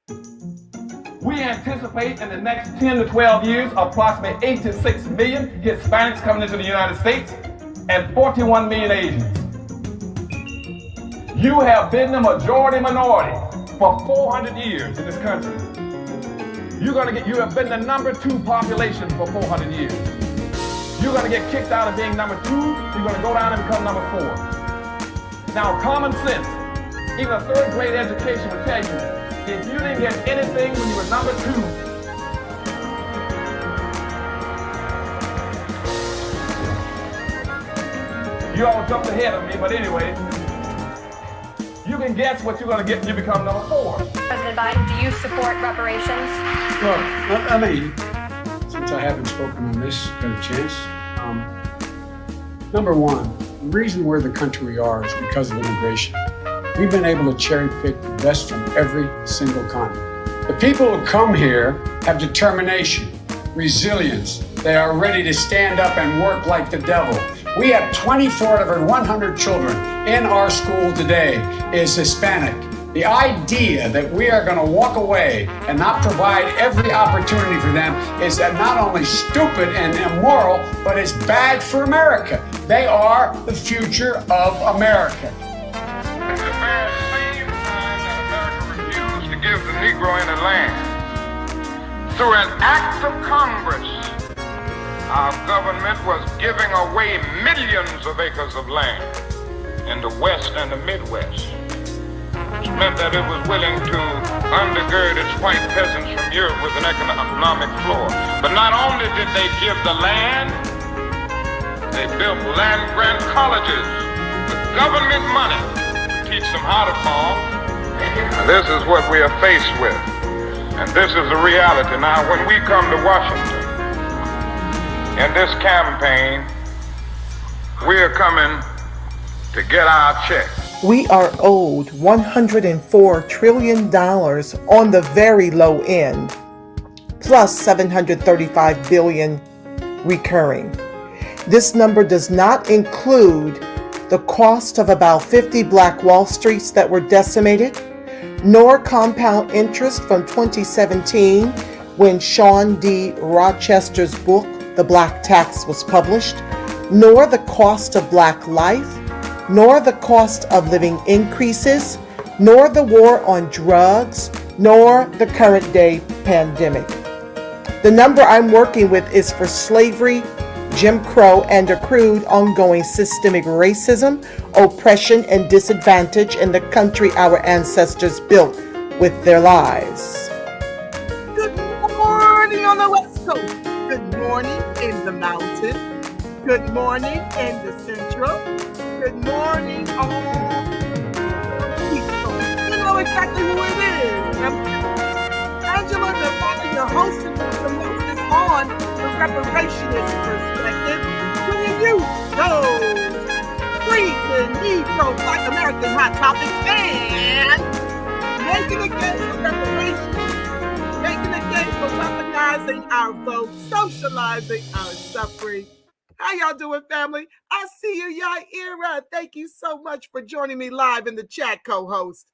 We anticipate in the next 10 to 12 years approximately 86 million Hispanics coming into the United States and 41 million Asians. You have been the majority minority for 400 years in this country. You have been the number 2 population for 400 years. You're gonna get kicked out of being number 2, you're gonna go down and become number 4. Now, common sense, even a 3rd grade education would tell you, if you didn't get anything when you were number 2, you all jumped ahead of me, but anyway, you can guess what you're going to get when you become number 4. President Biden, do you support reparations? Well, I mean, since I haven't spoken on this, got a chance. Number one, the reason we're the country we are is because of immigration. We've been able to cherry pick the best from every single continent. The people who come here have determination, resilience. They are ready to stand up and work like the devil. We have 24 out of every 100 children in our school today is Hispanic. The idea that we are going to walk away and not provide every opportunity for them is not only stupid and immoral, but it's bad for America. They are the future of America. At the very same time that America refused to give the Negro any land, through an act of Congress, our government was giving away millions of acres of land in the West and the Midwest, which meant that it was willing to undergird its white peasants from Europe with an economic floor. But not only did they give the land, they built land-grant colleges with government money to teach them how to farm. This is what we are faced with, and this is the reality. Now, when we come to Washington, in this campaign, we are coming to get our check. We are owed $104 trillion on the very low end, plus $735 billion recurring. This number does not include the cost of about 50 Black Wall Streets that were decimated, nor compound interest from 2017 when Sean D. Rochester's book, The Black Tax, was published, nor the cost of Black life, nor the cost of living increases, nor the war on drugs, nor the current day pandemic. The number I'm working with is for slavery, Jim Crow, and accrued ongoing systemic racism, oppression, and disadvantage in the country our ancestors built with their lives. Good morning on the West Coast. Good morning in the mountains. Good morning in the central. Good morning all the East Coast. You know exactly who it is. Angela Devine, your host and the hostess on the Reparations Perspective, bringing you those freaking Negro Black American hot topics and making a case for reparations, making a case for weaponizing our vote, socializing our suffering. How y'all doing, family? I see you, Yaira. Thank you so much for joining me live in the chat, co-host.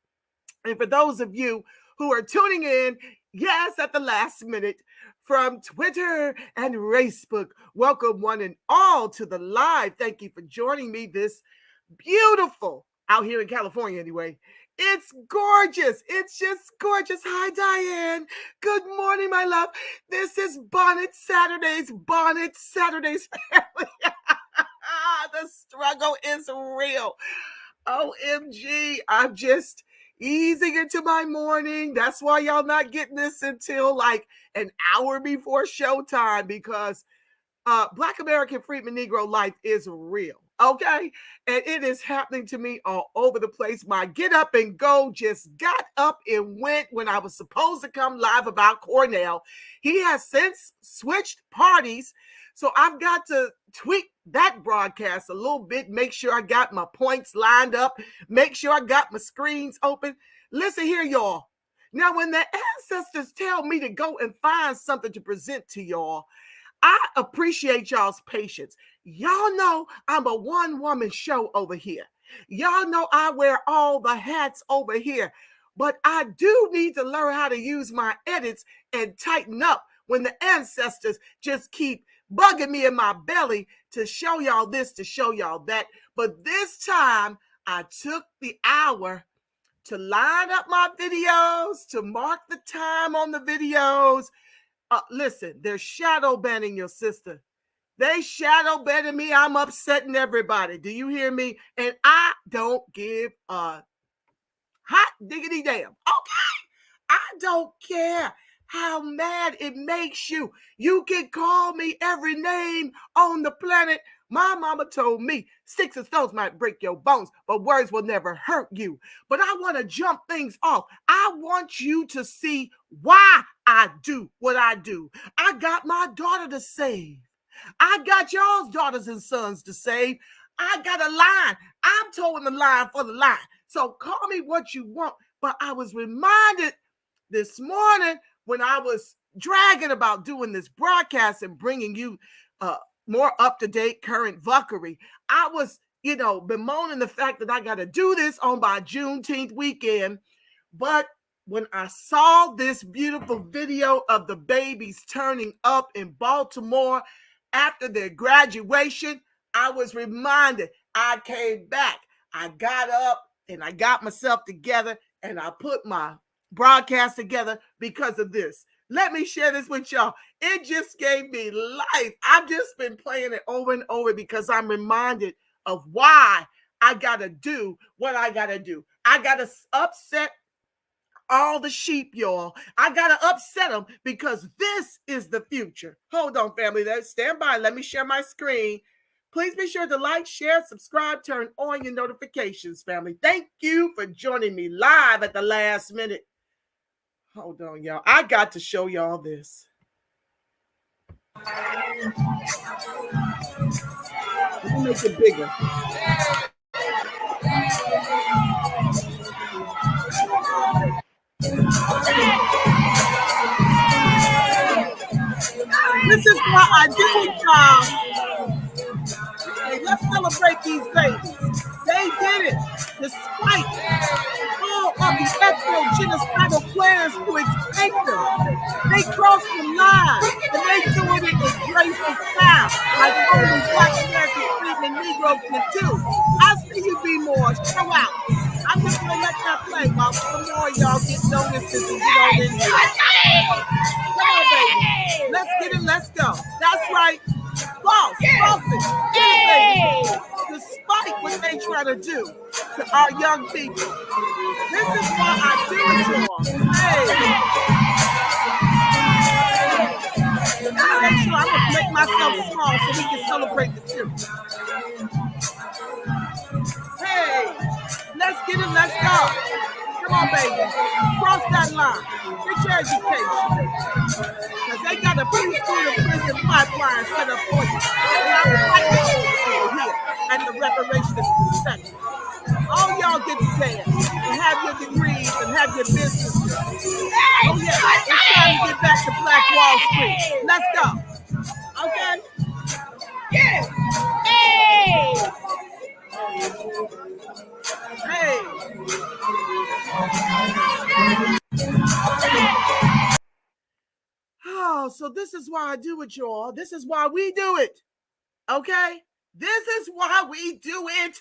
And for those of you who are tuning in, yes, at the last minute, from Twitter and Facebook, welcome one and all to the live. Thank you for joining me this beautiful, out here in California anyway. It's gorgeous. It's just gorgeous. Hi, Diane. Good morning, my love. This is Bonnet Saturdays, family. The struggle is real. OMG. I'm just easing into my morning. That's why y'all not getting this until like an hour before showtime, because Black American Freedman Negro life is real. Okay. And it is happening to me all over the place. My get up and go just got up and went when I was supposed to come live about Cornell. He has since switched parties. So I've got to tweak that broadcast a little bit, make sure I got my points lined up, make sure I got my screens open. Listen here, y'all. Now, when the ancestors tell me to go and find something to present to y'all, I appreciate y'all's patience. Y'all know I'm a one-woman show over here. Y'all know I wear all the hats over here. but I do need to learn how to use my edits and tighten up when the ancestors just keep bugging me in my belly to show y'all this, to show y'all that. But this time I took the hour to line up my videos, to mark the time on the videos. Listen, they're shadow banning your sister. They shadow banning me. I'm upsetting everybody. Do you hear me? And I don't give a hot diggity damn. Okay? I don't care how mad it makes you. You can call me every name on the planet. My mama told me sticks and stones might break your bones, but words will never hurt you. But I want to jump things off. I want you to see why I do what I do. I got my daughter to save. I got y'all's daughters and sons to save. I got a line. I'm towing the line for the line. So call me what you want. But I was reminded this morning when I was dragging about doing this broadcast and bringing you more up-to-date current fuckery. I was, bemoaning the fact that I got to do this on my Juneteenth weekend. But when I saw this beautiful video of the babies turning up in Baltimore after their graduation, I was reminded. I came back. I got up and I got myself together and I put my broadcast together because of this. Let me share this with y'all. It just gave me life. I've just been playing it over and over because I'm reminded of why I got to do what I got to do. I got to upset all the sheep, y'all. I got to upset them because this is the future. Hold on, family. Stand by. Let me share my screen. Please be sure to like, share, subscribe, turn on your notifications, family. Thank you for joining me live at the last minute. Hold on, y'all. I got to show y'all this. Let me make it bigger. This is what I do with y'all. Hey, let's celebrate these babies. They did it despite all of the ethno-genocidal plans to extinct them. They crossed the line and they doing it in grace and style, like only Black American freedmen Negroes can do. I see you, be more. Show out. I'm just gonna let that play while some more of y'all get notices and get on in here. Come on, baby. Let's get it. Let's go. That's right. Boss it. Get it, baby. Despite what they try to do to our young people. This is why I do it, y'all. Hey. Let me make sure I'm going to make myself small so we can celebrate the truth. Hey. Let's get it. Let's go. Come on, baby. Cross that line. Get your education. Because they got a preschool to prison pipeline set up for you. And I'm fighting over here at the Reparations perspective. All y'all get to dance and have your degrees and have your businesses. Oh, yeah. It's time to get back to Black Wall Street. Let's go. Okay? Yeah. Hey. Hey. Oh, so this is why I do it, y'all. This is why we do it. Okay? This is why we do it.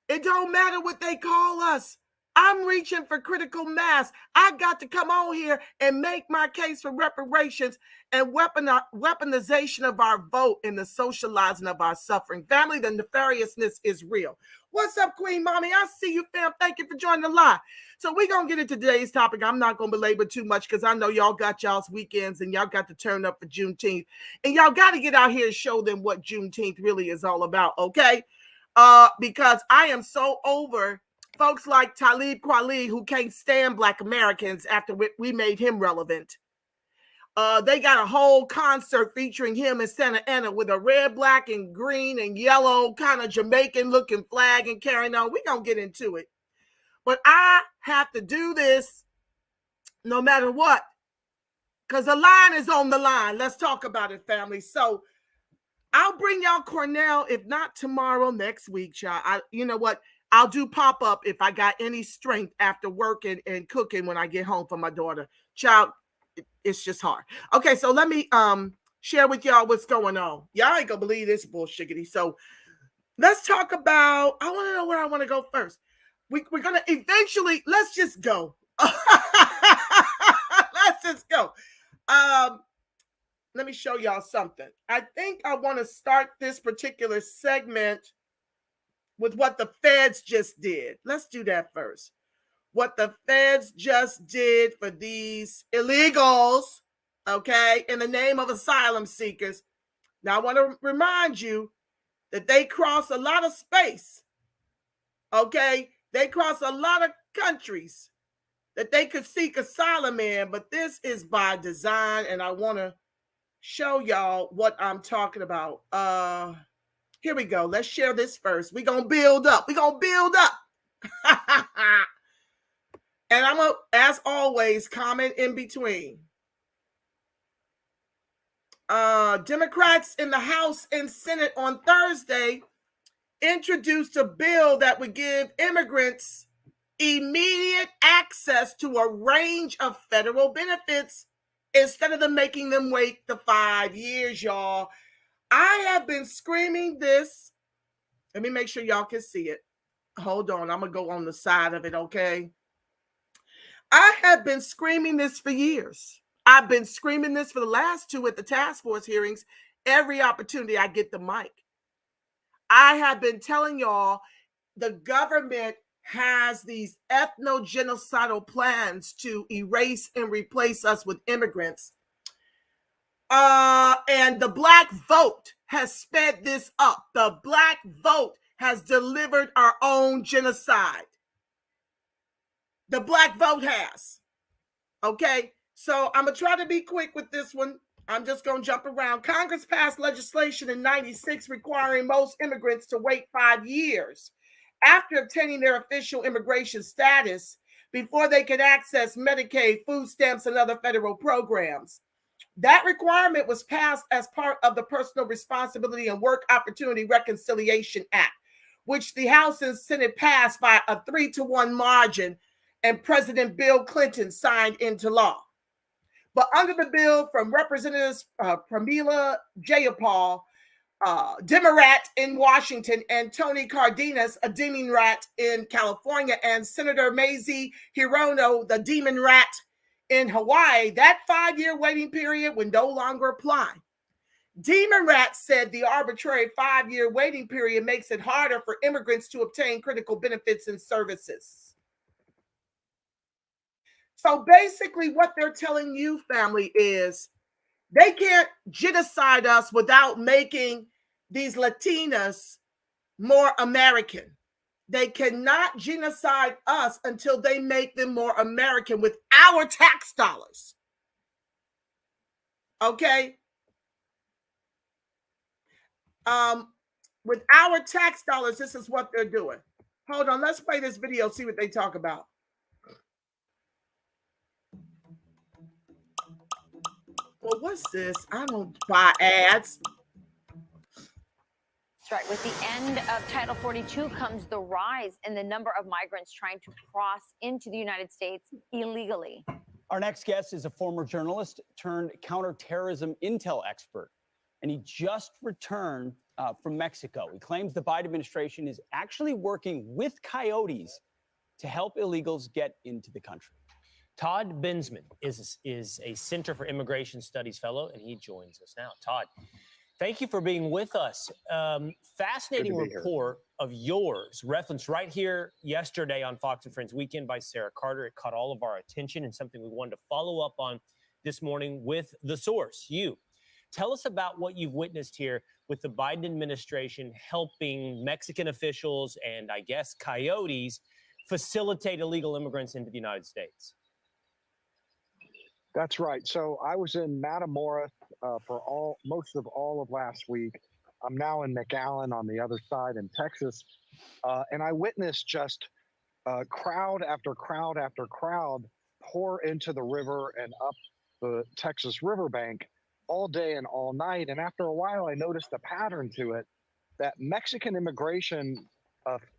It don't matter what they call us. I'm reaching for critical mass. I got to come on here and make my case for reparations and weaponization of our vote and the socializing of our suffering. Family, the nefariousness is real. What's up, Queen Mommy? I see you, fam. Thank you for joining the live. So we're going to get into today's topic. I'm not going to belabor too much because I know y'all got y'all's weekends and y'all got to turn up for Juneteenth. And y'all got to get out here and show them what Juneteenth really is all about, okay? Because I am so over folks like Talib Kweli who can't stand Black Americans after we made him relevant. They got a whole concert featuring him in Santa Ana with a red, black, and green and yellow kind of Jamaican-looking flag and carrying on. We're going to get into it. But I have to do this no matter what because the line is on the line. Let's talk about it, family. So I'll bring y'all Cornell, if not tomorrow, next week, y'all. You know what? I'll do pop-up if I got any strength after working and cooking when I get home from my daughter. Child, it's just hard. Okay, so let me share with y'all what's going on. Y'all ain't gonna believe this bullshiggity. So let's talk about, I want to know where I want to go first. We're gonna eventually, let's just go. Let's just go. Let me show y'all something. I think I want to start this particular segment with what the feds just did. Let's do that first. What the feds just did for these illegals, okay, in the name of asylum seekers. Now, I want to remind you that they cross a lot of space, okay? They cross a lot of countries that they could seek asylum in, but this is by design, and I want to show y'all what I'm talking about. Here we go. Let's share this first. We're going to build up. We're going to build up. And I'm going to, as always, comment in between. Democrats in the House and Senate on Thursday introduced a bill that would give immigrants immediate access to a range of federal benefits instead of them making them wait the 5 years, y'all. I have been screaming this. Let me make sure y'all can see it. Hold on. I'm going to go on the side of it, okay? I have been screaming this for years. I've been screaming this for the last two at the task force hearings, every opportunity I get the mic. I have been telling y'all the government has these ethnogenocidal plans to erase and replace us with immigrants. And the Black vote has sped this up. The Black vote has delivered our own genocide. The Black vote has. Okay, so I'm going to try to be quick with this one. I'm just going to jump around. Congress passed legislation in 96 requiring most immigrants to wait 5 years after obtaining their official immigration status before they could access Medicaid, food stamps, and other federal programs. That requirement was passed as part of the Personal Responsibility and Work Opportunity Reconciliation Act, which the House and Senate passed by a 3-1 margin, and President Bill Clinton signed into law. But under the bill from Representatives Pramila Jayapal, Democrat in Washington, and Tony Cardenas, a Demon-rat in California, and Senator Mazie Hirono, the Demon-rat in Hawaii, that 5-year waiting period would no longer apply. Demon-rat said the arbitrary 5-year waiting period makes it harder for immigrants to obtain critical benefits and services. So basically what they're telling you, family, is they can't genocide us without making these Latinas more American. They cannot genocide us until they make them more American with our tax dollars. Okay? With our tax dollars, this is what they're doing. Hold on, let's play this video, see what they talk about. Well, what's this? I don't buy ads. That's right. With the end of Title 42 comes the rise in the number of migrants trying to cross into the United States illegally. Our next guest is a former journalist turned counterterrorism intel expert, and he just returned from Mexico. He claims the Biden administration is actually working with coyotes to help illegals get into the country. Todd Bensman is a Center for Immigration Studies fellow, and he joins us now. Todd, thank you for being with us. Fascinating report of yours, referenced right here yesterday on Fox and Friends Weekend by Sarah Carter. It caught all of our attention and something we wanted to follow up on this morning with the source, you. Tell us about what you've witnessed here with the Biden administration helping Mexican officials and, I guess, coyotes facilitate illegal immigrants into the United States. That's right. So I was in Matamoros for most of all of last week. I'm now in McAllen on the other side in Texas, and I witnessed just crowd after crowd after crowd pour into the river and up the Texas riverbank all day and all night. And after a while, I noticed a pattern to it, that Mexican immigration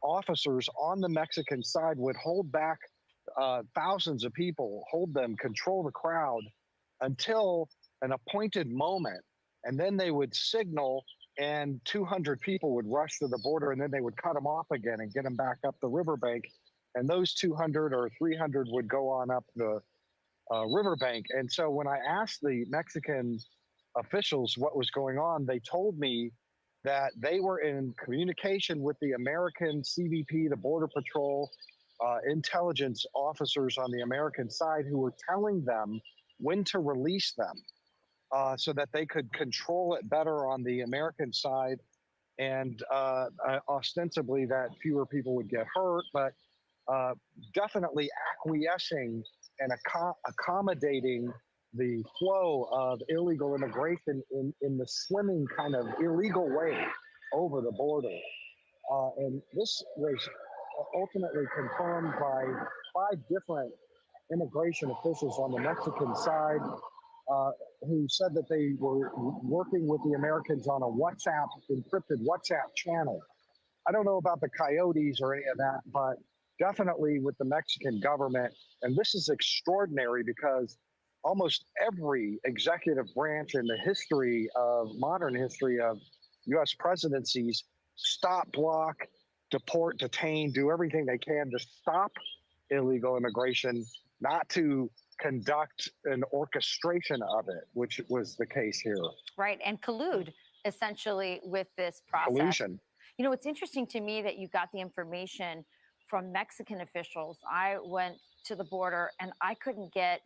officers on the Mexican side would hold back thousands of people, hold them, control the crowd until an appointed moment. And then they would signal, and 200 people would rush to the border, and then they would cut them off again and get them back up the riverbank. And those 200 or 300 would go on up the riverbank. And so when I asked the Mexican officials what was going on, they told me that they were in communication with the American CBP, the Border Patrol, intelligence officers on the American side who were telling them when to release them so that they could control it better on the American side, and ostensibly that fewer people would get hurt, but definitely acquiescing and accommodating the flow of illegal immigration in the swimming kind of illegal way over the border. And this was ultimately confirmed by 5 different immigration officials on the Mexican side who said that they were working with the Americans on a encrypted WhatsApp channel. I don't know about the coyotes or any of that, but definitely with the Mexican government. And this is extraordinary because almost every executive branch in the modern history of U.S. presidencies stop, block, deport, detain, do everything they can to stop illegal immigration, not to conduct an orchestration of it, which was the case here. Right, and collude essentially with this process. Collusion. You know, it's interesting to me that you got the information from Mexican officials. I went to the border and I couldn't get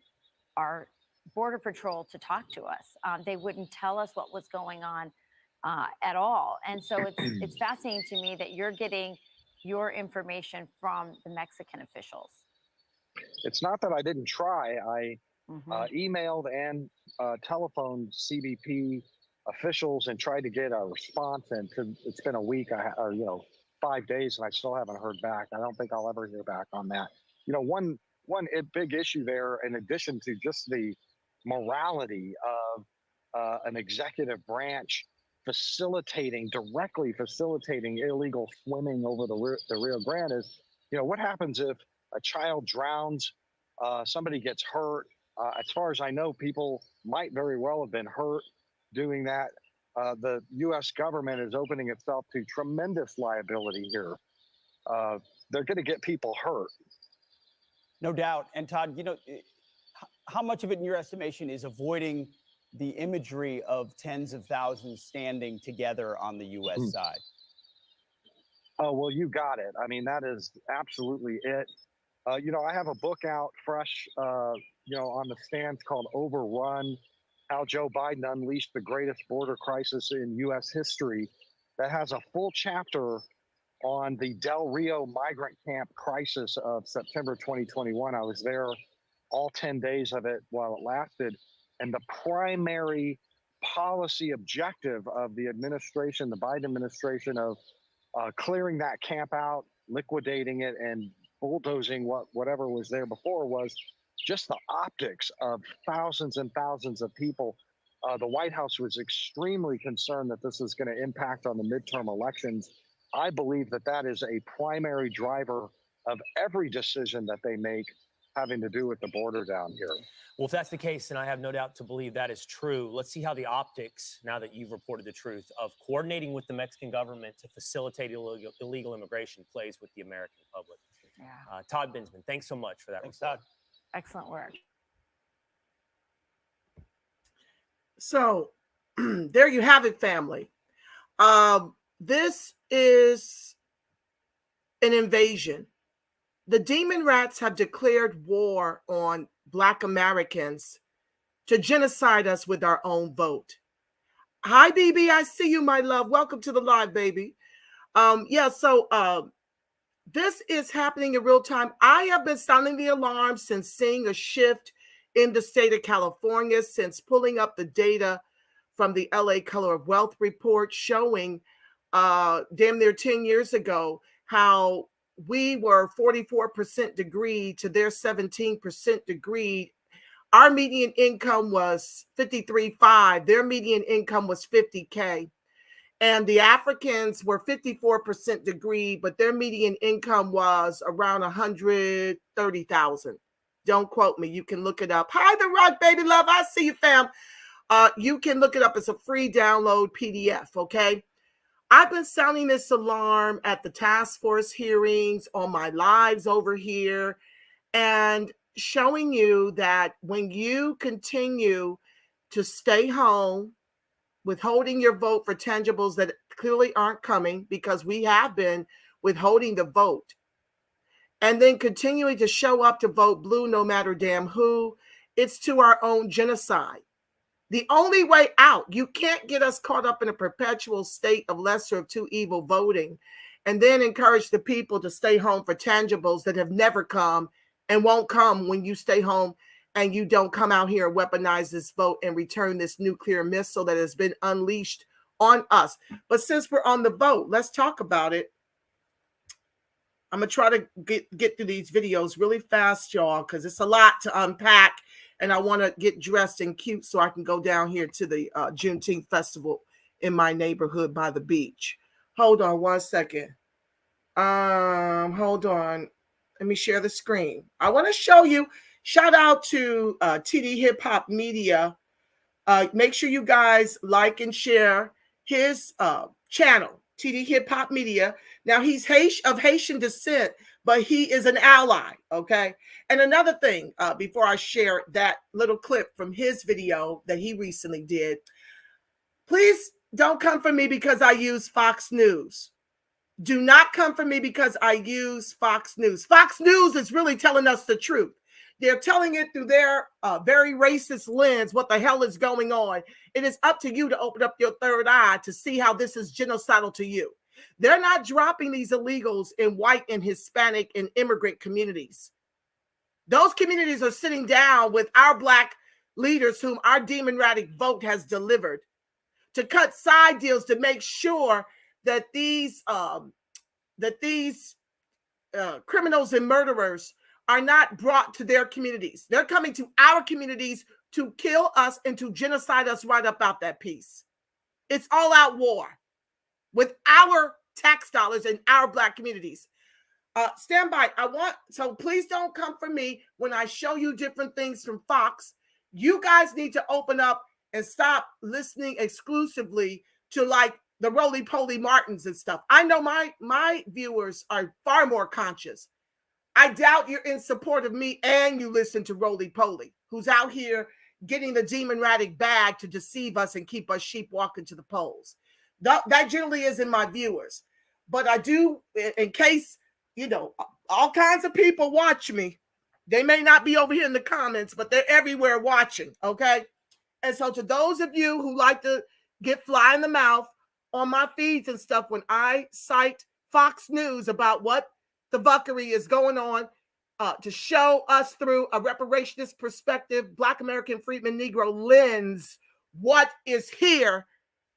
our Border Patrol to talk to us. They wouldn't tell us what was going on at all. And so it's fascinating to me that you're getting your information from the Mexican officials. It's not that I didn't try. I emailed and telephoned CBP officials and tried to get a response. And it's been a week, or 5 days, and I still haven't heard back. I don't think I'll ever hear back on that. One big issue there, in addition to just the morality of an executive branch directly facilitating illegal swimming over the Rio Grande, is, what happens if a child drowns, somebody gets hurt? As far as I know, people might very well have been hurt doing that. The U.S. government is opening itself to tremendous liability here. They're going to get people hurt. No doubt. And Todd, how much of it in your estimation is avoiding the imagery of tens of thousands standing together on the U.S. side? Oh, well, you got it. I mean, that is absolutely it. I have a book out fresh, on the stands called Overrun: How Joe Biden Unleashed the Greatest Border Crisis in U.S. History, that has a full chapter on the Del Rio migrant camp crisis of September 2021. I was there all 10 days of it while it lasted. And the primary policy objective of the administration, the Biden administration, of clearing that camp out, liquidating it, and bulldozing whatever was there before, was just the optics of thousands and thousands of people. The White House was extremely concerned that this is going to impact on the midterm elections. I believe that is a primary driver of every decision that they make having to do with the border down here. Well, if that's the case, then I have no doubt to believe that is true. Let's see how the optics, now that you've reported the truth, of coordinating with the Mexican government to facilitate illegal immigration plays with the American public. Yeah. Todd Bensman, thanks so much for that. Thanks, Todd. Excellent work. So there you have it, family. This is an invasion. The DEMONRATS have declared war on Black Americans to genocide us with our own vote. Hi, BB. I see you, my love. Welcome to the live, baby. This is happening in real time. I have been sounding the alarm since seeing a shift in the state of California, since pulling up the data from the LA Color of Wealth report showing damn near 10 years ago how we were 44% degree to their 17% degree. Our median income was $53,500. Their median income was $50K. And the Africans were 54% degree, but their median income was around 130,000. Don't quote me. You can look it up. Hi, The Rock, baby love. I see you, fam. You can look it up. It's a free download PDF, okay? I've been sounding this alarm at the task force hearings, on my lives over here, and showing you that when you continue to stay home, withholding your vote for tangibles that clearly aren't coming, because we have been withholding the vote, and then continuing to show up to vote blue no matter damn who, it's to our own genocide. The only way out, you can't get us caught up in a perpetual state of lesser of two evil voting and then encourage the people to stay home for tangibles that have never come and won't come when you stay home and you don't come out here and weaponize this vote and return this nuclear missile that has been unleashed on us. But since we're on the vote, let's talk about it. I'm going to try to get through these videos really fast, y'all, because it's a lot to unpack. And I want to get dressed and cute so I can go down here to the Juneteenth festival in my neighborhood by the beach. Hold on one second. Hold on. Let me share the screen. I want to show you. Shout out to TD Hip Hop Media. Make sure you guys like and share his channel, TD Hip Hop Media. Now, he's of Haitian descent, but he is an ally, okay? And another thing, before I share that little clip from his video that he recently did, please don't come for me because I use Fox News. Do not come for me because I use Fox News. Fox News is really telling us the truth. They're telling it through their very racist lens what the hell is going on. It is up to you to open up your third eye to see how this is genocidal to you. They're not dropping these illegals in white and Hispanic and immigrant communities. Those communities are sitting down with our Black leaders whom our democratic vote has delivered to cut side deals to make sure that these criminals and murderers are not brought to their communities. They're coming to our communities to kill us and to genocide us right up out that piece. It's all out war with our tax dollars in our Black communities. Stand by. So please don't come for me when I show you different things from Fox. You guys need to open up and stop listening exclusively to like the roly-poly Martins and stuff. I know my viewers are far more conscious. I doubt you're in support of me and you listen to roly-poly, who's out here getting the democratic bag to deceive us and keep us sheep walking to the polls. That generally isn't my viewers. But I do, in case, all kinds of people watch me. They may not be over here in the comments, but they're everywhere watching, okay? And so to those of you who like to get fly in the mouth on my feeds and stuff, when I cite Fox News about what the buckery is going on to show us through a reparationist perspective, Black American freedman Negro lens, what is here,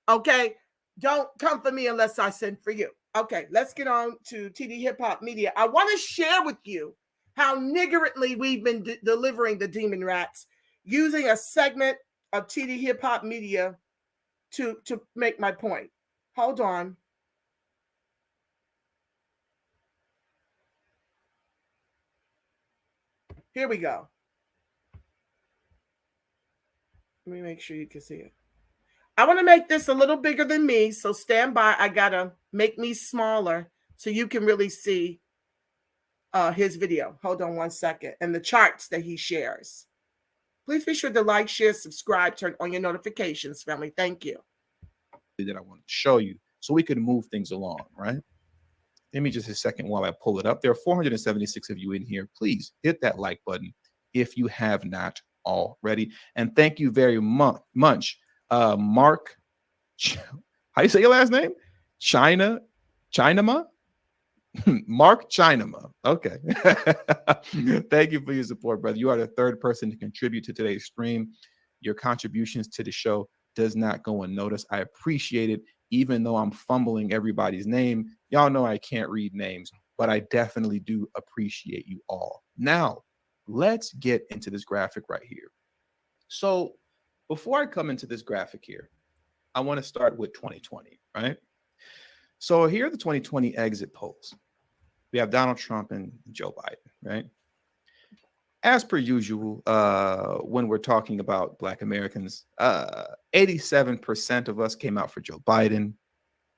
okay? Don't come for me unless I send for you. Okay, let's get on to TD Hip Hop Media. I want to share with you how niggardly we've been delivering the Demon Rats using a segment of TD Hip Hop Media to make my point. Hold on. Here we go. Let me make sure you can see it. I want to make this a little bigger than me, so stand by. I got to make me smaller so you can really see his video. Hold on one second. And the charts that he shares. Please be sure to like, share, subscribe, turn on your notifications, family. Thank you. That I want to show you so we can move things along, right? Give me just a second while I pull it up. There are 476 of you in here. Please hit that like button if you have not already. And thank you very much, Mark. How do you say your last name? Chinama? Mark Chinama. Okay. Thank you for your support, brother. You are the third person to contribute to today's stream. Your contributions to the show does not go unnoticed. I appreciate it, even though I'm fumbling everybody's name. Y'all know I can't read names, but I definitely do appreciate you all. Now, let's get into this graphic right here. So before I come into this graphic here, I want to start with 2020. right? So here are the 2020 exit polls. We have Donald Trump and Joe Biden, right? As per usual, when we're talking about Black Americans, 87% of us came out for Joe Biden,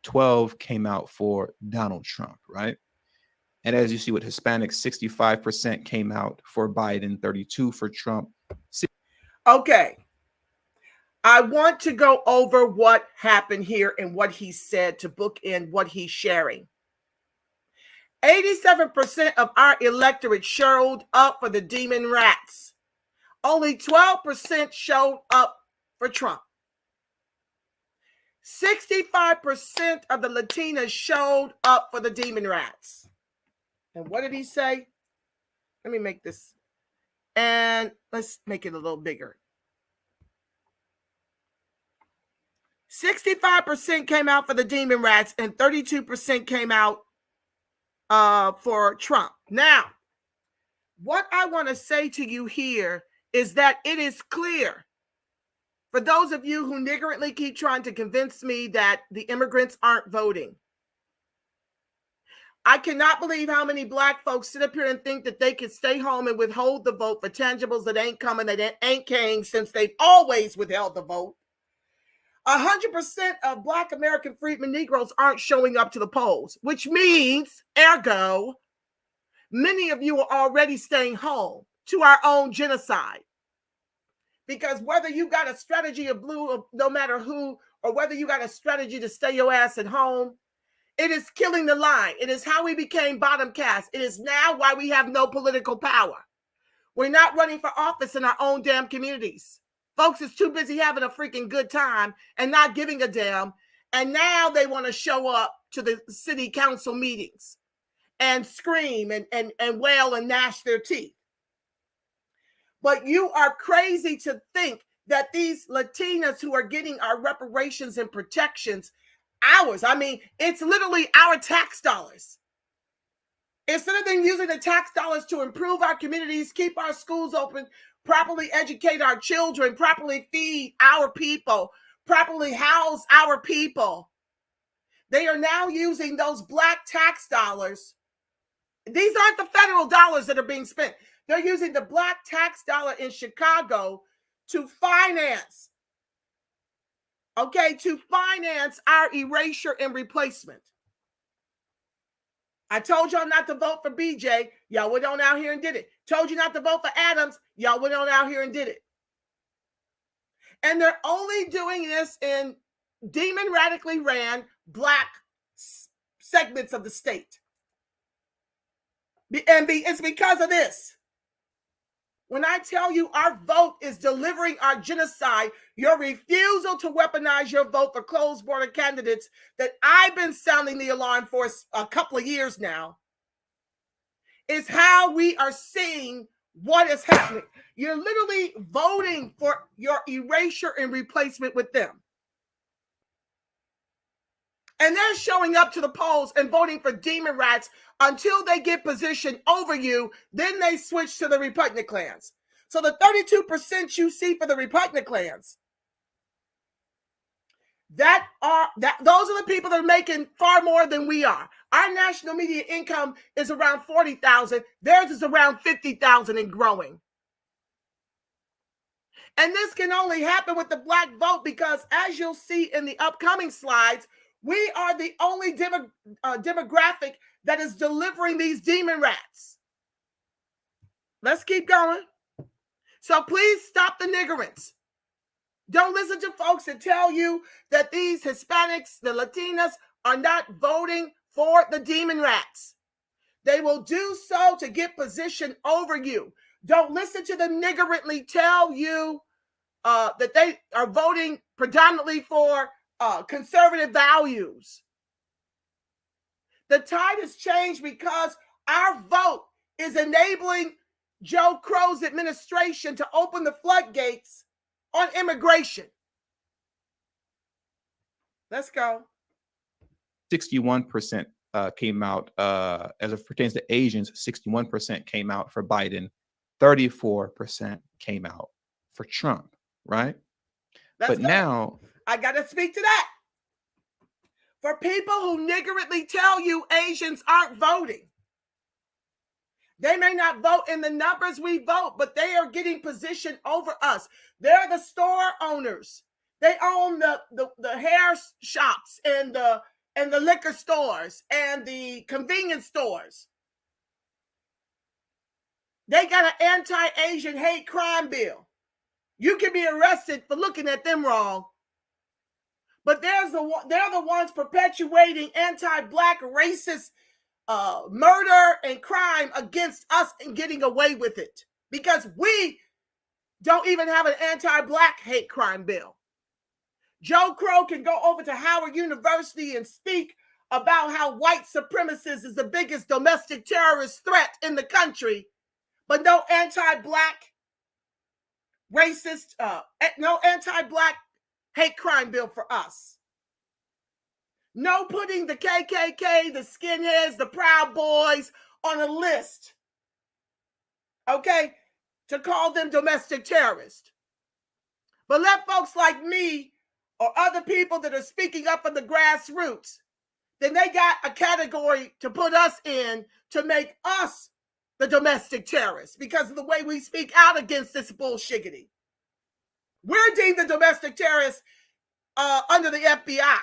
12 came out for Donald Trump, right? And as you see with Hispanics, 65% came out for Biden, 32 for Trump. Okay. I want to go over what happened here and what he said to bookend what he's sharing. 87% of our electorate showed up for the demon rats. Only 12% showed up for Trump. 65% of the Latinas showed up for the demon rats. And what did he say? Let me make this. And let's make it a little bigger. 65% came out for the demon rats and 32% came out for Trump. Now, what I want to say to you here is that it is clear for those of you who niggardly keep trying to convince me that the immigrants aren't voting. I cannot believe how many Black folks sit up here and think that they can stay home and withhold the vote for tangibles that ain't coming, that ain't came, since they've always withheld the vote. 100% of Black American freedmen Negroes aren't showing up to the polls, which means, ergo, many of you are already staying home to our own genocide. Because whether you got a strategy of blue, no matter who, or whether you got a strategy to stay your ass at home, it is killing the line. It is how we became bottom caste. It is now why we have no political power. We're not running for office in our own damn communities. Folks is too busy having a freaking good time and not giving a damn. And now they want to show up to the city council meetings and scream and wail and gnash their teeth. But you are crazy to think that these Latinas who are getting our reparations and protections, ours, I mean, it's literally our tax dollars. Instead of them using the tax dollars to improve our communities, keep our schools open, properly educate our children, properly feed our people, properly house our people, they are now using those Black tax dollars. These aren't the federal dollars that are being spent. They're using the Black tax dollar in Chicago to finance, to finance our erasure and replacement. I told y'all not to vote for BJ. Y'all went on out here and did it. Told you not to vote for Adams. Y'all went on out here and did it. And they're only doing this in demon radically ran Black segments of the state. It's because of this. When I tell you our vote is delivering our genocide, your refusal to weaponize your vote for closed border candidates that I've been sounding the alarm for a couple of years now is how we are seeing what is happening. You're literally voting for your erasure and replacement with them. And they're showing up to the polls and voting for demon rats until they get position over you. Then they switch to the repugnant clans. So the 32% you see for the repugnant clans, those are the people that are making far more than we are. Our national media income is around 40,000. Theirs is around 50,000 and growing. And this can only happen with the Black vote because, as you'll see in the upcoming slides, we are the only demographic that is delivering these demon rats. Let's keep going. So please stop the niggerance. Don't listen to folks that tell you that these Hispanics, the Latinas, are not voting for the demon rats. They will do so to get position over you. Don't listen to them niggardly tell you that they are voting predominantly for conservative values. The tide has changed because our vote is enabling Joe Crow's administration to open the floodgates on immigration. Let's go. 61% came out, as it pertains to Asians, 61% came out for Biden, 34% came out for Trump, right? But now I got to speak to that. for people who niggardly tell you Asians aren't voting. They may not vote in the numbers we vote, but they are getting position over us. They're the store owners. They own the hair shops and the liquor stores and the convenience stores. They got an anti-Asian hate crime bill. You can be arrested for looking at them wrong. But they're the ones perpetuating anti-Black racist murder and crime against us and getting away with it. Because we don't even have an anti-Black hate crime bill. Joe Crow can go over to Howard University and speak about how white supremacists is the biggest domestic terrorist threat in the country, but no anti-Black racist, no anti-Black hate crime bill for us. No putting the KKK, the skinheads, the Proud Boys on a list, okay, to call them domestic terrorists. But let folks like me or other people that are speaking up for the grassroots, then they got a category to put us in to make us the domestic terrorists because of the way we speak out against this bullshiggity. We're deemed the domestic terrorists under the FBI.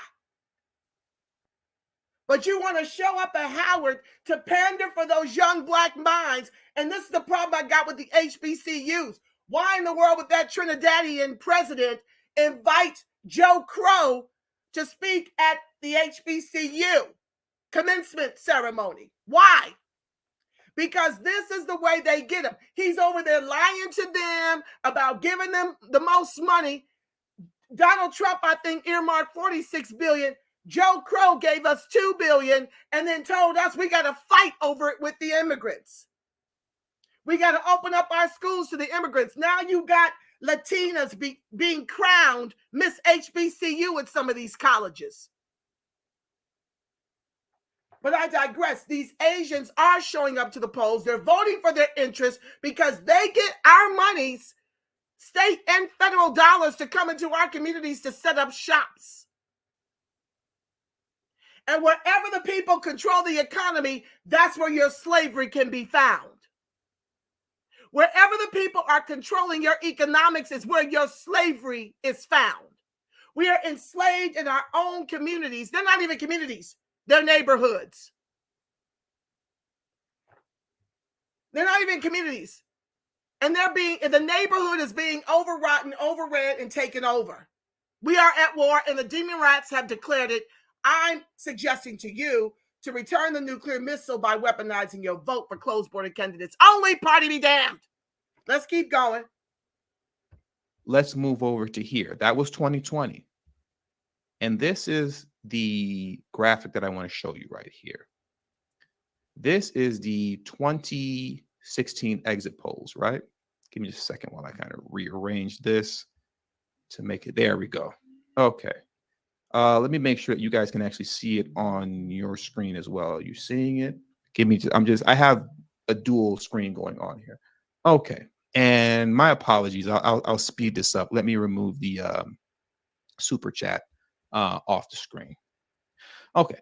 But you want to show up at Howard to pander for those young Black minds. And this is the problem I got with the HBCUs. Why in the world would that Trinidadian president invite Joe Crow to speak at the HBCU commencement ceremony? Why? Because this is the way they get him. He's over there lying to them about giving them the most money. Donald Trump, I think, earmarked $46 billion. Joe Crow gave us $2 billion and then told us we got to fight over it with the immigrants. We got to open up our schools to the immigrants. Now you got Latinas being crowned Miss HBCU at some of these colleges. But I digress. These Asians are showing up to the polls. They're voting for their interests because they get our monies, state and federal dollars, to come into our communities to set up shops. And wherever the people control the economy, that's where your slavery can be found. Wherever the people are controlling your economics is where your slavery is found. We are enslaved in our own communities. They're not even communities. They're neighborhoods. They're not even communities. And the neighborhood is being overwrought, overran, and taken over. We are at war, and the DEMONRATS have declared it. I'm suggesting to you to return the nuclear missile by weaponizing your vote for closed border candidates. Only party be damned. Let's keep going. Let's move over to here. That was 2020. And this is the graphic that I want to show you right here. This is the 2016 exit polls, right? Give me just a second while I kind of rearrange this to make it. There we go. Okay. Let me make sure that you guys can actually see it on your screen as well. Are you seeing it? I have a dual screen going on here. Okay. And my apologies. I'll speed this up. Let me remove the super chat off the screen. Okay.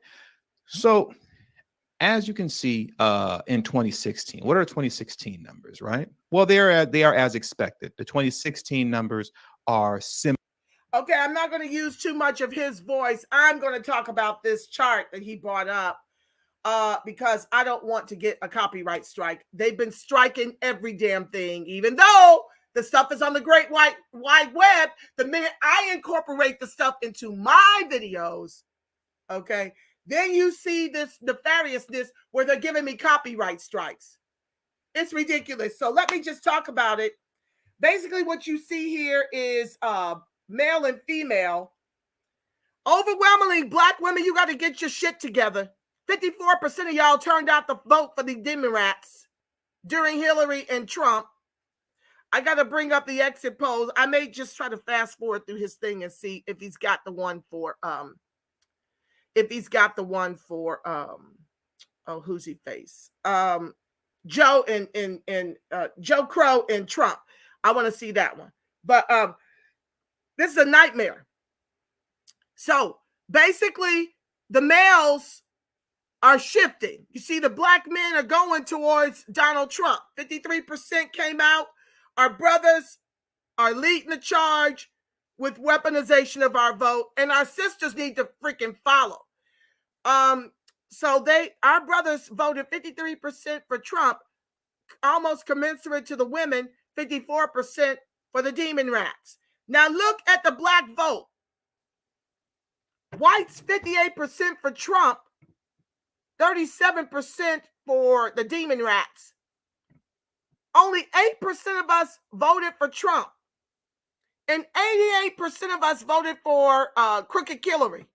So as you can see in 2016, what are 2016 numbers, right? Well, they are as expected. The 2016 numbers are similar. Okay, I'm not going to use too much of his voice. I'm going to talk about this chart that he brought up because I don't want to get a copyright strike. They've been striking every damn thing, even though the stuff is on the great wide web. The minute I incorporate the stuff into my videos, okay, then you see this nefariousness where they're giving me copyright strikes. It's ridiculous. So let me just talk about it. Basically, what you see here is male and female. Overwhelmingly, Black women, you got to get your shit together. 54% of y'all turned out to vote for the DEMONRATS during Hillary and Trump. I got to bring up the exit polls. I may just try to fast forward through his thing and see if he's got the one for who's he face? Joe and Joe Crow and Trump. I want to see that one. But this is a nightmare. So basically, the males are shifting. You see, the black men are going towards Donald Trump. 53% came out. Our brothers are leading the charge with weaponization of our vote, and our sisters need to freaking follow. So our brothers voted 53% for Trump, almost commensurate to the women, 54% for the demon rats. Now look at the black vote. Whites 58% for Trump, 37% for the demon rats. Only 8% of us voted for Trump. And 88% of us voted for Crooked Hillary.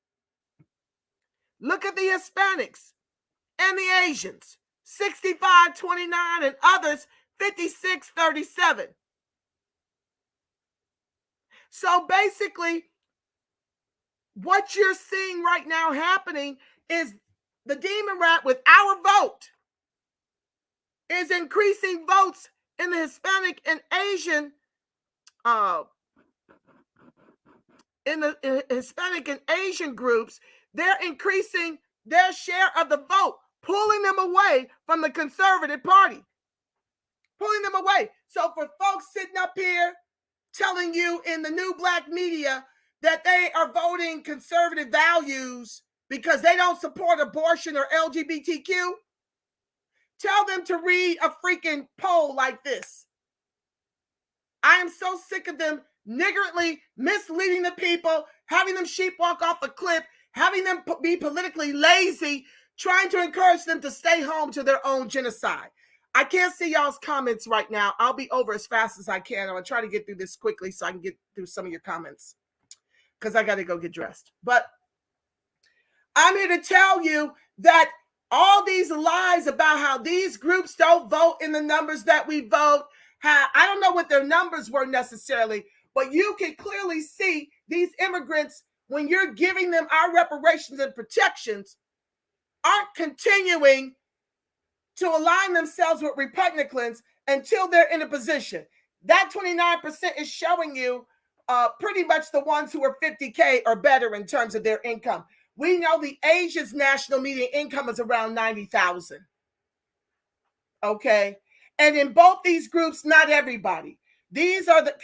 Look at the Hispanics and the Asians. 65-29 and others 56-37. So basically, what you're seeing right now happening is the demon rat with our vote is increasing votes in the Hispanic and Asian Hispanic and Asian groups. They're increasing their share of the vote, pulling them away from the conservative party. Pulling them away. So for folks sitting up here telling you in the new black media that they are voting conservative values because they don't support abortion or LGBTQ, tell them to read a freaking poll like this. I am so sick of them niggardly misleading the people, having them sheepwalk off a cliff, having them be politically lazy, trying to encourage them to stay home to their own genocide. I can't see y'all's comments right now. I'll be over as fast as I can. I'm going to try to get through this quickly so I can get through some of your comments because I got to go get dressed. But I'm here to tell you that all these lies about how these groups don't vote in the numbers that we vote, I don't know what their numbers were necessarily, but you can clearly see these immigrants, when you're giving them our reparations and protections, aren't continuing to align themselves with Republicans until they're in a position. That 29% is showing you pretty much the ones who are 50K or better in terms of their income. We know the Asians' national median income is around 90,000. Okay. And in both these groups, not everybody. These are the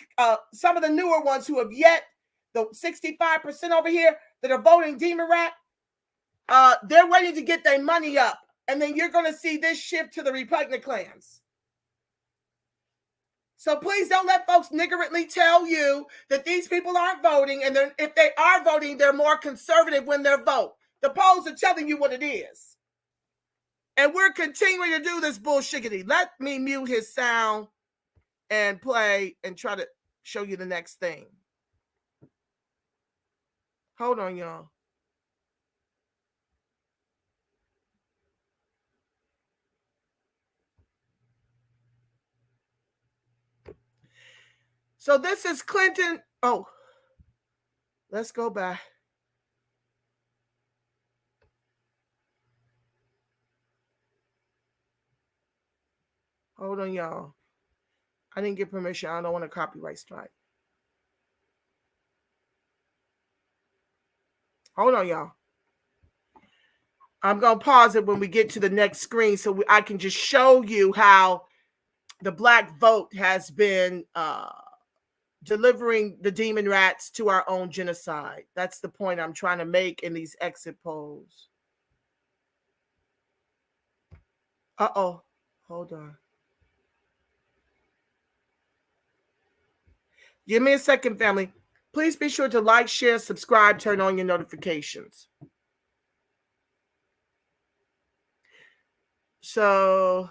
some of the newer ones who have yet, the 65% over here that are voting Demon Rat, they're waiting to get their money up. And then you're going to see this shift to the Republican clans. So please don't let folks niggardly tell you that these people aren't voting. And if they are voting, they're more conservative when they vote. The polls are telling you what it is. And we're continuing to do this bullshiggity. Let me mute his sound and play and try to show you the next thing. Hold on, y'all. So this is Clinton. Oh, let's go back. Hold on, y'all. I didn't get permission. I don't want a copyright strike. Hold on, y'all. I'm going to pause it when we get to the next screen so I can just show you how the black vote has been delivering the demon rats to our own genocide. That's the point I'm trying to make in these exit polls. Uh-oh. Hold on. Give me a second, family. Please be sure to like, share, subscribe, turn on your notifications. So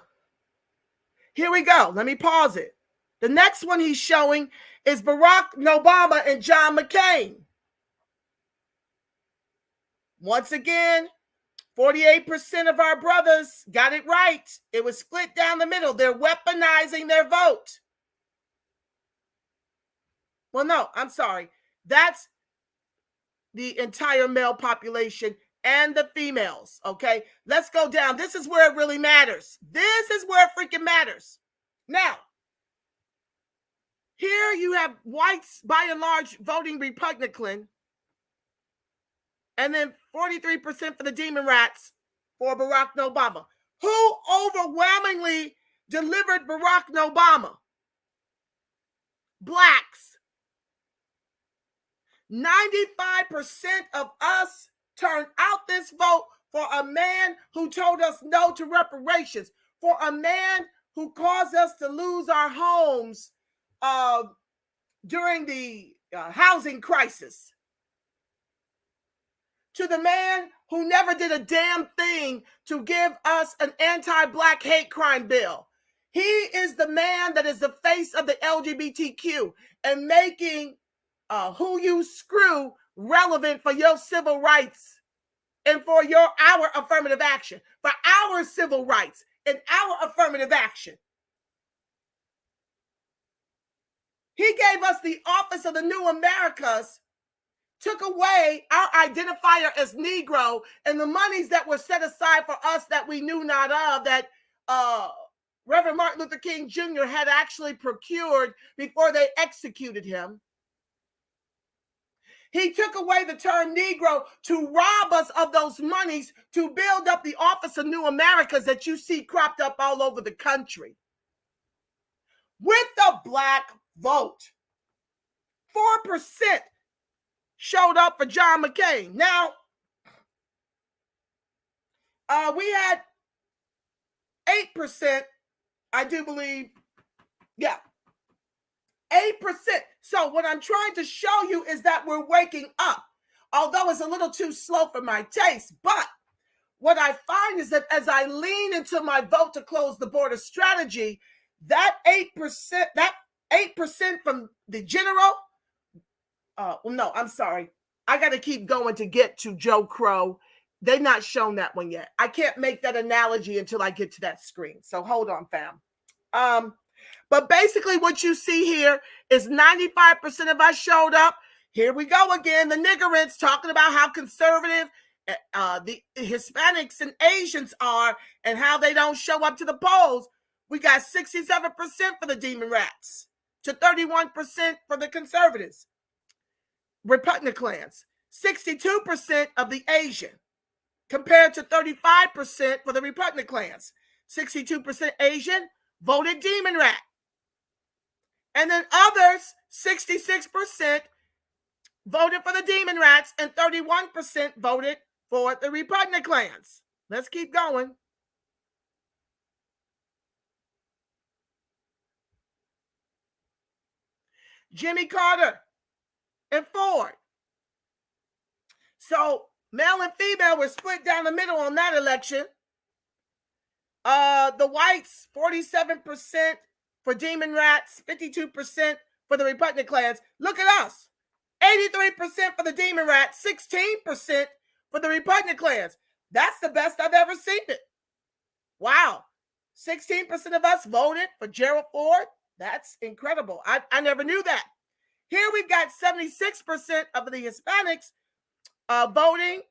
here we go. Let me pause it. The next one he's showing is Barack Obama and John McCain. Once again, 48% of our brothers got it right. It was split down the middle. They're weaponizing their vote. Well, no, I'm sorry. That's the entire male population and the females, okay? Let's go down. This is where it really matters. This is where it freaking matters. Now, here you have whites, by and large, voting Republican. And then 43% for the demon rats for Barack Obama. Who overwhelmingly delivered Barack Obama? Blacks. 95% of us turned out this vote for a man who told us no to reparations, for a man who caused us to lose our homes during the housing crisis, to the man who never did a damn thing to give us an anti-Black hate crime bill. He is the man that is the face of the LGBTQ and making who you screw relevant for your civil rights and for our affirmative action, for our civil rights and our affirmative action. He gave us the Office of the New Americas, took away our identifier as Negro and the monies that were set aside for us that we knew not of, that Reverend Martin Luther King Jr. had actually procured before they executed him. He took away the term Negro to rob us of those monies to build up the Office of New Americas that you see cropped up all over the country. With the Black vote, 4% showed up for John McCain. Now, we had 8%, I do believe. Yeah, 8%. So what I'm trying to show you is that we're waking up, although it's a little too slow for my taste. But what I find is that as I lean into my vote to close the border strategy, that 8% from the general, well, no, I'm sorry. I got to keep going to get to Joe Crow. They've not shown that one yet. I can't make that analogy until I get to that screen. So hold on, fam. But basically what you see here is 95% of us showed up. Here we go again. The niggerants talking about how conservative the Hispanics and Asians are and how they don't show up to the polls. We got 67% for the demon rats to 31% for the conservatives. Republicans, 62% of the Asian compared to 35% for the Republicans. 62% Asian voted demon rat. And then others, 66% voted for the demon rats and 31% voted for the Republicans. Let's keep going. Jimmy Carter and Ford. So male and female were split down the middle on that election. The whites, 47% for demon rats, 52% for the Republicans. Look at us. 83% for the demon rats, 16% for the Republicans. That's the best I've ever seen it. Wow. 16% of us voted for Gerald Ford. That's incredible. I never knew that. Here we've got 76% of the Hispanics voting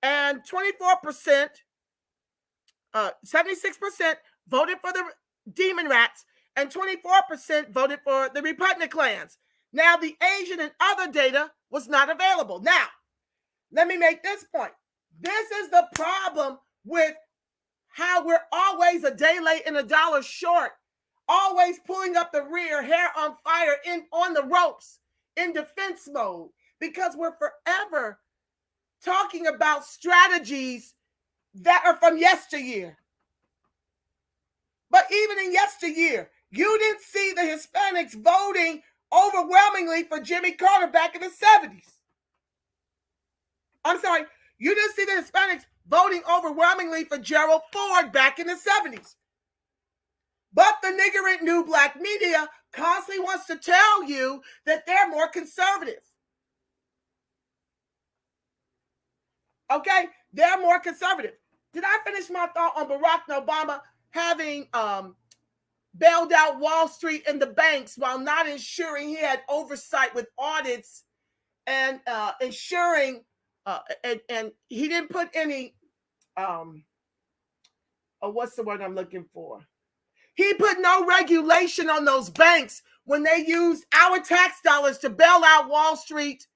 and 24%, 76% voted for the demon rats and 24% voted for the Republicans. Now, the Asian and other data was not available. Now, let me make this point. This is the problem with how we're always a day late and a dollar short, always pulling up the rear, hair on fire, on the ropes, in defense mode, because we're forever talking about strategies that are from yesteryear. But even in yesteryear, you didn't see the Hispanics voting overwhelmingly for Jimmy Carter back in the 70s. I'm sorry, you didn't see the Hispanics voting overwhelmingly for Gerald Ford back in the 70s. But the niggerant new black media constantly wants to tell you that they're more conservative. Okay, they're more conservative. Did I finish my thought on Barack Obama having bailed out Wall Street and the banks while not ensuring he had oversight with audits and ensuring, and he didn't put any, what's the word I'm looking for? He put no regulation on those banks when they used our tax dollars to bail out Wall Street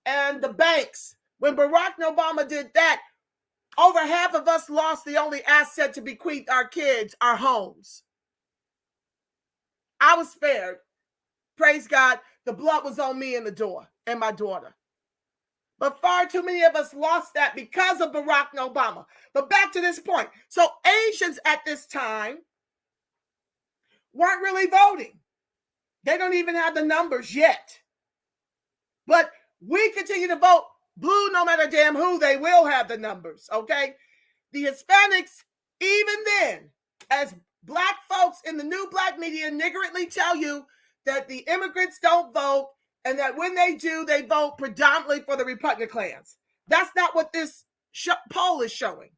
and the banks. When Barack Obama did that, over half of us lost the only asset to bequeath our kids, our homes. I was spared. Praise God. The blood was on me and the door and my daughter. But far too many of us lost that because of Barack Obama. But back to this point. So Asians at this time weren't really voting. They don't even have the numbers yet. But we continue to vote blue no matter damn who. They will have the numbers, okay? The Hispanics, even then, as black folks in the new black media niggardly tell you that the immigrants don't vote and that when they do, they vote predominantly for the Republican clans. That's not what this poll is showing.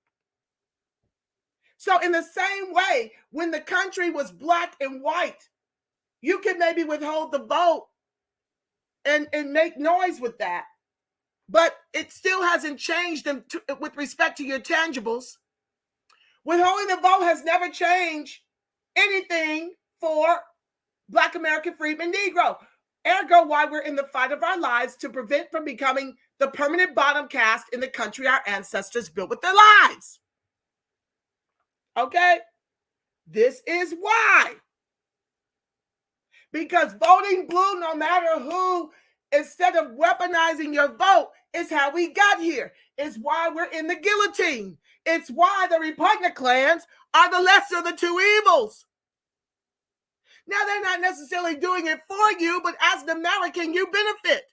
So in the same way, when the country was black and white, you could maybe withhold the vote and make noise with that. But it still hasn't changed with respect to your tangibles. Withholding the vote has never changed anything for Black American freedman Negro. Ergo, why we're in the fight of our lives to prevent from becoming the permanent bottom caste in the country our ancestors built with their lives. Okay? This is why. Because voting blue, no matter who, instead of weaponizing your vote, is how we got here. It's why we're in the guillotine. It's why the Republican clans are the lesser of the two evils. Now, they're not necessarily doing it for you, but as an American, you benefit.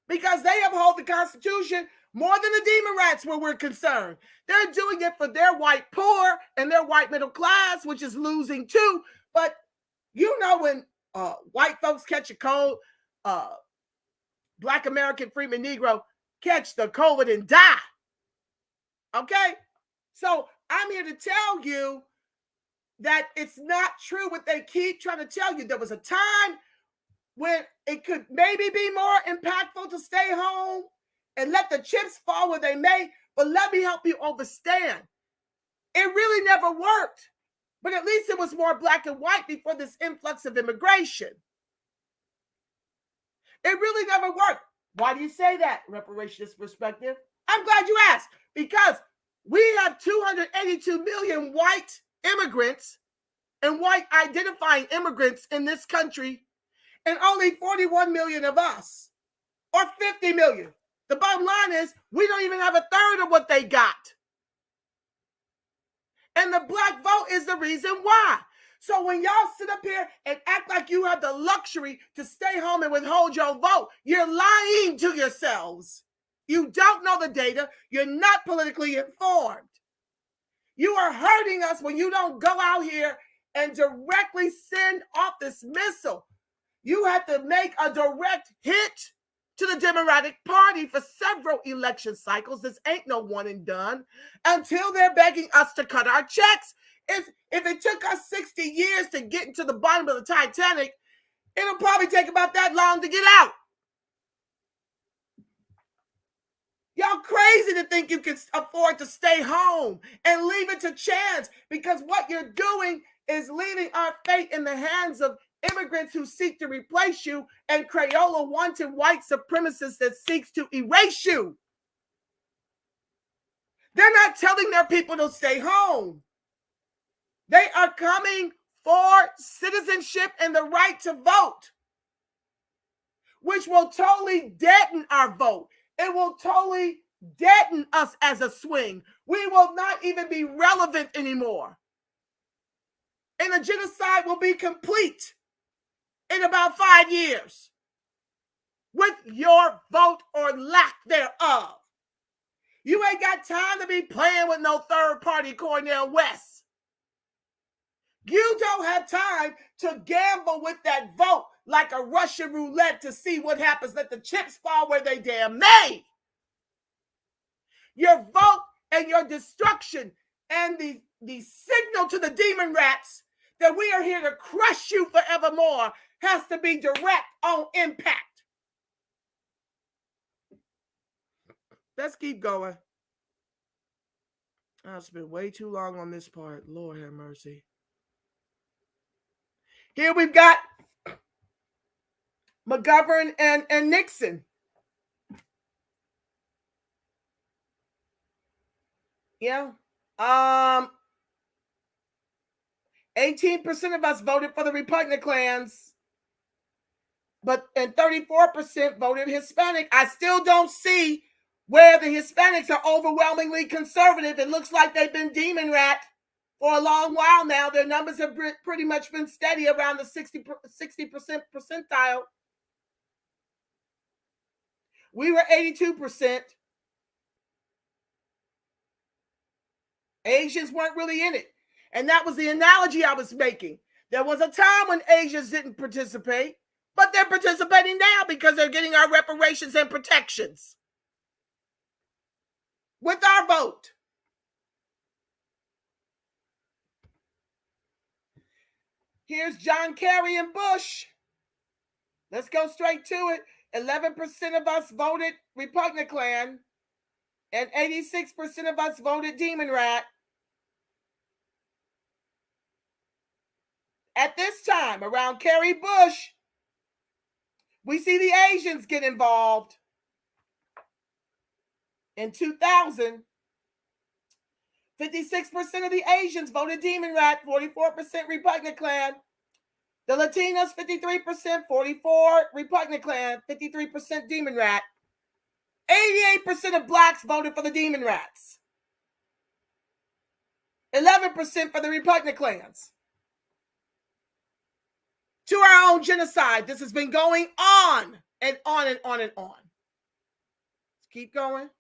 Because they uphold the Constitution more than the DEMONRATS where we're concerned. They're doing it for their white poor and their white middle class, which is losing too. But you know when white folks catch a cold, Black American freedman Negro catch the COVID and die. Okay? So I'm here to tell you that it's not true what they keep trying to tell you. There was a time when it could maybe be more impactful to stay home and let the chips fall where they may, but let me help you understand. It really never worked, but at least it was more black and white before this influx of immigration. It really never worked. Why do you say that, reparationist perspective? I'm glad you asked, because we have 282 million white immigrants and white identifying immigrants in this country, and only 41 million of us, or 50 million. The bottom line is we don't even have a third of what they got. And the black vote is the reason why. So when y'all sit up here and act like you have the luxury to stay home and withhold your vote, you're lying to yourselves. You don't know the data. You're not politically informed. You are hurting us when you don't go out here and directly send off this missile. You have to make a direct hit to the Democratic Party for several election cycles. This ain't no one and done until they're begging us to cut our checks. If it took us 60 years to get into the bottom of the Titanic, it'll probably take about that long to get out. Y'all crazy to think you can afford to stay home and leave it to chance, because what you're doing is leaving our fate in the hands of immigrants who seek to replace you and Crayola wanted white supremacists that seeks to erase you. They're not telling their people to stay home. They are coming for citizenship and the right to vote, which will totally deaden our vote. It will totally deaden us as a swing. We will not even be relevant anymore. And the genocide will be complete in about 5 years with your vote or lack thereof. You ain't got time to be playing with no third party Cornel West. You don't have time to gamble with that vote like a Russian roulette to see what happens. Let the chips fall where they damn may. Your vote and your destruction and the signal to the DEMONRATS that we are here to crush you forevermore has to be direct on impact. Let's keep going. I've spent way too long on this part. Lord have mercy. Here we've got McGovern and Nixon. Yeah. 18% of us voted for the repugnant clans, and 34% voted Hispanic. I still don't see where the Hispanics are overwhelmingly conservative. It looks like they've been demon rat for a long while now. Their numbers have pretty much been steady around the 60% percentile. We were 82%. Asians weren't really in it. And that was the analogy I was making. There was a time when Asians didn't participate, but they're participating now because they're getting our reparations and protections with our vote. Here's John Kerry and Bush. Let's go straight to it. 11% of us voted repugnant clan, and 86% of us voted demon rat. At this time, around Kerry Bush, we see the Asians get involved. In 2000, 56% of the Asians voted demon rat, 44% repugnant clan. The Latinos, 53%, 44% repugnant clan, 53% demon rat. 88% of blacks voted for the demon rats. 11% for the repugnant clans. To our own genocide. This has been going on and on and on and on. Let's keep going.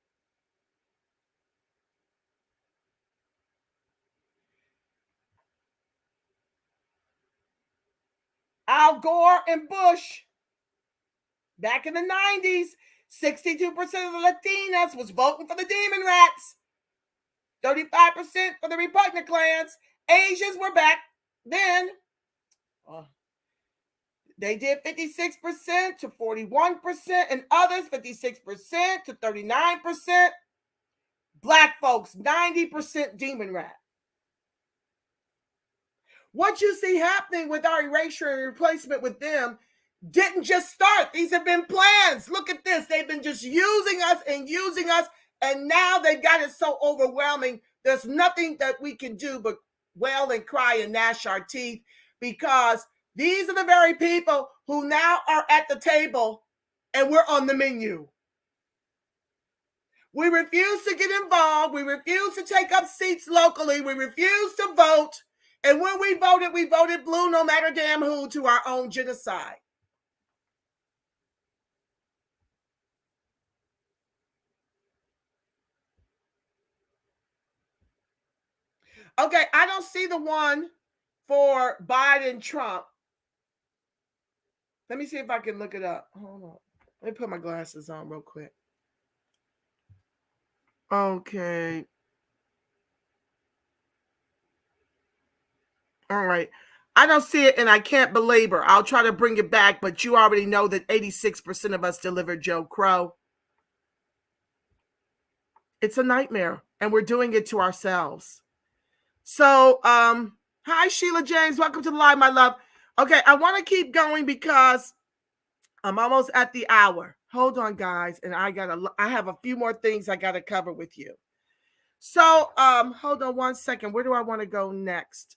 Al Gore and Bush, back in the 90s, 62% of the Latinas was voting for the demon rats. 35% for the repugnant clans. Asians were back then. They did 56% to 41%, and others 56% to 39%. Black folks, 90% demon rat. What you see happening with our erasure and replacement with them didn't just start. These have been plans. Look at this. They've been just using us, and now they've got it so overwhelming. There's nothing that we can do but wail and cry and gnash our teeth, because these are the very people who now are at the table and we're on the menu. We refuse to get involved. We refuse to take up seats locally. We refuse to vote. And when we voted blue no matter damn who, to our own genocide. Okay, I don't see the one for Biden Trump. Let me see if I can look it up. Hold on. Let me put my glasses on real quick. Okay. All right. I don't see it, and I can't belabor. I'll try to bring it back, but you already know that 86% of us delivered Joe Crow. It's a nightmare, and we're doing it to ourselves. So, hi, Sheila James. Welcome to the live, my love. Okay, I want to keep going because I'm almost at the hour. Hold on, guys, and I have a few more things I got to cover with you. So, hold on one second. Where do I want to go next?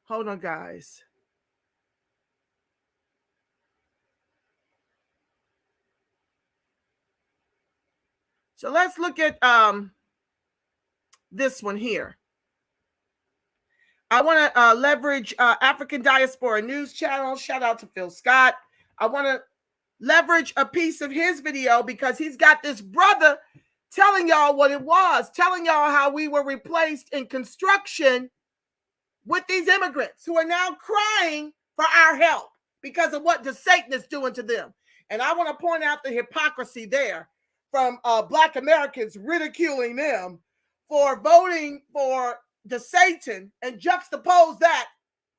Hold on, guys. So let's look at this one here. I want to leverage African Diaspora News Channel. Shout out to Phil Scott. I want to leverage a piece of his video because he's got this brother telling y'all what it was, telling y'all how we were replaced in construction with these immigrants who are now crying for our help because of what Desatan is doing to them. And I want to point out the hypocrisy there from Black Americans ridiculing them for voting for Desatan and juxtapose that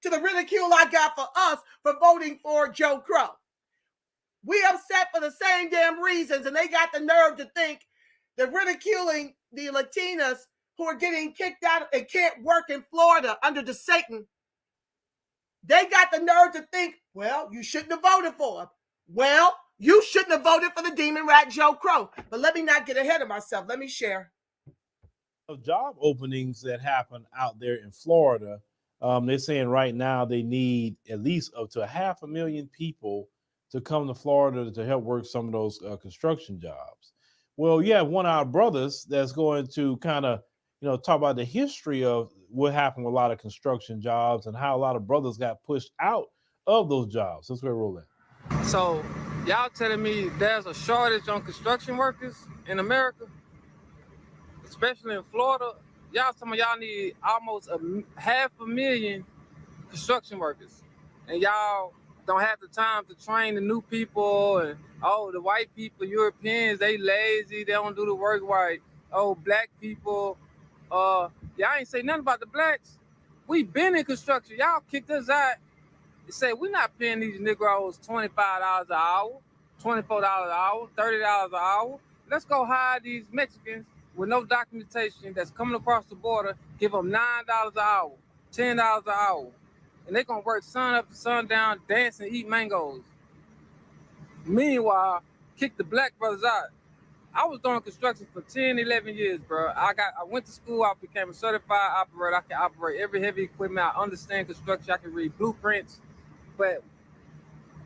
to the ridicule I got for us for voting for Joe Crow. We upset for the same damn reasons, and they got the nerve to think they're ridiculing the Latinas who are getting kicked out and can't work in Florida under Desatan, they got the nerve to think, well, you shouldn't have voted for him. Well, you shouldn't have voted for the demon rat Joe Crow. But let me not get ahead of myself. Let me share. Of job openings that happen out there in Florida, they're saying right now they need at least up to 500,000 people to come to Florida to help work some of those construction jobs. Well, you have one of our brothers that's going to kind of, talk about the history of what happened with a lot of construction jobs and how a lot of brothers got pushed out of those jobs. That's where we're rolling. So y'all telling me there's a shortage on construction workers in America, especially in Florida? Y'all, some of y'all need almost 500,000 construction workers, and y'all don't have the time to train the new people. And the white people, Europeans, they lazy, they don't do the work right. Black people, y'all ain't say nothing about the blacks. We been in construction. Y'all kicked us out. They say we're not paying these Negroes $25 an hour, $24 an hour, $30 an hour. Let's go hire these Mexicans with no documentation that's coming across the border, give them $9 an hour, $10 an hour. And they're going to work sun up to sundown, dance and eat mangoes. Meanwhile, kick the black brothers out. I was doing construction for 10, 11 years, bro. I went to school. I became a certified operator. I can operate every heavy equipment. I understand construction. I can read blueprints. But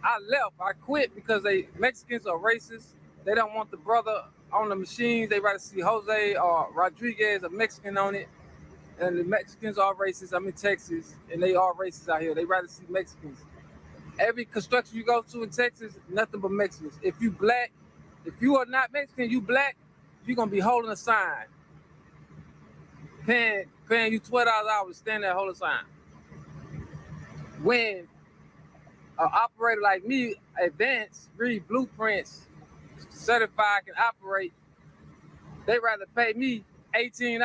I left. I quit because Mexicans are racist. They don't want the brother on the machines. They rather see Jose or Rodriguez, a Mexican, on it. And the Mexicans are racist. I'm in Texas, and they are racist out here. They rather see Mexicans. Every construction you go to in Texas, nothing but Mexicans. If you black, if you are not Mexican, you black, you're going to be holding a sign. Paying you $12 an hour to stand there, hold a sign. When an operator like me, advanced, read blueprints, certified, can operate, they rather pay me $18.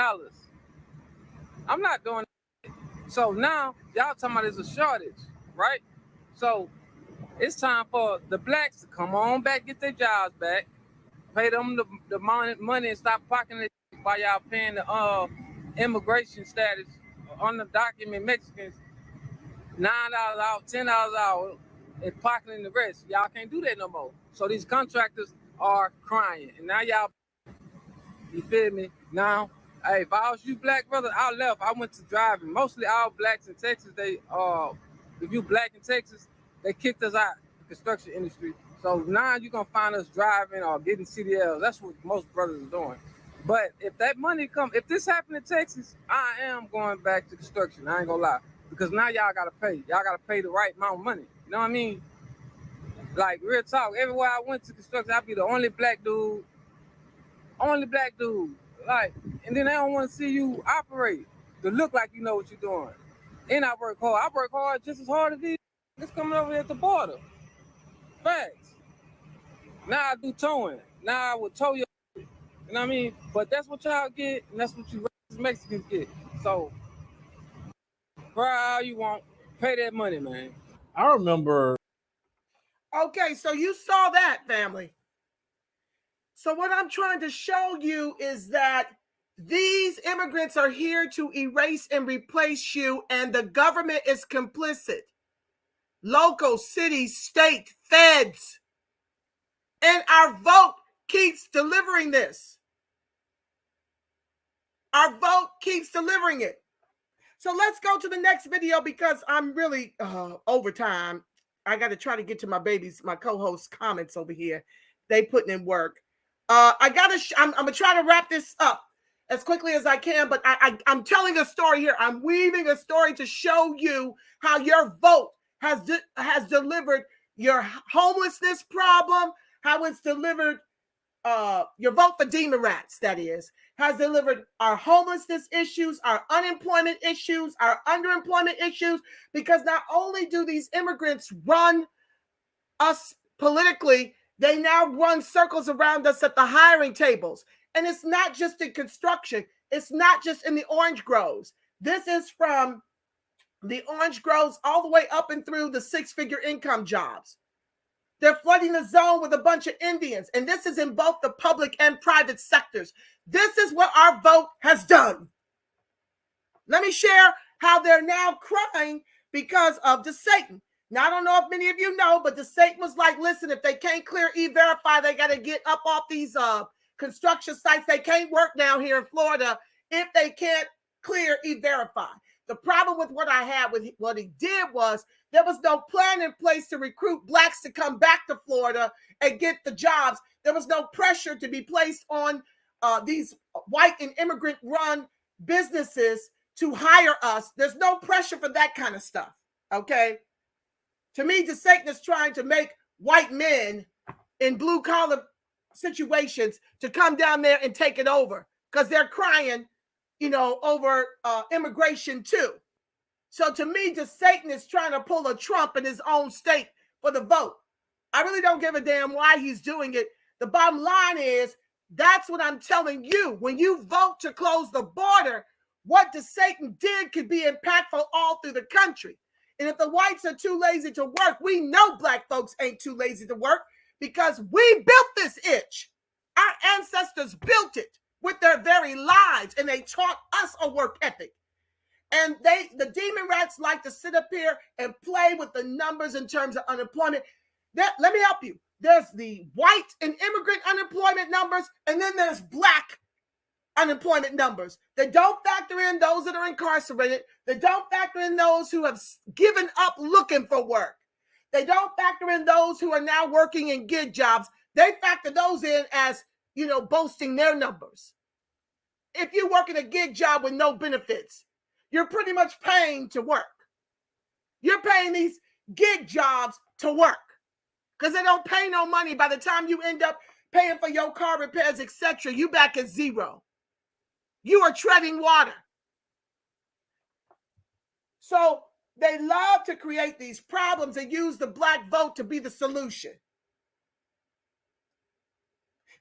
I'm not doing it. So now, y'all talking about there's a shortage, right? So it's time for the blacks to come on back, get their jobs back, pay them the money and stop pocketing it while y'all paying the immigration status undocumented Mexicans $9 out, $10 an hour, and pocketing the rest. Y'all can't do that no more. So these contractors are crying. And now y'all, you feel me? Now, hey, if I was you black brother, I left. I went to driving. Mostly all blacks in Texas, if you black in Texas, they kicked us out of the construction industry. So now you're going to find us driving or getting CDLs. That's what most brothers are doing. But if that money if this happened in Texas, I am going back to construction. I ain't going to lie. Because now y'all got to pay. Y'all got to pay the right amount of money. You know what I mean? Like, real talk. Everywhere I went to construction, I'd be the only black dude. Like, and then they don't want to see you operate to look like you know what you're doing. And I work hard. I work hard just as hard as these niggas coming over here at the border. Facts. Now I do towing. Now I would tow you. You know what I mean? But that's what y'all get, and that's what you Mexicans get. So, cry all you want. Pay that money, man. I remember. Okay, so you saw that, family. So what I'm trying to show you is that these immigrants are here to erase and replace you, and the government is complicit. Local, city, state, feds. And our vote keeps delivering this. Our vote keeps delivering it. So let's go to the next video because I'm really over time. I got to try to get to my co-host comments over here. They putting in work. I'm going to try to wrap this up as quickly as I can, but I'm telling a story here. I'm weaving a story to show you how your vote has delivered your homelessness problem, how it's delivered your vote for demon rats, that is, has delivered our homelessness issues, our unemployment issues, our underemployment issues, because not only do these immigrants run us politically, they now run circles around us at the hiring tables. And it's not just in construction. It's not just in the orange groves. This is from the orange groves all the way up and through the six-figure income jobs. They're flooding the zone with a bunch of Indians. And this is in both the public and private sectors. This is what our vote has done. Let me share how they're now crying because of Desatan. Now, I don't know if many of you know, but Desatan was like, listen, if they can't clear E-Verify, they got to get up off these construction sites. They can't work down here in Florida if they can't clear E-Verify. The problem with what I had with what he did was there was no plan in place to recruit blacks to come back to Florida and get the jobs. There was no pressure to be placed on these white and immigrant-run businesses to hire us. There's no pressure for that kind of stuff, okay? To me, Desatan is trying to make white men in blue-collar situations to come down there and take it over because they're crying, you know, over immigration too. So to me, Desatan is trying to pull a Trump in his own state for the vote. I really don't give a damn why he's doing it. The bottom line is, that's what I'm telling you. When you vote to close the border, what Desatan did could be impactful all through the country. And if the whites are too lazy to work, we know black folks ain't too lazy to work because we built this itch. Our ancestors built it with their very lives, and they taught us a work ethic. And the demon rats like to sit up here and play with the numbers in terms of unemployment. Let me help you. There's the white and immigrant unemployment numbers, and then there's black unemployment numbers. They don't factor in those that are incarcerated. They don't factor in those who have given up looking for work. They don't factor in those who are now working in gig jobs. They factor those in as, you know, boasting their numbers. If you work in a gig job with no benefits, you're pretty much paying to work. You're paying these gig jobs to work because they don't pay no money. By the time you end up paying for your car repairs, etc., you back at zero. You are treading water. So they love to create these problems and use the black vote to be the solution.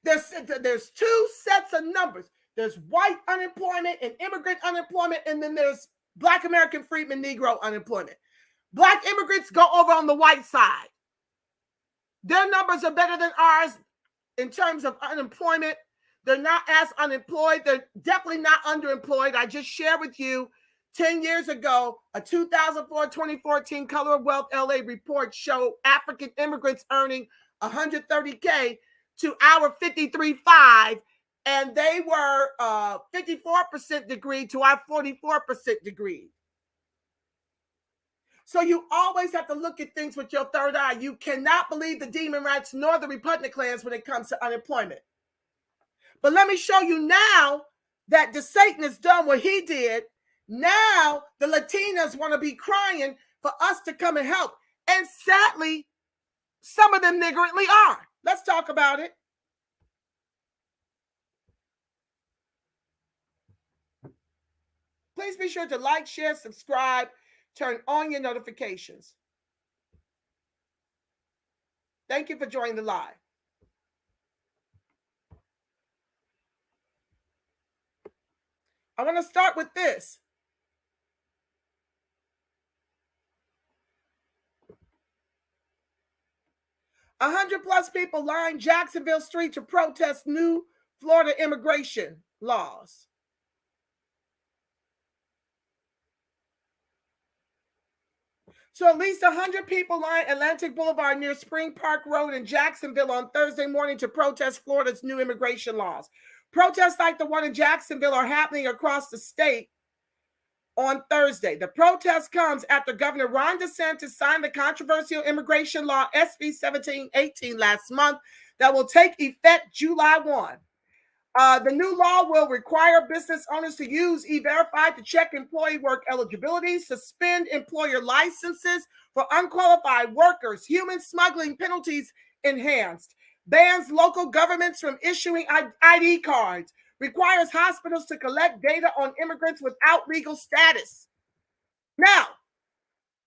There's two sets of numbers. There's white unemployment and immigrant unemployment, and then there's Black American freedmen, Negro unemployment. Black immigrants go over on the white side. Their numbers are better than ours in terms of unemployment. They're not as unemployed. They're definitely not underemployed. I just shared with you 10 years ago, a 2004-2014 Color of Wealth LA report showed African immigrants earning $130K to our 53.5, and they were 54% degree to our 44% degree. So you always have to look at things with your third eye. You cannot believe the demon rats nor the Republicans when it comes to unemployment. But let me show you now that Desatan has done what he did. Now the Latinas want to be crying for us to come and help. And sadly, some of them niggardly are. Let's talk about it. Please be sure to like, share, subscribe, turn on your notifications. Thank you for joining the live. I want to start with this. A 100+ people lined Jacksonville Street to protest new Florida immigration laws. So at least 100 people lined Atlantic Boulevard near Spring Park Road in Jacksonville on Thursday morning to protest Florida's new immigration laws. Protests like the one in Jacksonville are happening across the state on Thursday. The protest comes after Governor Ron DeSantis signed the controversial immigration law SB 1718 last month that will take effect July 1. The new law will require business owners to use E-Verify to check employee work eligibility, suspend employer licenses for unqualified workers, human smuggling penalties enhanced, bans local governments from issuing ID cards, requires hospitals to collect data on immigrants without legal status. Now,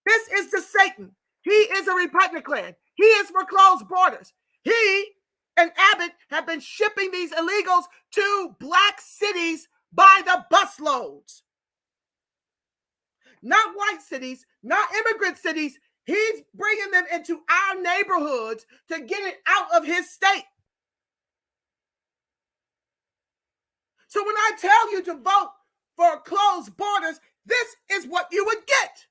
this is Desatan. He is a Republican. He is for closed borders. He and Abbott have been shipping these illegals to black cities by the busloads. Not white cities, not immigrant cities. He's bringing them into our neighborhoods to get it out of his state. So when I tell you to vote for closed borders, this is what you would get.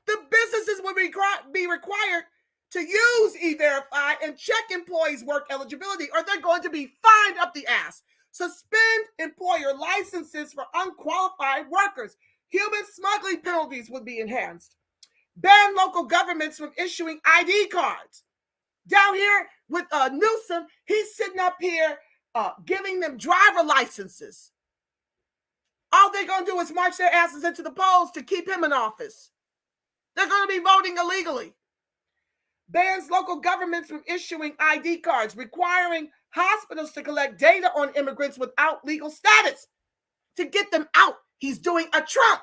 The businesses would be required to use E-Verify and check employees' work eligibility, or they're going to be fined up the ass. Suspend employer licenses for unqualified workers. Human smuggling penalties would be enhanced. Ban local governments from issuing ID cards. Down here with Newsom, he's sitting up here giving them driver licenses. All they're going to do is march their asses into the polls to keep him in office. They're going to be voting illegally. Bans local governments from issuing ID cards, requiring hospitals to collect data on immigrants without legal status to get them out. He's doing a Trump.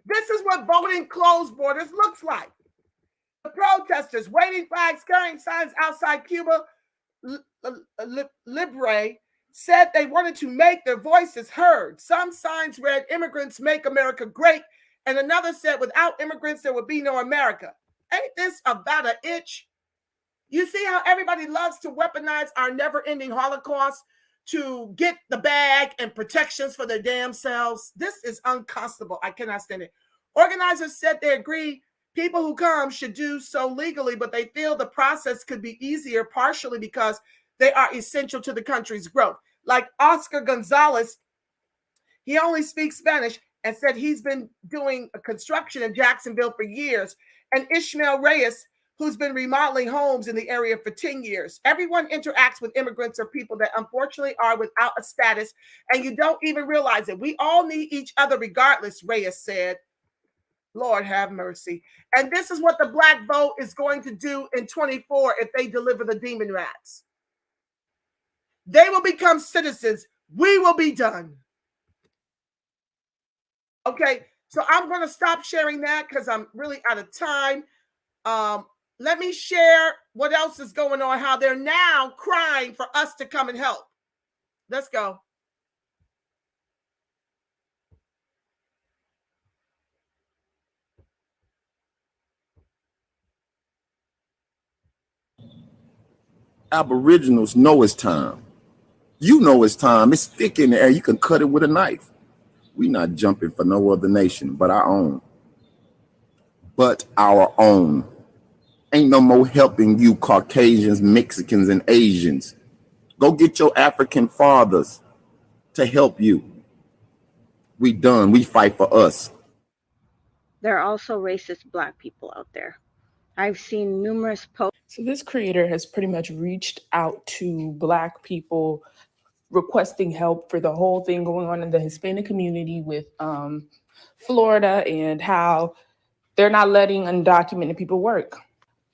This is what voting closed borders looks like. The protesters waving flags, carrying signs outside Cuba Libre said they wanted to make their voices heard. Some signs read, "Immigrants make America great," and another said, "Without immigrants, there would be no America." Ain't this about an itch? You see how everybody loves to weaponize our never-ending Holocaust to get the bag and protections for their damn selves? This is unconscionable. I cannot stand it. Organizers said they agree people who come should do so legally, but they feel the process could be easier, partially because they are essential to the country's growth. Like Oscar Gonzalez, he only speaks Spanish and said he's been doing construction in Jacksonville for years. And Ishmael Reyes, who's been remodeling homes in the area for 10 years. Everyone interacts with immigrants or people that unfortunately are without a status, and you don't even realize it. We all need each other regardless, Reyes said. Lord have mercy. And this is what the black vote is going to do in 24 if they deliver the demon rats. They will become citizens. We will be done. Okay, so I'm going to stop sharing that because I'm really out of time. Let me share what else is going on, how they're now crying for us to come and help. Let's go. Aboriginals know it's time. You know it's time. It's thick in the air. You can cut it with a knife. We not jumping for no other nation but our own. But our own. Ain't no more helping you Caucasians, Mexicans, and Asians. Go get your African fathers to help you. We done. We fight for us. There are also racist Black people out there. I've seen numerous posts. So this creator has pretty much reached out to Black people requesting help for the whole thing going on in the Hispanic community with Florida and how they're not letting undocumented people work.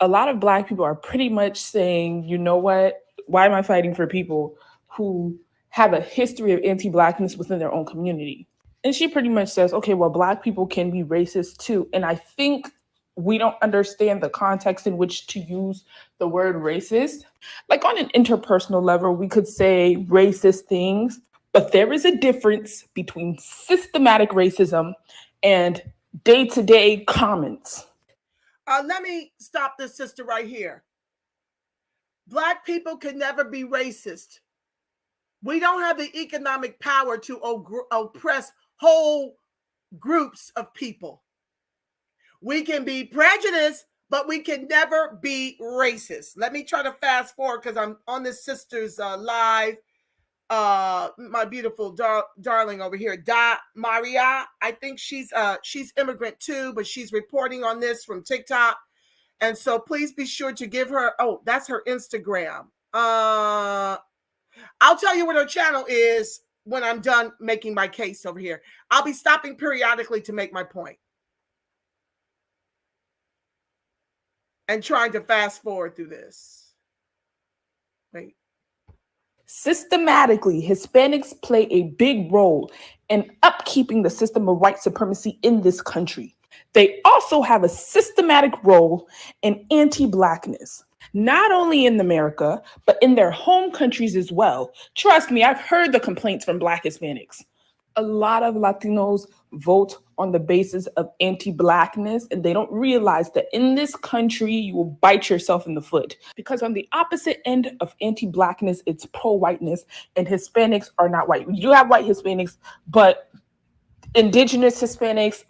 A lot of Black people are pretty much saying, you know what, why am I fighting for people who have a history of anti-Blackness within their own community? And she pretty much says, okay, well, Black people can be racist too. And I think we don't understand the context in which to use the word racist. Like on an interpersonal level, we could say racist things, but there is a difference between systematic racism and day-to-day comments. Let me stop this sister right here. Black people can never be racist. We don't have the economic power to oppress whole groups of people. We can be prejudiced, but we can never be racist. Let me try to fast forward because I'm on this sister's live. My beautiful darling over here, Maria. I think she's immigrant too, but she's reporting on this from TikTok. And so please be sure to give her, oh, that's her Instagram. I'll tell you what her channel is when I'm done making my case over here. I'll be stopping periodically to make my point. And trying to fast forward through this. Wait. Systematically, Hispanics play a big role in upkeeping the system of white supremacy in this country. They also have a systematic role in anti-Blackness, not only in America, but in their home countries as well. Trust me, I've heard the complaints from Black Hispanics. A lot of Latinos vote on the basis of anti-Blackness, and they don't realize that in this country, you will bite yourself in the foot. Because on the opposite end of anti-Blackness, it's pro-whiteness, and Hispanics are not white. You have white Hispanics, but indigenous Hispanics,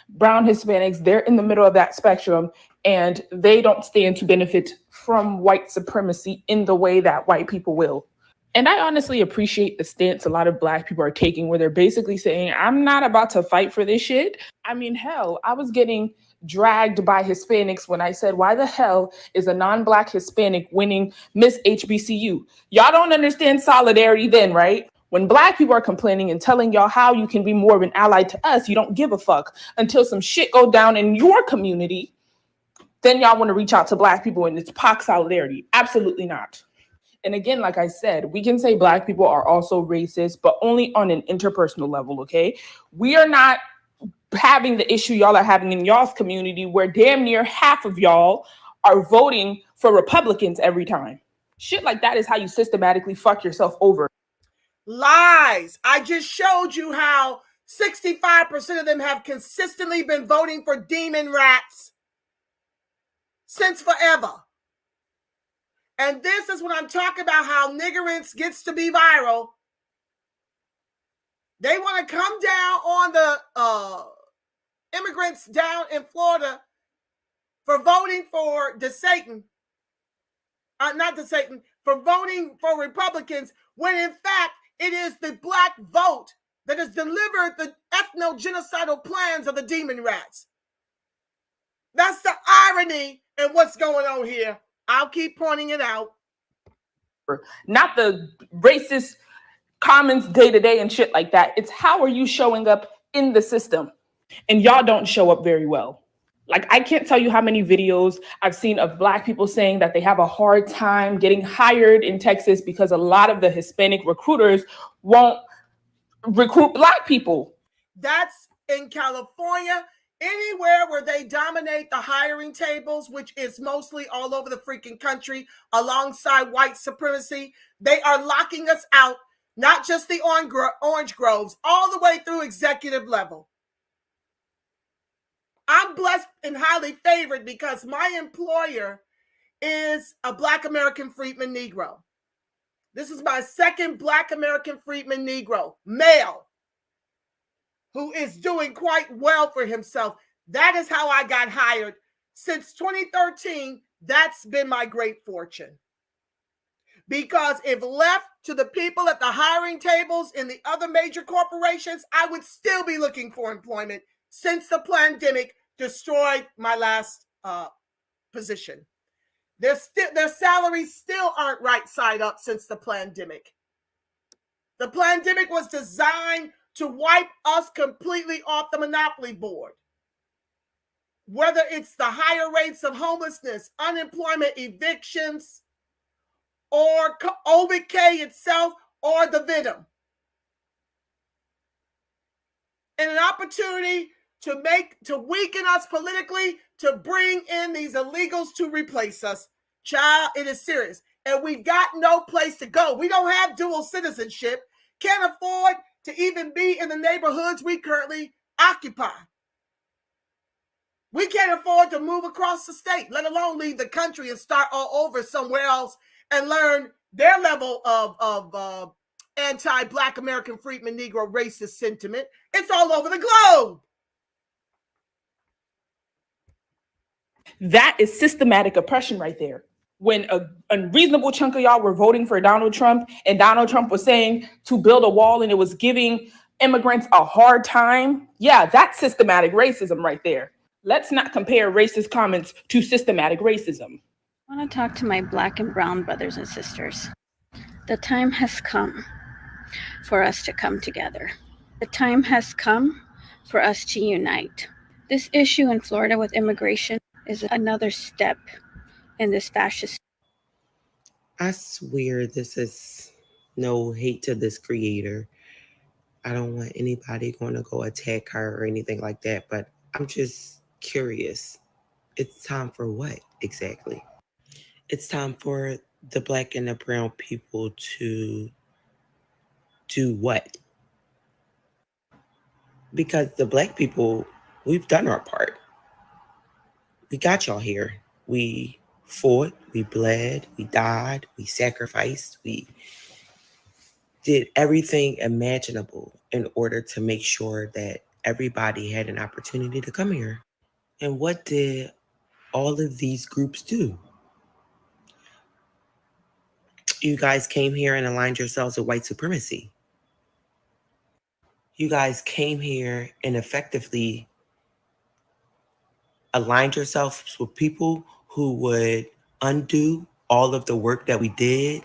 brown Hispanics, they're in the middle of that spectrum, and they don't stand to benefit from white supremacy in the way that white people will. And I honestly appreciate the stance a lot of Black people are taking, where they're basically saying, I'm not about to fight for this shit. I mean, hell, I was getting dragged by Hispanics when I said, why the hell is a non-Black Hispanic winning Miss HBCU? Y'all don't understand solidarity then, right? When Black people are complaining and telling y'all how you can be more of an ally to us, you don't give a fuck until some shit go down in your community. Then y'all want to reach out to Black people and it's POC solidarity. Absolutely not. And again, like I said, we can say Black people are also racist, but only on an interpersonal level, okay? We are not having the issue y'all are having in y'all's community where damn near half of y'all are voting for Republicans every time. Shit like that is how you systematically fuck yourself over. Lies. I just showed you how 65% of them have consistently been voting for demon rats since forever. And this is when I'm talking about how niggerance gets to be viral. They want to come down on the immigrants down in Florida for voting for Desatan. Not Desatan, for voting for Republicans, when in fact it is the Black vote that has delivered the ethno-genocidal plans of the demon rats. That's the irony in what's going on here. I'll keep pointing it out. Not the racist comments day to day and shit like that. It's how are you showing up in the system? And y'all don't show up very well. Like, I can't tell you how many videos I've seen of Black people saying that they have a hard time getting hired in Texas because a lot of the Hispanic recruiters won't recruit Black people. That's in California. Anywhere where they dominate the hiring tables, which is mostly all over the freaking country, alongside white supremacy, they are locking us out, not just the orange groves, all the way through executive level. I'm blessed and highly favored because my employer is a Black American freedman Negro. This is my second Black American freedman Negro, male, who is doing quite well for himself. That is how I got hired. Since 2013, that's been my great fortune. Because if left to the people at the hiring tables in the other major corporations, I would still be looking for employment since the pandemic destroyed my last position. Their salaries still aren't right side up since the pandemic. The pandemic was designed to wipe us completely off the monopoly board. Whether it's the higher rates of homelessness, unemployment, evictions, or OVK itself, or the VIDM. And an opportunity to weaken us politically, to bring in these illegals to replace us. Child, it is serious. And we've got no place to go. We don't have dual citizenship. Can't afford to even be in the neighborhoods we currently occupy. We can't afford to move across the state, let alone leave the country and start all over somewhere else and learn their level of anti-Black American freedman Negro racist sentiment. It's all over the globe. That is systematic oppression right there. When a unreasonable chunk of y'all were voting for Donald Trump and Donald Trump was saying to build a wall and it was giving immigrants a hard time, yeah, that's systematic racism right there. Let's not compare racist comments to systematic racism. I want to talk to my Black and brown brothers and sisters. The time has come for us to come together. The time has come for us to unite. This issue in Florida with immigration is another step in this fascist. I swear this is no hate to this creator. I don't want anybody going to go attack her or anything like that, but I'm just curious. It's time for what exactly? It's time for the Black and the brown people to do what? because the Black people, we've done our part. We got y'all here. We fought, we bled, we died, we sacrificed, we did everything imaginable in order to make sure that everybody had an opportunity to come here. And what did all of these groups do? You guys came here and aligned yourselves with white supremacy. You guys came here and effectively aligned yourselves with people who would undo all of the work that we did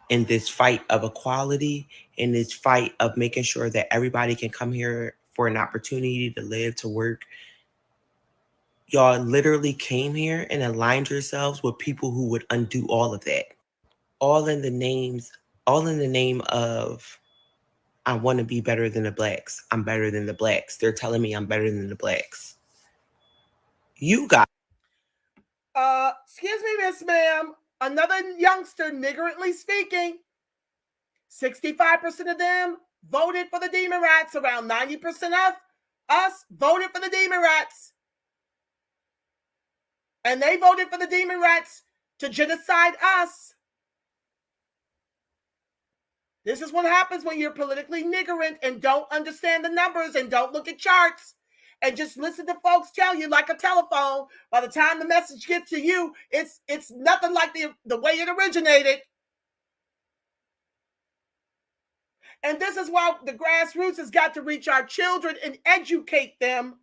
in this fight of equality, in this fight of making sure that everybody can come here for an opportunity to live, to work. Y'all literally came here and aligned yourselves with people who would undo all of that. All in the name of, I want to be better than the Blacks. I'm better than the Blacks. They're telling me I'm better than the Blacks. You got. Excuse me, Miss Ma'am. Another youngster, niggardly speaking. 65% of them voted for the Demon Rats. Around 90% of us voted for the Demon Rats. And they voted for the Demon Rats to genocide us. This is what happens when you're politically ignorant and don't understand the numbers and don't look at charts and just listen to folks tell you like a telephone. By the time the message gets to you, it's nothing like the way it originated. And this is why the grassroots has got to reach our children and educate them.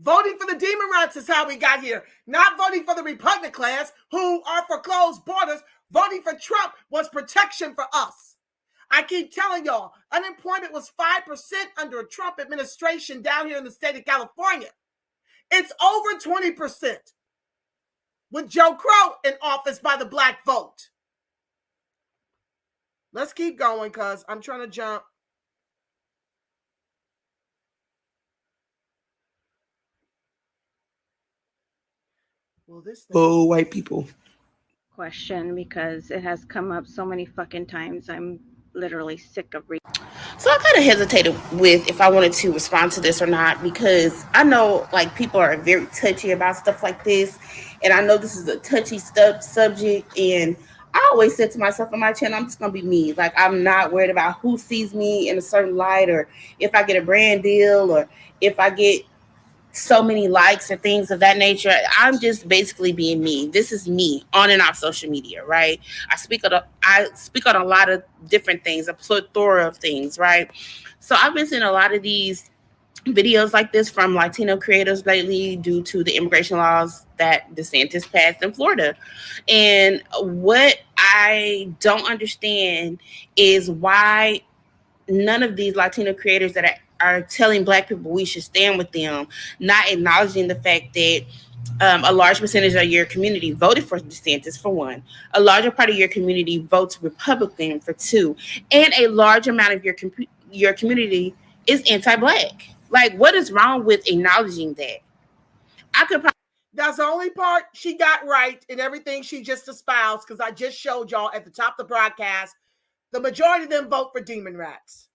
Voting for the Demon Rats is how we got here. Not voting for the repugnant class who are for closed borders. Voting for Trump was protection for us. I keep telling y'all, unemployment was 5% under a Trump administration down here in the state of California. It's over 20% with Joe Crow in office by the Black vote. Let's keep going because I'm trying to jump. Well, Oh, white people. Question, because it has come up so many fucking times. I'm literally sick of reading. So I kind of hesitated with if I wanted to respond to this or not, because I know like people are very touchy about stuff like this, and I know this is a touchy subject, and I always said to myself on my channel, I'm just gonna be me. Like, I'm not worried about who sees me in a certain light, or if I get a brand deal, or if I get so many likes or things of that nature. I'm just basically being me. This is me on and off social media, right? I speak on a lot of different things, a plethora of things, right? So I've been seeing a lot of these videos like this from Latino creators lately due to the immigration laws that DeSantis passed in Florida. And what I don't understand is why none of these Latino creators that are telling Black people we should stand with them, not acknowledging the fact that a large percentage of your community voted for DeSantis, for one. A larger part of your community votes Republican, for two. And a large amount of your community is anti-Black. Like, what is wrong with acknowledging that? That's the only part she got right in everything she just espoused, because I just showed y'all at the top of the broadcast, the majority of them vote for Demon Rats.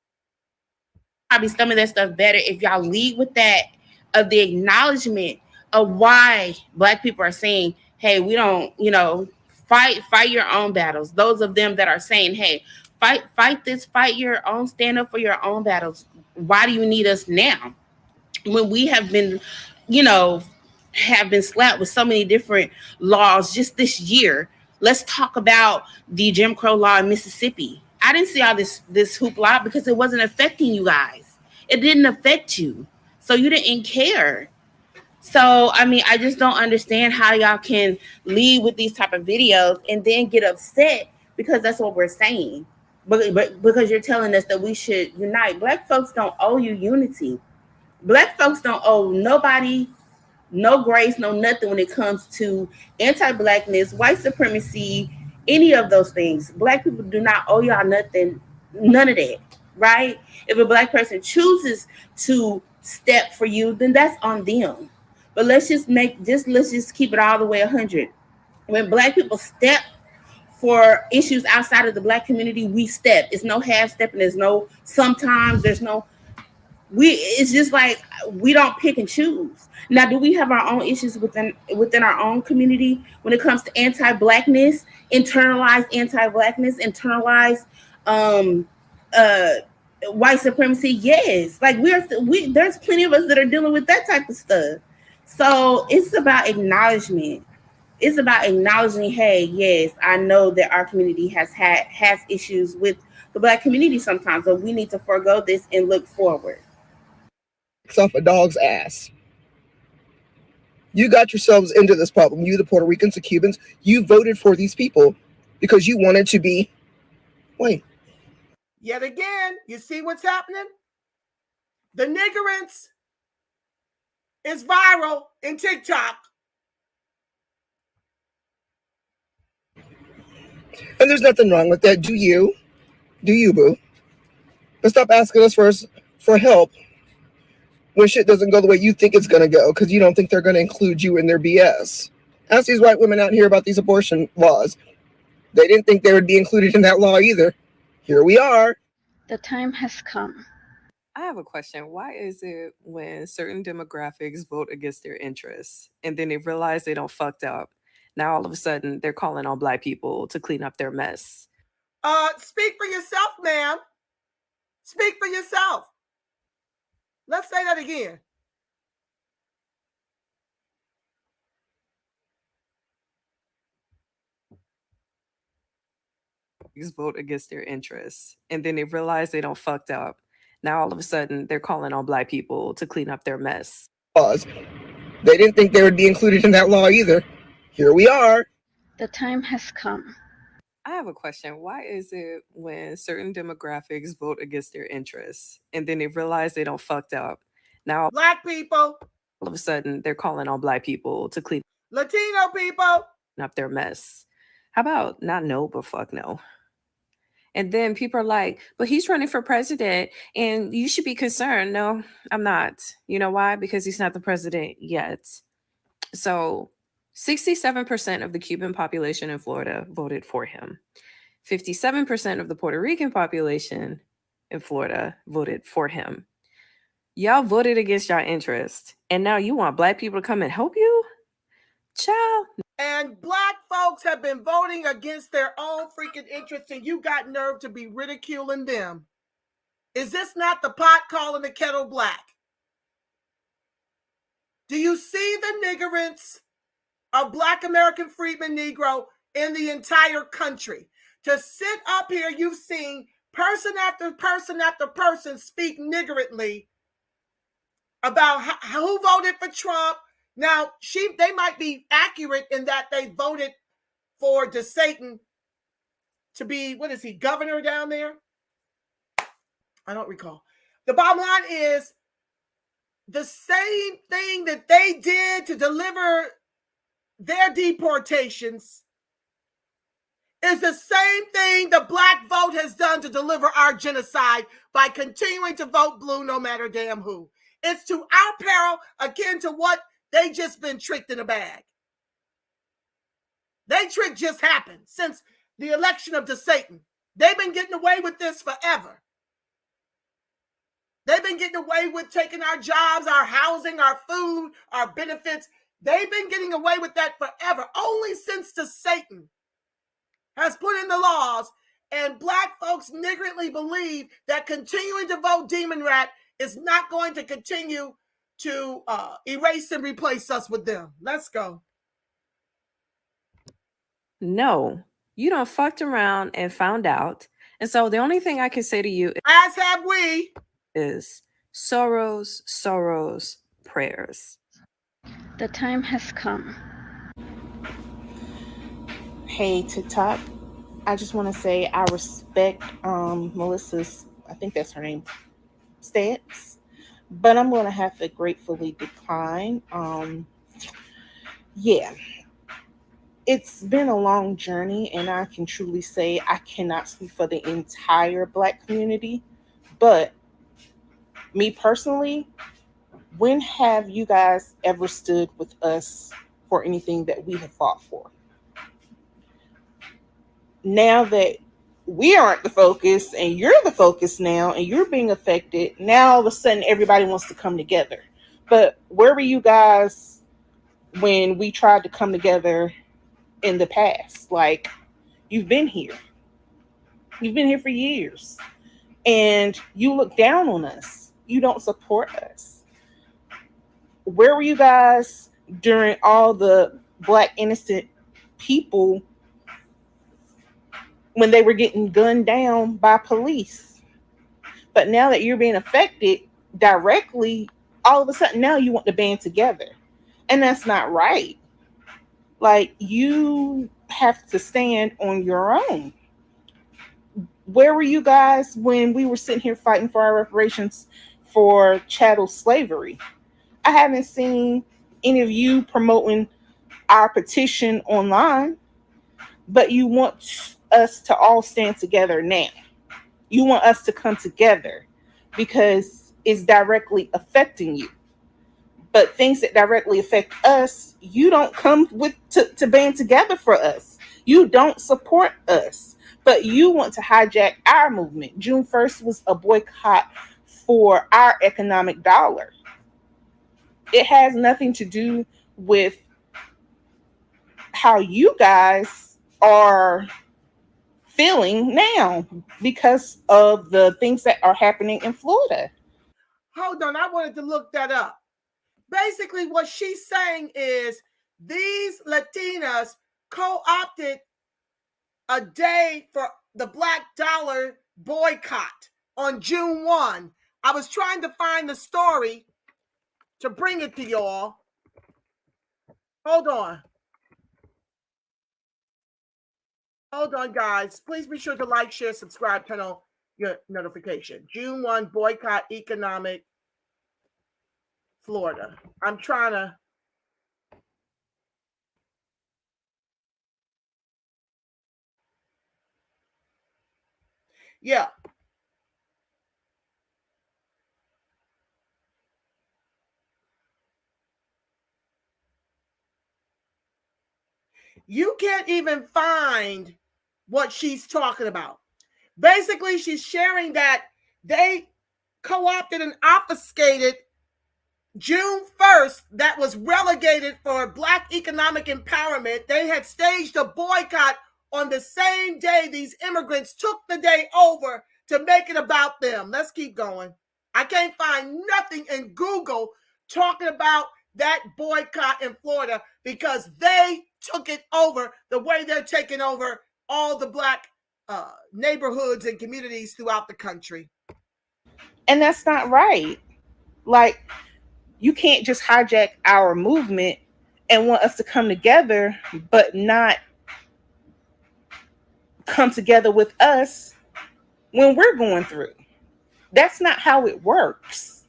Probably some of that stuff better if y'all lead with that, of the acknowledgement of why Black people are saying, hey, we don't, fight your own battles. Those of them that are saying, hey, fight this, fight your own, stand up for your own battles. Why do you need us now? When we have been, have been slapped with so many different laws just this year. Let's talk about the Jim Crow law in Mississippi. I didn't see all this hoopla because it wasn't affecting you guys. It didn't affect you. So you didn't care. So, I mean, I just don't understand how y'all can lead with these type of videos and then get upset because that's what we're saying. But because you're telling us that we should unite. Black folks don't owe you unity. Black folks don't owe nobody no grace, no nothing when it comes to anti-Blackness, white supremacy, any of those things. Black people do not owe y'all nothing, none of that, right? If a Black person chooses to step for you, then that's on them. But let's just keep it all the way 100. When Black people step for issues outside of the Black community, we step. It's no half stepping. There's no sometimes. There's no it's just like we don't pick and choose. Now, do we have our own issues within our own community when it comes to anti-Blackness, internalized anti-Blackness, internalized white supremacy? Yes, like there's plenty of us that are dealing with that type of stuff. So it's about acknowledgement. It's about acknowledging, hey, yes, I know that our community has issues with the Black community sometimes, but we need to forego this and look forward. Off a dog's ass. You got yourselves into this problem. You, the Puerto Ricans, the Cubans, you voted for these people because you wanted to be white. Yet again, you see what's happening? The niggerance is viral in TikTok. And there's nothing wrong with that. Do you, boo? But stop asking us for help when shit doesn't go the way you think it's going to go because you don't think they're going to include you in their BS. Ask these white women out here about these abortion laws. They didn't think they would be included in that law either. Here we are. The time has come. I have a question. Why is it when certain demographics vote against their interests and then they realize they don't fucked up, now all of a sudden they're calling on Black people to clean up their mess? Speak for yourself, ma'am. Speak for yourself. Let's say that again. Vote against their interests and then they realize they don't fucked up. Now all of a sudden they're calling on Black people to clean up their mess. They didn't think they would be included in that law either. Here we are. The time has come. I have a question. Why is it when certain demographics vote against their interests and then they realize they don't fucked up, now Black people, all of a sudden they're calling on Black people to clean Latino people up their mess? How about not no, but fuck no? And then people are like, but he's running for president and you should be concerned. No, I'm not. You know why? Because he's not the president yet. So 67% of the Cuban population in Florida voted for him. 57% of the Puerto Rican population in Florida voted for him. Y'all voted against y'all interest. And now you want Black people to come and help you? Child. And Black folks have been voting against their own freaking interests, and you got nerve to be ridiculing them. Is this not the pot calling the kettle black? Do you see the niggerance of Black American freedman Negro in the entire country? To sit up here, you've seen person after person after person speak niggerantly about who voted for Trump. Now, they might be accurate in that they voted for Desatan to be, what is he, governor down there? I don't recall. The bottom line is the same thing that they did to deliver their deportations is the same thing the Black vote has done to deliver our genocide by continuing to vote blue no matter damn who. It's to our peril, akin to what they just been tricked in a bag. They trick just happened since the election of Desatan. They've been getting away with this forever. They've been getting away with taking our jobs, our housing, our food, our benefits. They've been getting away with that forever. Only since Desatan has put in the laws, and Black folks niggardly believe that continuing to vote Demon Rat is not going to continue to erase and replace us with them. Let's go. No, you done fucked around and found out. And so the only thing I can say to you, as have we, is Soros prayers. The time has come. Hey, TikTok. I just want to say I respect Melissa's, I think that's her name, stance. But I'm going to have to gratefully decline. Yeah. It's been a long journey, and I can truly say I cannot speak for the entire Black community. But me personally, when have you guys ever stood with us for anything that we have fought for? now that we aren't the focus and you're the focus now and you're being affected, now all of a sudden everybody wants to come together. But where were you guys when we tried to come together in the past? Like, you've been here. You've been here for years. And you look down on us. You don't support us. Where were you guys during all the Black innocent people when they were getting gunned down by police? But now that you're being affected directly, all of a sudden now you want to band together. And that's not right. Like, you have to stand on your own. Where were you guys when we were sitting here fighting for our reparations for chattel slavery? I haven't seen any of you promoting our petition online, but you want us to all stand together now. You want us to come together because it's directly affecting you. But things that directly affect us, you don't come with to band together for us. You don't support us, but you want to hijack our movement. June 1st was a boycott for our economic dollar. It has nothing to do with how you guys are feeling now because of the things that are happening in Florida. Hold on, I wanted to look that up. Basically, what she's saying is these Latinas co-opted a day for the Black Dollar boycott on June 1. I was trying to find the story to bring it to y'all. Hold on. Hold on, guys. Please be sure to like, share, subscribe, turn on your notification. June 1, boycott economic Florida. I'm trying to. Yeah. You can't even find what she's talking about. Basically, she's sharing that they co-opted and obfuscated June 1st that was relegated for Black economic empowerment. They had staged a boycott on the same day these immigrants took the day over to make it about them. Let's keep going. I can't find nothing in Google talking about that boycott in Florida because they took it over the way they're taking over all the Black neighborhoods and communities throughout the country. And that's not right. Like, you can't just hijack our movement and want us to come together, but not come together with us when we're going through. That's not how it works.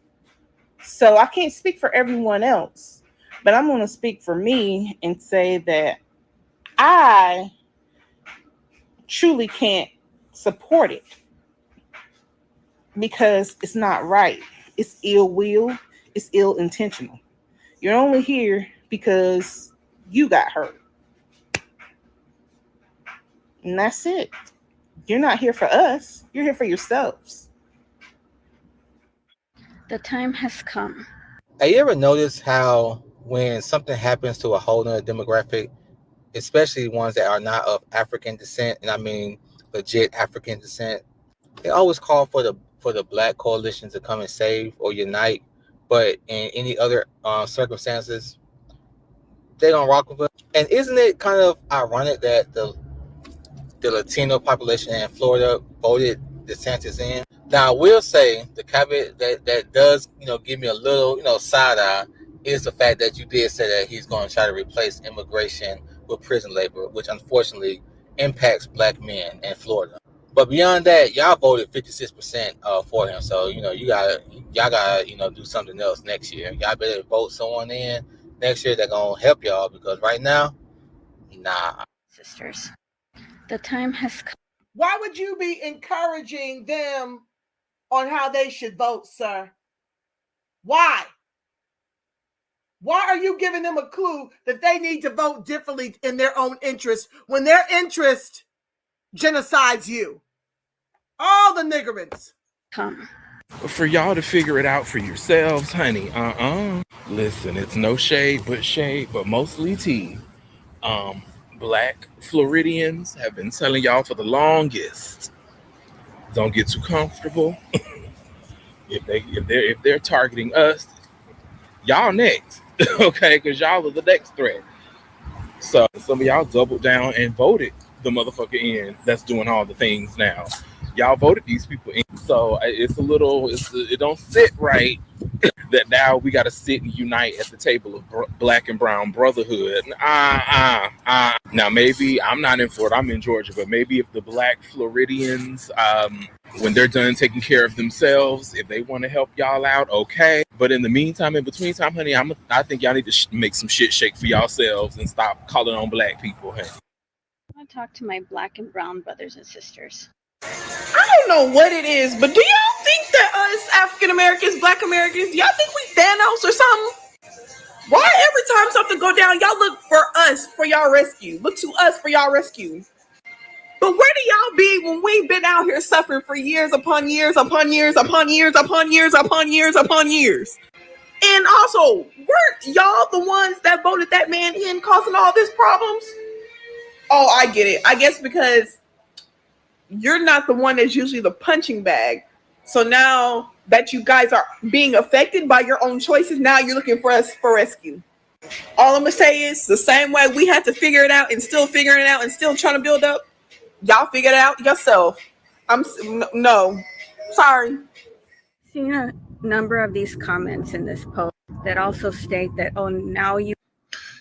So I can't speak for everyone else, but I'm going to speak for me and say that I truly can't support it because it's not right. It's ill will. It's ill intentional. You're only here because you got hurt. And that's it. You're not here for us. You're here for yourselves. The time has come. Have you ever noticed how when something happens to a whole nother demographic, especially ones that are not of African descent, and I mean legit African descent, they always call for the Black coalition to come and save or unite, but in any other circumstances, they don't rock with us. And isn't it kind of ironic that the Latino population in Florida voted DeSantis in? Now, I will say the caveat that does, give me a little, side eye is the fact that you did say that he's going to try to replace immigration with prison labor, which unfortunately impacts Black men in Florida. But beyond that, y'all voted 56% for him. So, y'all gotta, do something else next year. Y'all better vote someone in next year that's gonna help y'all, because right now, nah. Sisters, the time has come. Why would you be encouraging them on how they should vote, sir? Why? Why are you giving them a clue that they need to vote differently in their own interest when their interest genocides you. All the niggerants. Come. For y'all to figure it out for yourselves, honey. Listen, it's no shade, but mostly tea. Black Floridians have been telling y'all for the longest. Don't get too comfortable. if they're targeting us, y'all next, okay? Because y'all are the next threat. So some of y'all doubled down and voted the motherfucker in. That's doing all the things now. Y'all voted these people in. So it don't sit right that now we got to sit and unite at the table of black and brown brotherhood. Now maybe I'm not in Florida, I'm in Georgia, but maybe if the Black Floridians, when they're done taking care of themselves, if they want to help y'all out, okay. But in the meantime, in between time, honey, I think y'all need to make some shit shake for yourselves and stop calling on black people, honey. I want to talk to my black and brown brothers and sisters. I don't know what it is, but do y'all think that us African Americans, Black Americans, do y'all think we Thanos or something? Why every time something go down, y'all look for us for y'all rescue? Look to us for y'all rescue. But where do y'all be when we've been out here suffering for years upon years upon years upon years upon years upon years upon years? And also, weren't y'all the ones that voted that man in, causing all these problems? Oh, I get it. I guess because you're not the one that's usually the punching bag. So now that you guys are being affected by your own choices, now you're looking for us for rescue. All I'm gonna say is the same way we had to figure it out and still figuring it out and still trying to build up, y'all figure it out yourself. No, sorry. Seen a number of these comments in this post that also state that, oh, now you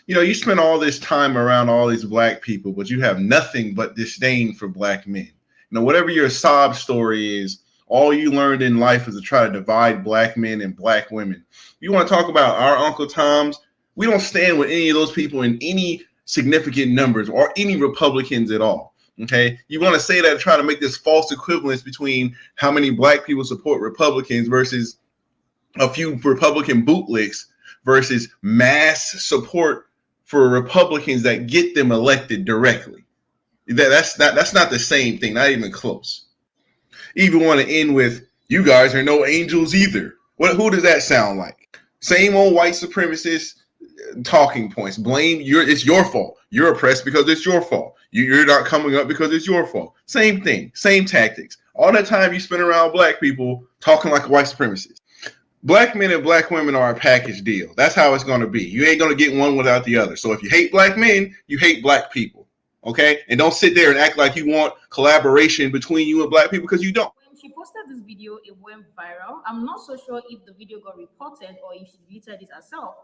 you spend all this time around all these black people, but you have nothing but disdain for black men. Whatever your sob story is, all you learned in life is to try to divide black men and black women. You want to talk about our Uncle Toms? We don't stand with any of those people in any significant numbers or any Republicans at all. Okay, you want to say that, try to make this false equivalence between how many black people support Republicans versus a few Republican bootlicks versus mass support for Republicans that get them elected directly. That's not the same thing, not even close. Even want to end with, you guys are no angels either. Who does that sound like? Same old white supremacist talking points. Blame it's your fault. You're oppressed because it's your fault. You're not coming up because it's your fault. Same thing, same tactics. All that time you spend around black people talking like a white supremacist. Black men and black women are a package deal. That's how it's going to be. You ain't going to get one without the other. So if you hate black men, you hate black people. Okay? And don't sit there and act like you want collaboration between you and black people, because you don't. When she posted this video, it went viral. I'm not so sure if the video got reported or if she deleted it herself.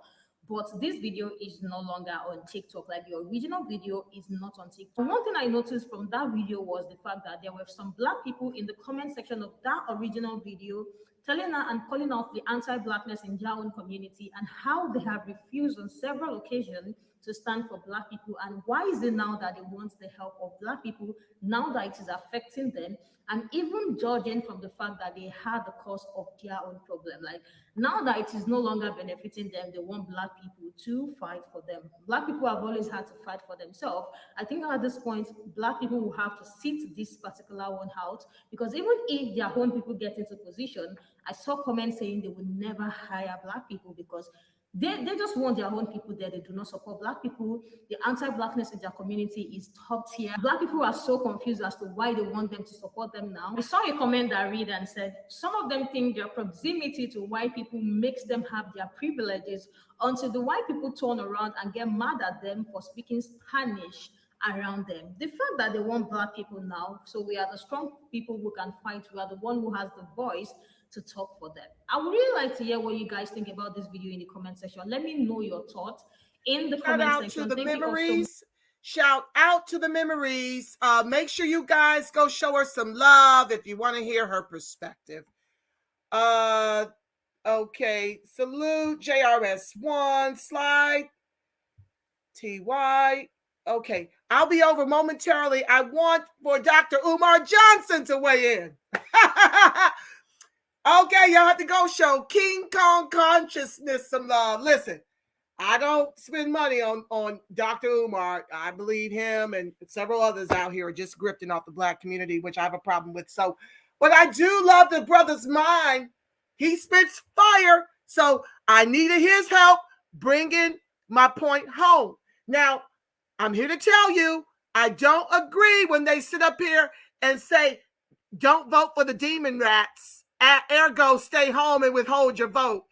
But this video is no longer on TikTok. Like, the original video is not on TikTok. One thing I noticed from that video was the fact that there were some black people in the comment section of that original video telling her and calling out the anti-blackness in their own community and how they have refused on several occasions to stand for black people. And why is it now that they want the help of black people, now that it is affecting them, and even judging from the fact that they had the cause of their own problem? Like, now that it is no longer benefiting them, they want black people to fight for them. Black people have always had to fight for themselves. I think at this point, black people will have to sit this particular one out, because even if their own people get into position, I saw comments saying they would never hire black people because they just want their own people there. They do not support black people. The anti-blackness in their community is top tier. Black people are so confused as to why they want them to support them now. I saw a comment that read and said, some of them think their proximity to white people makes them have their privileges until the white people turn around and get mad at them for speaking Spanish around them. The fact that they want black people now, so we are the strong people who can fight, we are the one who has the voice to talk for them. I would really like to hear what you guys think about this video in the comment section. Let me know your thoughts in the comment section. Shout out to the memories. Shout out to the memories. Make sure you guys go show her some love if you want to hear her perspective. Okay. Salute JRS1 slide. TY. Okay. I'll be over momentarily. I want for Dr. Umar Johnson to weigh in. Okay, y'all have to go show King Kong Consciousness some love. Listen, I don't spend money on Dr. Umar. I believe him and several others out here are just grifting off the Black community, which I have a problem with. So, but I do love the brother's mind. He spits fire. So I needed his help bringing my point home. Now, I'm here to tell you, I don't agree when they sit up here and say, don't vote for the demon rats, ergo stay home and withhold your vote.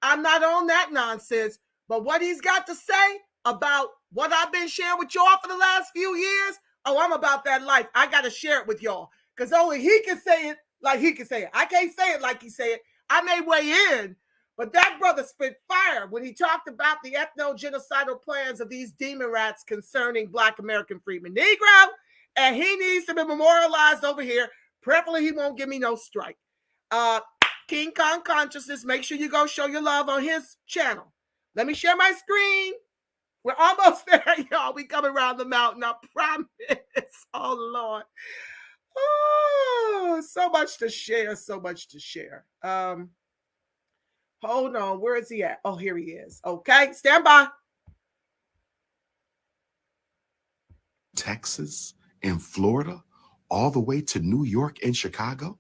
I'm not on that nonsense. But what he's got to say about what I've been sharing with y'all for the last few years, oh, I'm about that life. I got to share it with y'all because only he can say it like he can say it. I can't say it like he said it. I may weigh in, but that brother spit fire when he talked about the ethno-genocidal plans of these demon rats concerning Black American freedmen. Negro, and he needs to be memorialized over here. Preferably, he won't give me no strike. King Kong Consciousness, make sure you go show your love on his channel. Let me share my screen. We're almost there, y'all. We coming around the mountain, I promise. Oh, Lord. Oh, so much to share, so much to share. Hold on. Where is he at? Oh, here he is. Okay, stand by. Texas and Florida, all the way to New York and Chicago?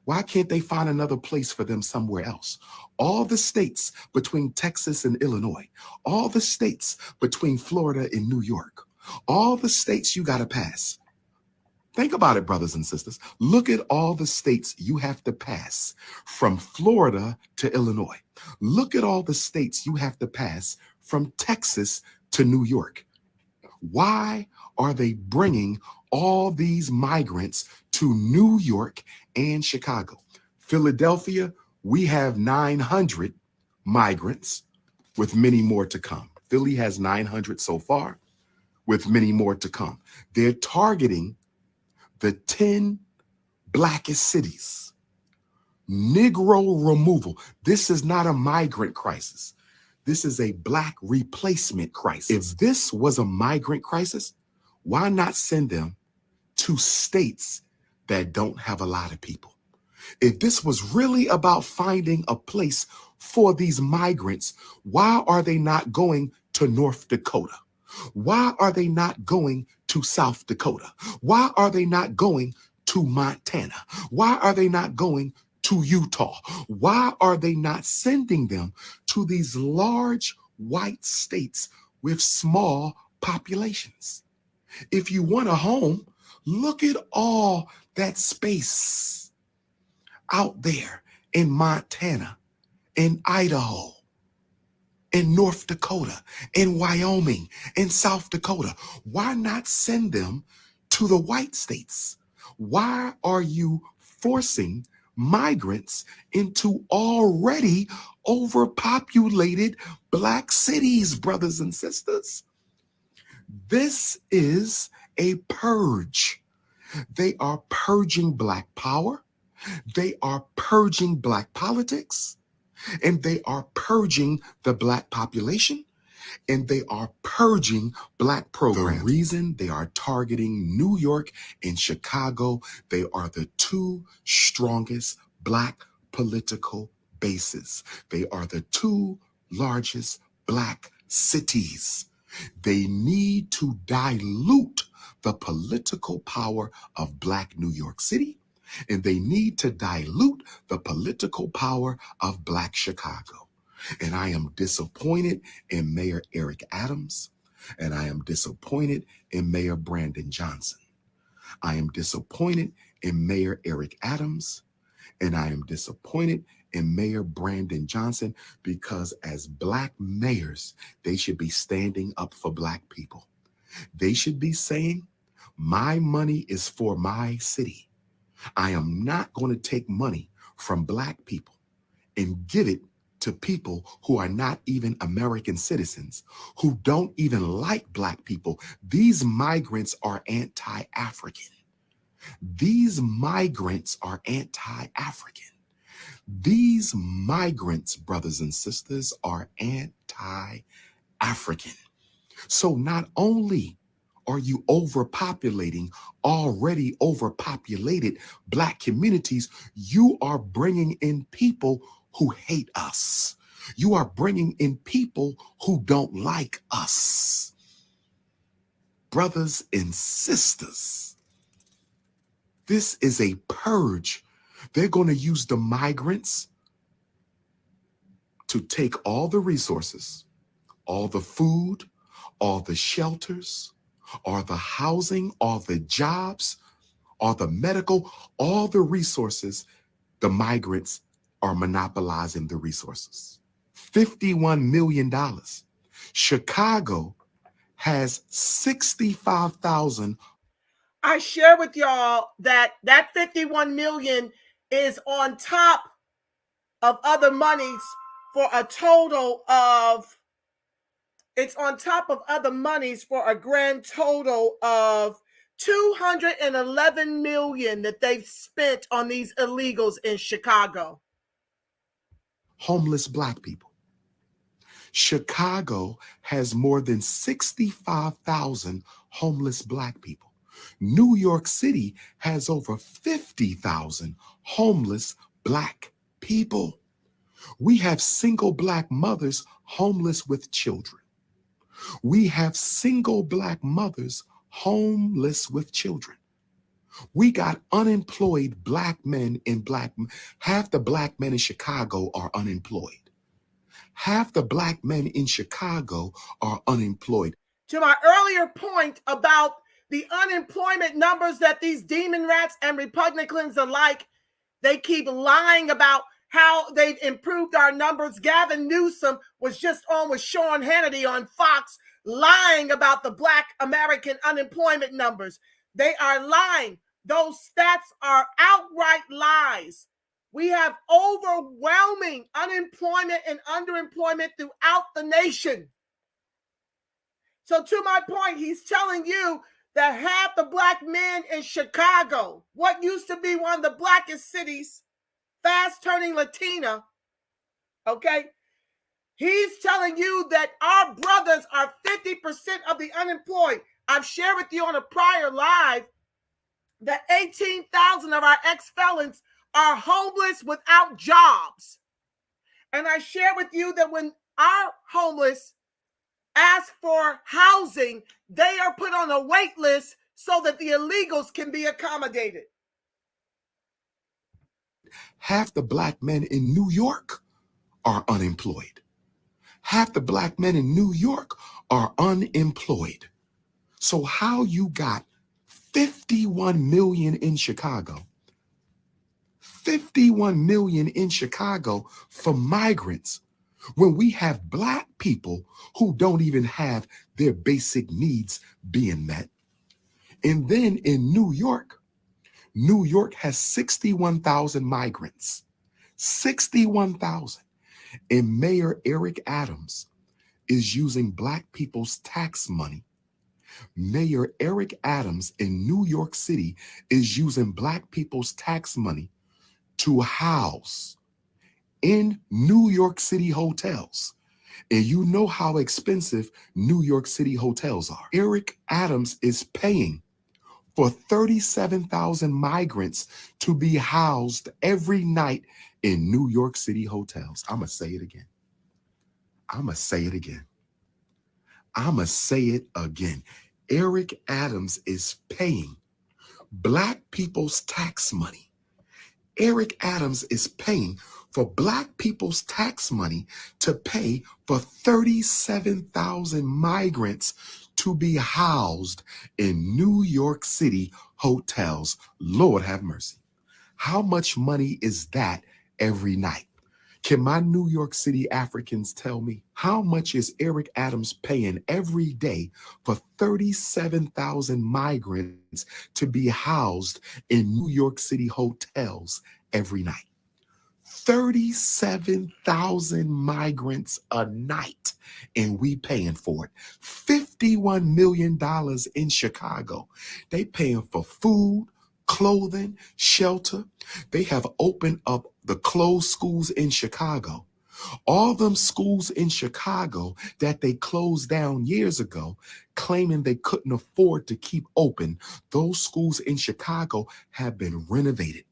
Why can't they find another place for them somewhere else? All the states between Texas and Illinois, all the states between Florida and New York, all the states you got to pass. Think about it, brothers and sisters. Look at all the states you have to pass from Florida to Illinois. Look at all the states you have to pass from Texas to New York. Why are they bringing all these migrants to New York and Chicago? Philadelphia, we have 900 migrants with many more to come. Philly has 900 so far with many more to come. They're targeting the 10 blackest cities. Negro removal. This is not a migrant crisis. This is a Black replacement crisis. If this was a migrant crisis, why not send them to states that don't have a lot of people? If this was really about finding a place for these migrants, why are they not going to North Dakota? Why are they not going to South Dakota? Why are they not going to Montana? Why are they not going to Utah? Why are they not sending them to these large white states with small populations? If you want a home, look at all that space out there in Montana, in Idaho, in North Dakota, in Wyoming, in South Dakota. Why not send them to the white states? Why are you forcing migrants into already overpopulated Black cities, brothers and sisters? This is a purge. They are purging Black power. They are purging Black politics. And they are purging the Black population. And they are purging Black programs. The reason they are targeting New York and Chicago, they are the two strongest Black political bases. They are the two largest Black cities. They need to dilute the political power of Black New York City, and they need to dilute the political power of Black Chicago. And I am disappointed in Mayor Eric Adams, and I am disappointed in Mayor Brandon Johnson. I am disappointed in Mayor Eric Adams, and I am disappointed in Mayor Brandon Johnson, because as Black mayors, they should be standing up for Black people. They should be saying, my money is for my city. I am not going to take money from Black people and give it to people who are not even American citizens, who don't even like Black people. These migrants are anti-African. These migrants are anti-African. These migrants, brothers and sisters, are anti-African. So not only are you overpopulating already overpopulated Black communities, you are bringing in people who hate us. You are bringing in people who don't like us. Brothers and sisters, this is a purge. They're going to use the migrants to take all the resources, all the food, all the shelters, all the housing, all the jobs, all the medical, all the resources. The migrants are monopolizing the resources. $51 million. Chicago has 65,000. I share with y'all that 51 million is on top of other monies for a total of, it's on top of other monies for a grand total of 211 million that they've spent on these illegals in Chicago. Homeless Black people. Chicago has more than 65,000 homeless Black people. New York City has over 50,000 homeless Black people. We have single Black mothers homeless with children. We have single Black mothers homeless with children. We got unemployed Black men and half the Black men in Chicago are unemployed. Half the Black men in Chicago are unemployed. To my earlier point about the unemployment numbers that these demon rats and Republicans alike, they keep lying about how they've improved our numbers. Gavin Newsom was just on with Sean Hannity on Fox, lying about the Black American unemployment numbers. They are lying. Those stats are outright lies. We have overwhelming unemployment and underemployment throughout the nation. So to my point, he's telling you that half the Black men in Chicago, what used to be one of the blackest cities, fast turning Latina, okay? He's telling you that our brothers are 50% of the unemployed. I've shared with you on a prior live that 18,000 of our ex-felons are homeless without jobs. And I share with you that when our homeless ask for housing, they are put on a wait list so that the illegals can be accommodated. Half the Black men in New York are unemployed. Half the Black men in New York are unemployed. So how you got 51 million in Chicago, 51 million in Chicago for migrants when we have Black people who don't even have their basic needs being met? And then in New York has 61,000 migrants, 61,000. And Mayor Eric Adams is using Black people's tax money. Mayor Eric Adams in New York City is using Black people's tax money to house in New York City hotels. And you know how expensive New York City hotels are. Eric Adams is paying for 37,000 migrants to be housed every night in New York City hotels. I'm going to say it again. I'm going to say it again. I'm going to say it again. Eric Adams is paying Black people's tax money. Eric Adams is paying for Black people's tax money to pay for 37,000 migrants to be housed in New York City hotels. Lord have mercy. How much money is that every night? Can my New York City Africans tell me how much is Eric Adams paying every day for 37,000 migrants to be housed in New York City hotels every night? 37,000 migrants a night, and we paying for it. $51 million in Chicago. They paying for food, clothing, shelter. They have opened up the closed schools in Chicago. All them schools in Chicago that they closed down years ago, claiming they couldn't afford to keep open, those schools in Chicago have been renovated.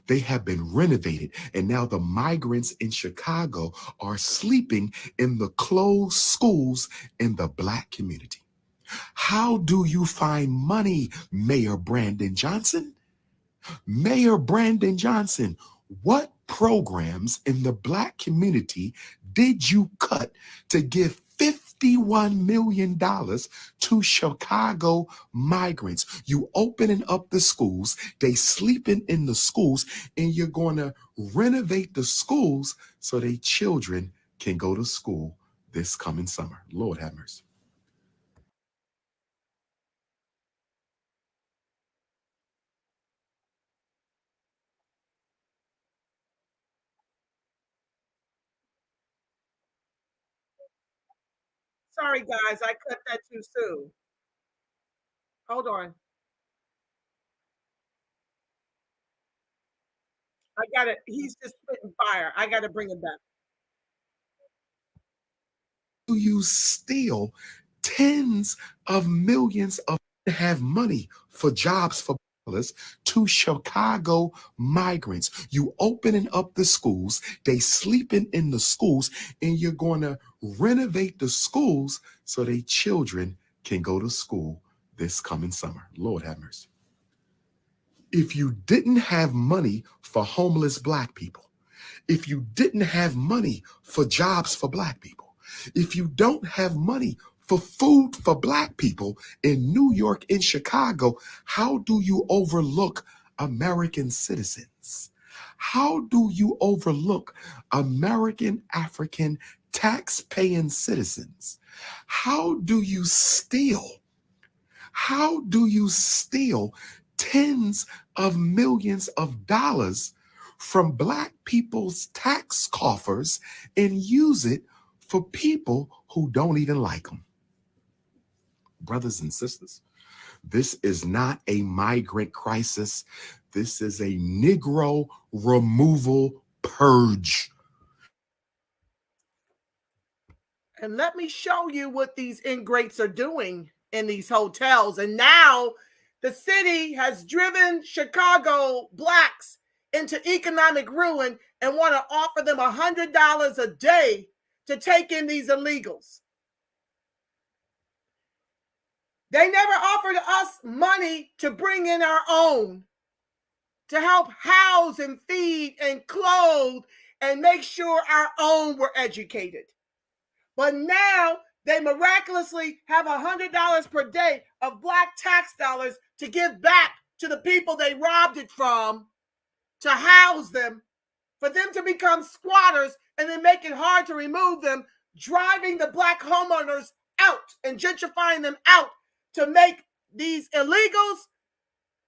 They have been renovated, and now the migrants in Chicago are sleeping in the closed schools in the Black community. How do you find money, Mayor Brandon Johnson? Mayor Brandon Johnson, what programs in the Black community did you cut to give $51 million to Chicago migrants? You opening up the schools, they sleeping in the schools, and you're going to renovate the schools so their children can go to school this coming summer. Lord have mercy. Sorry, guys, I cut that too soon. Hold on. I got it. He's just spitting fire. I got to bring him back. Do you steal tens of millions of have money for jobs for dollars to Chicago migrants? You opening up the schools, they sleeping in the schools, and you're going to renovate the schools so their children can go to school this coming summer. Lord have mercy. If you didn't have money for homeless Black people, if you didn't have money for jobs for Black people, if you don't have money for food for Black people in New York and Chicago, how do you overlook American citizens? How do you overlook American African tax-paying citizens? How do you steal? How do you steal tens of millions of dollars from Black people's tax coffers and use it for people who don't even like them? Brothers and sisters, this is not a migrant crisis. This is a Negro removal purge. And let me show you what these ingrates are doing in these hotels. And now the city has driven Chicago Blacks into economic ruin and want to offer them $100 a day to take in these illegals. They never offered us money to bring in our own, to help house and feed and clothe and make sure our own were educated. But now they miraculously have $100 per day of Black tax dollars to give back to the people they robbed it from, to house them, for them to become squatters, and then make it hard to remove them, driving the Black homeowners out and gentrifying them out to make these illegals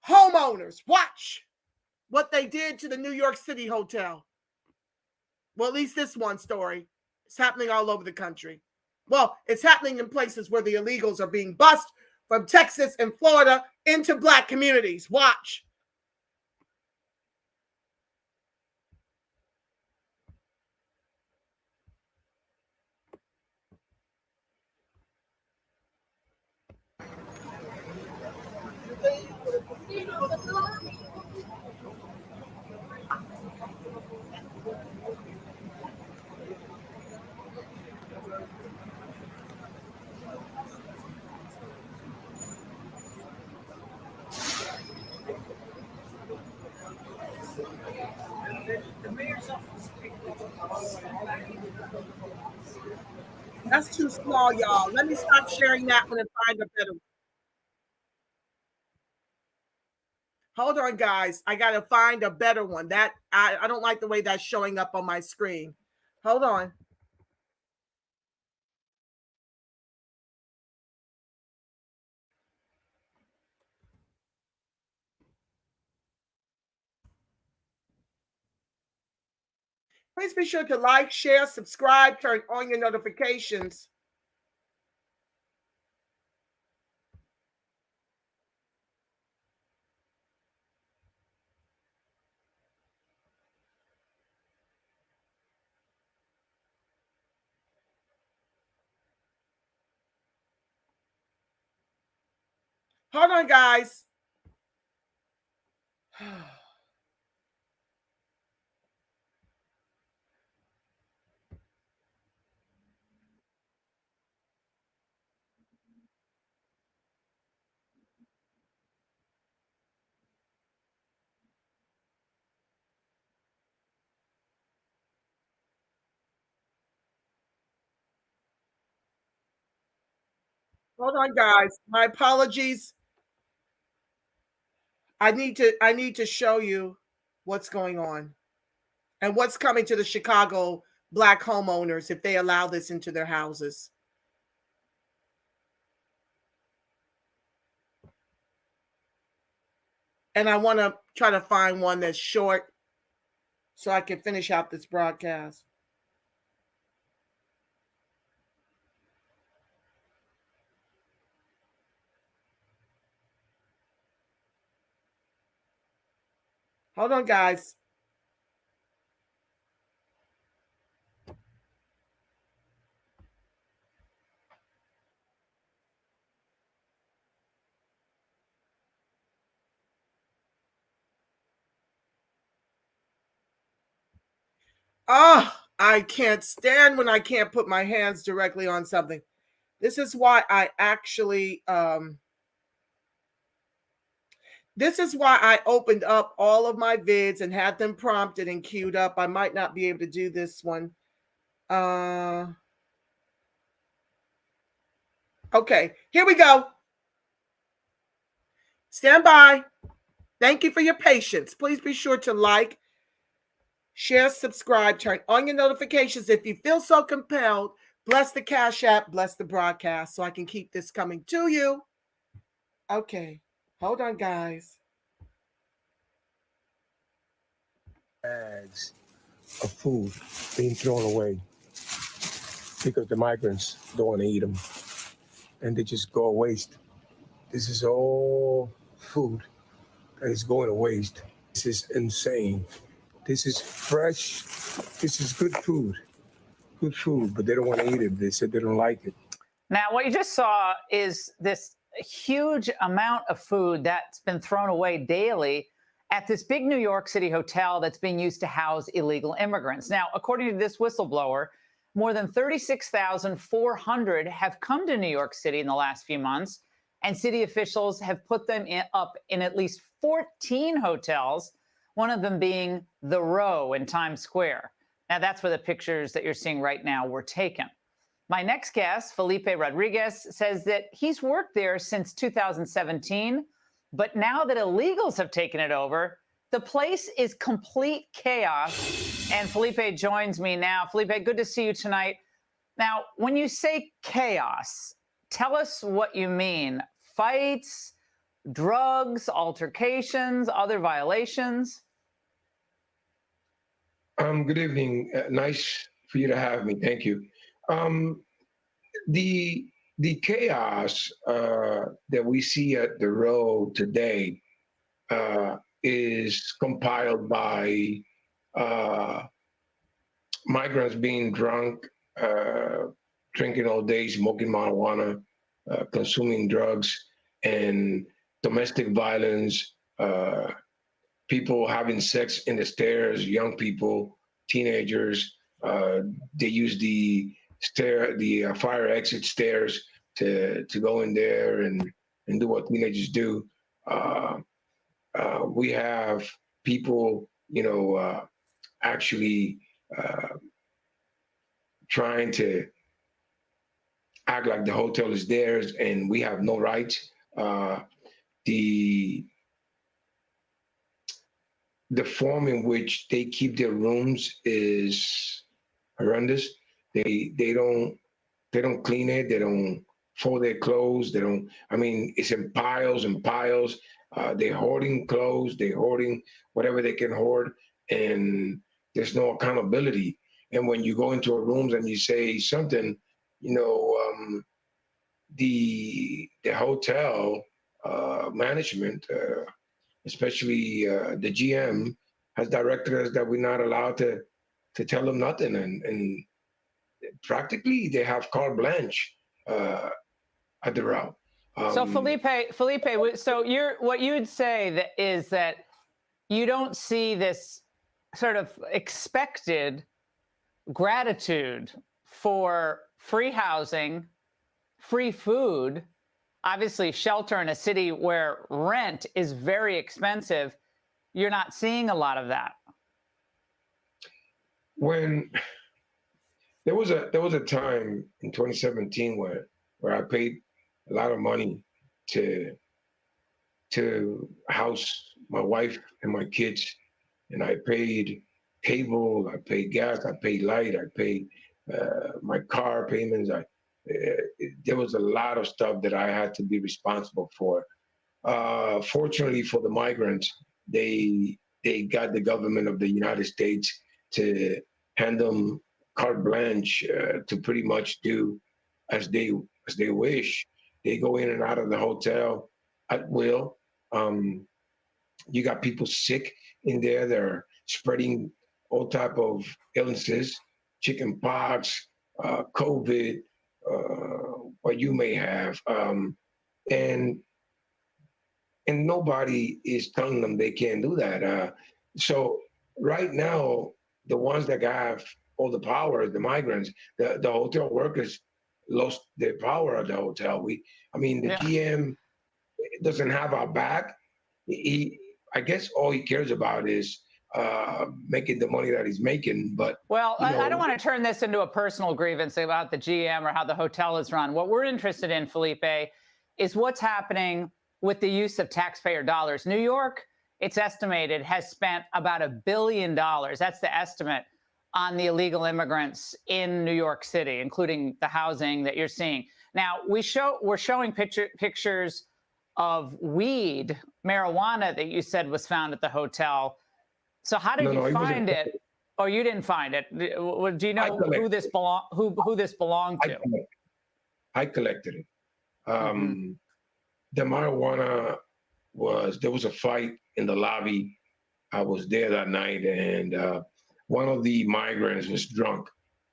homeowners. Watch what they did to the New York City hotel. Well, at least this one story. It's happening all over the country. Well, it's happening in places where the illegals are being bused from Texas and Florida into Black communities. Watch. That's too small, y'all. Let me stop sharing that one and find a better one. Hold on, guys. I got to find a better one. That I don't like the way that's showing up on my screen. Hold on. Please be sure to like, share, subscribe, turn on your notifications. Hold on, guys. Hold on, guys. My apologies. I need to show you what's going on and what's coming to the Chicago Black homeowners if they allow this into their houses. And I want to try to find one that's short so I can finish out this broadcast. Hold on, guys. Oh, I can't stand when I can't put my hands directly on something. This is why I actually, this is why I opened up all of my vids and had them prompted and queued up. I might not be able to do this one. Okay, here we go. Stand by. Thank you for your patience. Please be sure to like, share, subscribe, turn on your notifications if you feel so compelled. Bless the Cash App, bless the broadcast so I can keep this coming to you. Okay, hold on, guys. Bags of food being thrown away because the migrants don't want to eat them and they just go to waste. This is all food that is going to waste. This is insane. This is fresh. This is good food, but they don't want to eat it. They said they don't like it. Now, what you just saw is this huge amount of food that's been thrown away daily at this big New York City hotel that's being used to house illegal immigrants. Now, according to this whistleblower, more than 36,400 have come to New York City in the last few months, and city officials have put them up in at least 14 hotels, one of them being The Row in Times Square. Now, that's where the pictures that you're seeing right now were taken. My next guest, Felipe Rodriguez, says that he's worked there since 2017, but now that illegals have taken it over, the place is complete chaos. And Felipe joins me now. Felipe, good to see you tonight. Now, when you say chaos, tell us what you mean. Fights, drugs, altercations, other violations? Good evening. Nice for you to have me. Thank you. The chaos that we see at the Row today is compiled by migrants being drunk, drinking all day, smoking marijuana, consuming drugs, and domestic violence, people having sex in the stairs, young people, teenagers. They use the fire exit stairs to go in there and do what teenagers do. We have people, actually trying to act like the hotel is theirs and we have no rights. The form in which they keep their rooms is horrendous. They don't clean it. They don't fold their clothes. It's in piles and piles. They're hoarding clothes. They're hoarding whatever they can hoard, and there's no accountability. And when you go into a room and you say something, the hotel management, especially the GM, has directed us that we're not allowed to tell them nothing, and practically they have carte blanche at the Row. So Felipe, so what you would say is that you don't see this sort of expected gratitude for free housing, free food, obviously shelter in a city where rent is very expensive. You're not seeing a lot of that. When there was a time in 2017 where I paid a lot of money to house my wife and my kids, and I paid cable, I paid gas, I paid light, I paid my car payments. There was a lot of stuff that I had to be responsible for. Fortunately for the migrants, they got the government of the United States to hand them carte blanche to pretty much do as they wish. They go in and out of the hotel at will. You got people sick in there. They're spreading all type of illnesses, chicken pox, COVID, what you may have, and nobody is telling them they can't do that. So right now, the ones that have all the power, the migrants, the hotel workers lost their power at the hotel. The GM doesn't have our back. I guess all he cares about is making the money that he's making. But well, I don't want to turn this into a personal grievance about the GM or how the hotel is run. What we're interested in, Felipe, is what's happening with the use of taxpayer dollars. New York, it's estimated, has spent about $1 billion. That's the estimate on the illegal immigrants in New York City, including the housing that you're seeing. Now, we're showing pictures of weed, marijuana that you said was found at the hotel. So how did you find it? Or you didn't find it? Do you know who this belonged to? I collected it. The marijuana there was a fight in the lobby. I was there that night, and one of the migrants was drunk,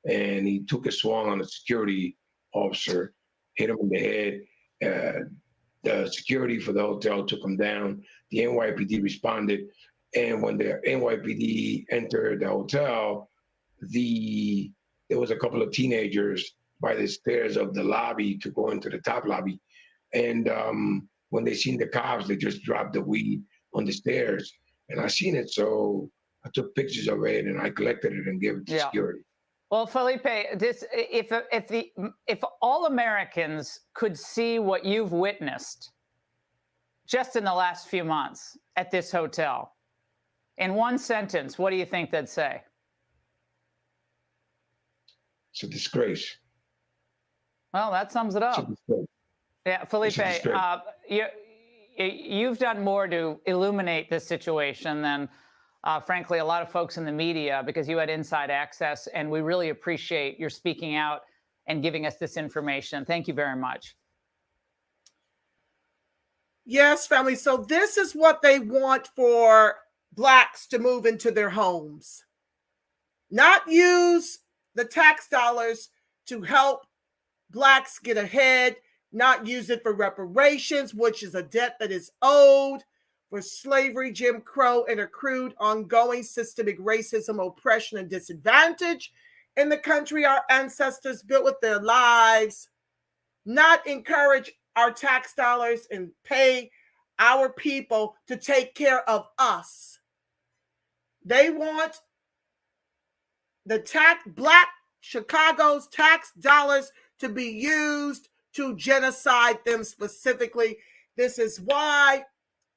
and he took a swung on a security officer, hit him in the head. The security for the hotel took him down. The NYPD responded, and when the NYPD entered the hotel, there was a couple of teenagers by the stairs of the lobby to go into the top lobby. And when they seen the cops, they just dropped the weed on the stairs. And I seen it, so I took pictures of it and I collected it and gave it to security. Well, Felipe, if all Americans could see what you've witnessed just in the last few months at this hotel, in one sentence, what do you think they'd say? It's a disgrace. Well, that sums it up. Yeah, Felipe, you've done more to illuminate this situation than, frankly, a lot of folks in the media, because you had inside access, and we really appreciate your speaking out and giving us this information. Thank you very much. Yes, family. So this is what they want for Blacks to move into their homes. Not use the tax dollars to help Blacks get ahead, not use it for reparations, which is a debt that is owed for slavery, Jim Crow, and accrued ongoing systemic racism, oppression, and disadvantage in the country our ancestors built with their lives. Not encourage our tax dollars and pay our people to take care of us. They want the Black Chicago's tax dollars to be used to genocide them specifically. This is why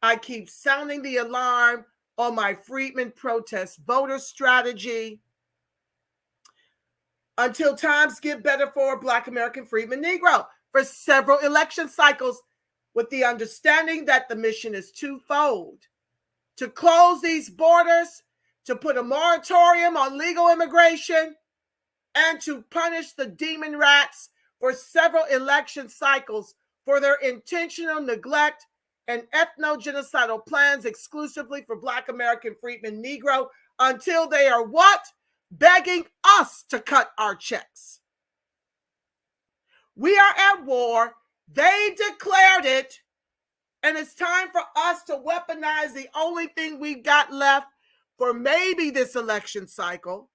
I keep sounding the alarm on my Freedmen Protest voter strategy until times get better for Black American Freedmen Negro for several election cycles, with the understanding that the mission is twofold: to close these borders, to put a moratorium on legal immigration, and to punish the demon rats for several election cycles for their intentional neglect and ethno-genocidal plans exclusively for Black American Freedmen Negro, until they are what? Begging us to cut our checks. We are at war. They declared it, and it's time for us to weaponize the only thing we've got left for maybe this election cycle.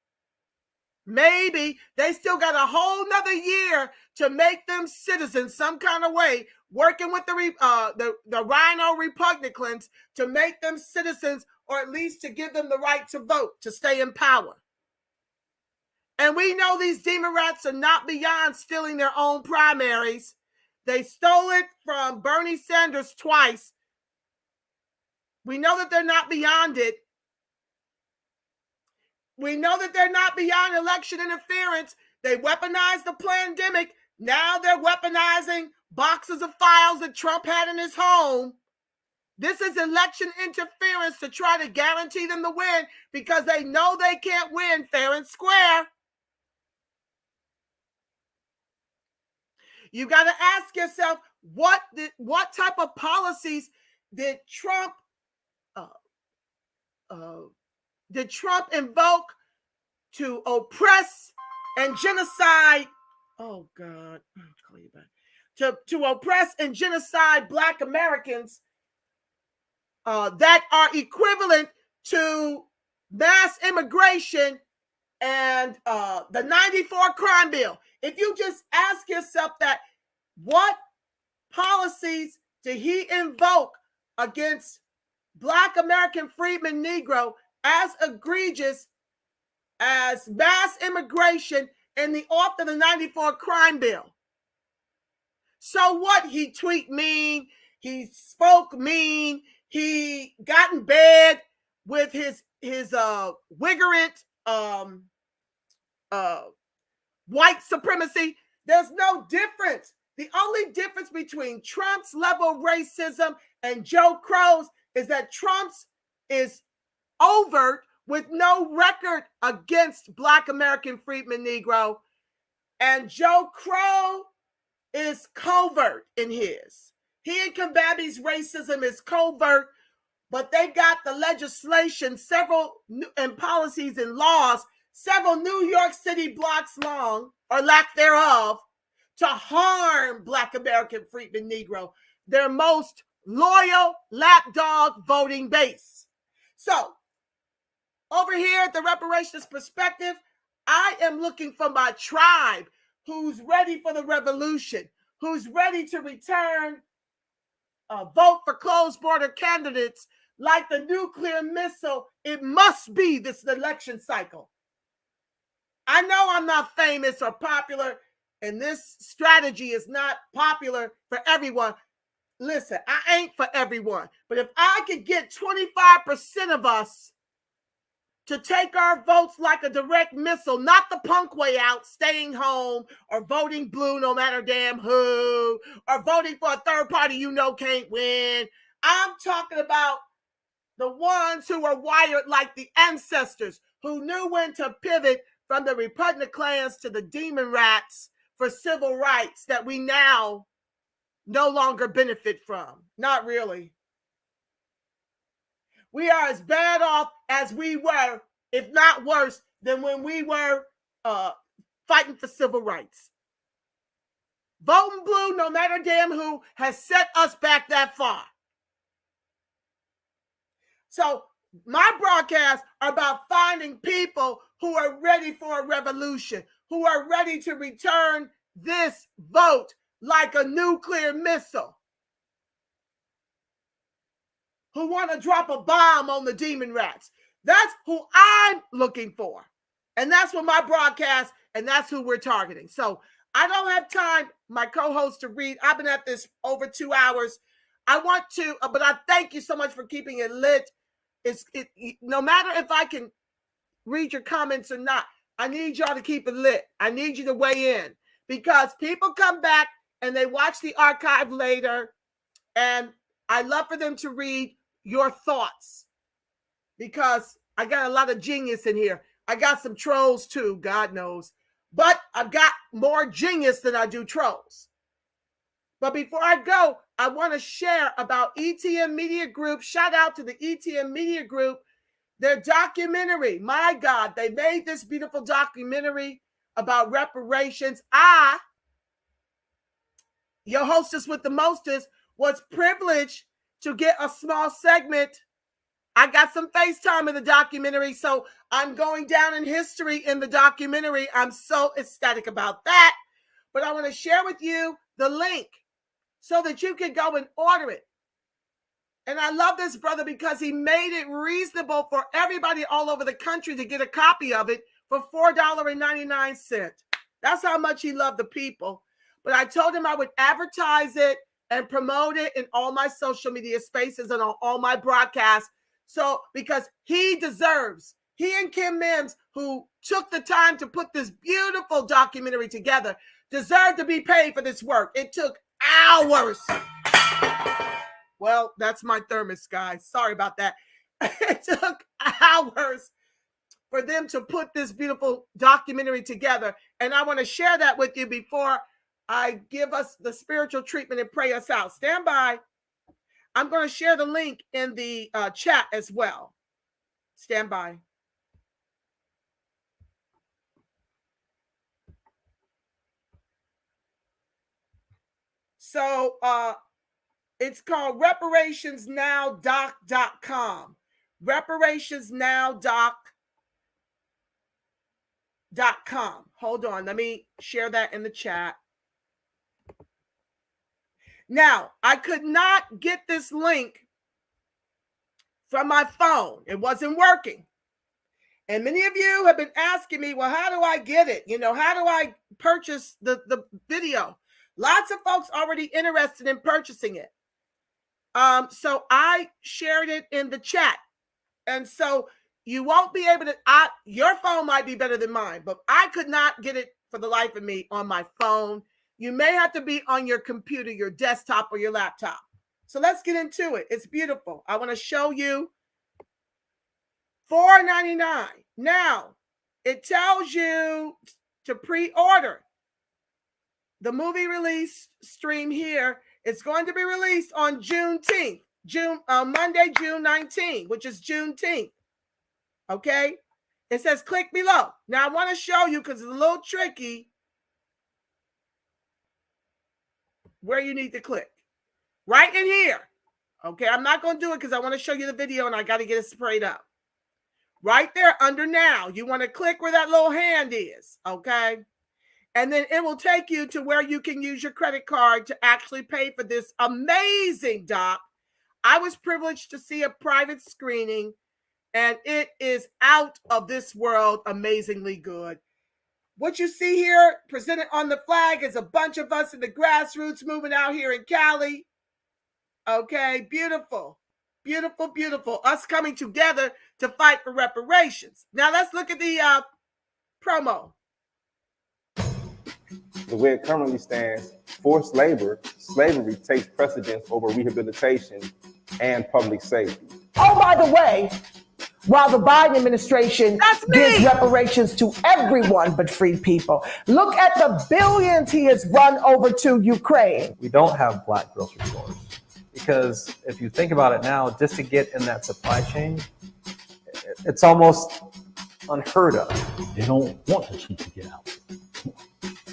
Maybe they still got a whole nother year to make them citizens some kind of way, working with the Rhino Republicans to make them citizens, or at least to give them the right to vote, to stay in power. And we know these demon rats are not beyond stealing their own primaries. They stole it from Bernie Sanders twice. We know that they're not beyond it. We know that they're not beyond election interference. They weaponized the pandemic. Now they're weaponizing boxes of files that Trump had in his home. This is election interference to try to guarantee them the win because they know they can't win fair and square. You got to ask yourself, what type of policies did Trump invoke to oppress and genocide? Oh God, I'll call you back. To oppress and genocide Black Americans that are equivalent to mass immigration and the 94 crime bill. If you just ask yourself that, what policies did he invoke against Black American freedmen Negro as egregious as mass immigration and the author of the 94 crime bill? So what? He tweet mean, he spoke mean, he got in bed with his wiggerant white supremacy. There's no difference. The only difference between Trump's level of racism and Joe Crow's is that Trump's is overt with no record against Black American freedmen Negro, and Joe Crow is covert in his. He and Kababi's racism is covert, but they got the legislation, and policies and laws, several New York City blocks long, or lack thereof, to harm Black American freedmen Negro, their most loyal lapdog voting base. So, over here at the Reparations Perspective, I am looking for my tribe who's ready for the revolution, who's ready to return a vote for closed border candidates like the nuclear missile. It must be this election cycle. I know I'm not famous or popular, and this strategy is not popular for everyone. Listen, I ain't for everyone, but if I could get 25% of us to take our votes like a direct missile, not the punk way out, staying home or voting blue no matter damn who, or voting for a third party you know can't win. I'm talking about the ones who are wired like the ancestors, who knew when to pivot from the repugnant clans to the DEMONRATS for civil rights that we now no longer benefit from. Not really. We are as bad off as we were, if not worse, than when we were fighting for civil rights. Voting blue, no matter damn who, has set us back that far. So my broadcasts are about finding people who are ready for a revolution, who are ready to return this vote like a nuclear missile, who want to drop a bomb on the DEMONRATS. That's who I'm looking for. And that's what my broadcast, and that's who we're targeting. So I don't have time, my co-host, to read. I've been at this over 2 hours. I want to, but I thank you so much for keeping it lit. No matter if I can read your comments or not, I need y'all to keep it lit. I need you to weigh in, because people come back and they watch the archive later, and I love for them to read your thoughts, because I got a lot of genius in here. I got some trolls too, God knows, but I've got more genius than I do trolls. But before I go, I want to share about ETM Media Group. Shout out to the ETM Media Group. Their documentary, my God, they made this beautiful documentary about reparations. Your hostess with the mostest, was privileged to get a small segment. I got some FaceTime in the documentary, so I'm going down in history in the documentary. I'm so ecstatic about that. But I want to share with you the link so that you can go and order it. And I love this brother because he made it reasonable for everybody all over the country to get a copy of it for $4.99. That's how much he loved the people. but I told him I would advertise it and promote it in all my social media spaces and on all my broadcasts. So, because he deserves, he and Kim Mims, who took the time to put this beautiful documentary together, deserve to be paid for this work. It took hours. Well, that's my thermos, guys. Sorry about that. It took hours for them to put this beautiful documentary together. And I want to share that with you before I give us the spiritual treatment and pray us out. Stand by. I'm going to share the link in the chat as well. Stand by. So it's called reparationsnowdoc.com. reparationsnowdoc.com. Hold on. Let me share that in the chat. Now, I could not get this link from my phone. It wasn't working. And many of you have been asking me, well, how do I get it? You know, how do I purchase the video? Lots of folks already interested in purchasing it. So I shared it in the chat. And so you won't be able to, your phone might be better than mine, but I could not get it for the life of me on my phone. You may have to be on your computer, your desktop, or your laptop. So let's get into it. It's beautiful. I want to show you $4.99. Now, it tells you to pre-order. The movie release stream here, it's going to be released on Juneteenth, Monday, June 19th, which is Juneteenth. Okay? It says click below. Now, I want to show you, because it's a little tricky, where you need to click. Right in here. Okay, I'm not going to do it because I want to show you the video and I got to get it sprayed up. Right there under now, you want to click where that little hand is, okay? And then it will take you to where you can use your credit card to actually pay for this amazing doc. I was privileged to see a private screening, and it is out of this world, amazingly good. What you see here presented on the flag is a bunch of us in the grassroots movement out here in Cali. Okay, beautiful, beautiful, beautiful. Us coming together to fight for reparations. Now let's look at the promo. The way it currently stands, forced labor, slavery takes precedence over rehabilitation and public safety. Oh, by the way, while the Biden administration gives reparations to everyone but free people, look at the billions he has run over to Ukraine. We don't have black grocery stores because if you think about it now, just to get in that supply chain, it's almost unheard of. They don't want the truth to get out.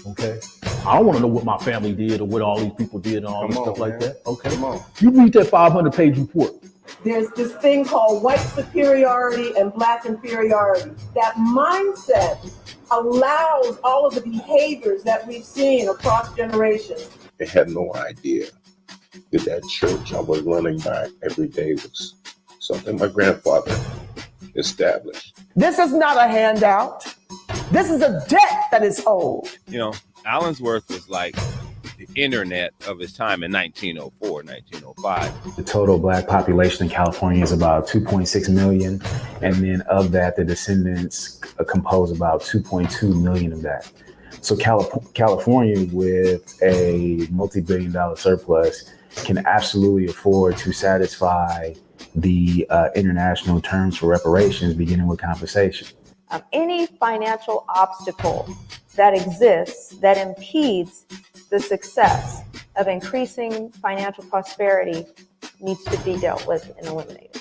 Okay? I don't want to know what my family did or what all these people did and all this stuff like that. Okay? You read that 500-page report. There's this thing called white superiority and black inferiority. That mindset allows all of the behaviors that we've seen across generations. They had no idea that that church I was running by every day was something my grandfather established. This is not a handout. This is a debt that is owed. You know, Allensworth was like the internet of his time in 1904, 1905. The total black population in California is about 2.6 million. And then of that, the descendants compose about 2.2 million of that. So California, with a multi-billion-dollar surplus, can absolutely afford to satisfy the international terms for reparations, beginning with compensation. Any financial obstacle that exists that impedes the success of increasing financial prosperity needs to be dealt with and eliminated.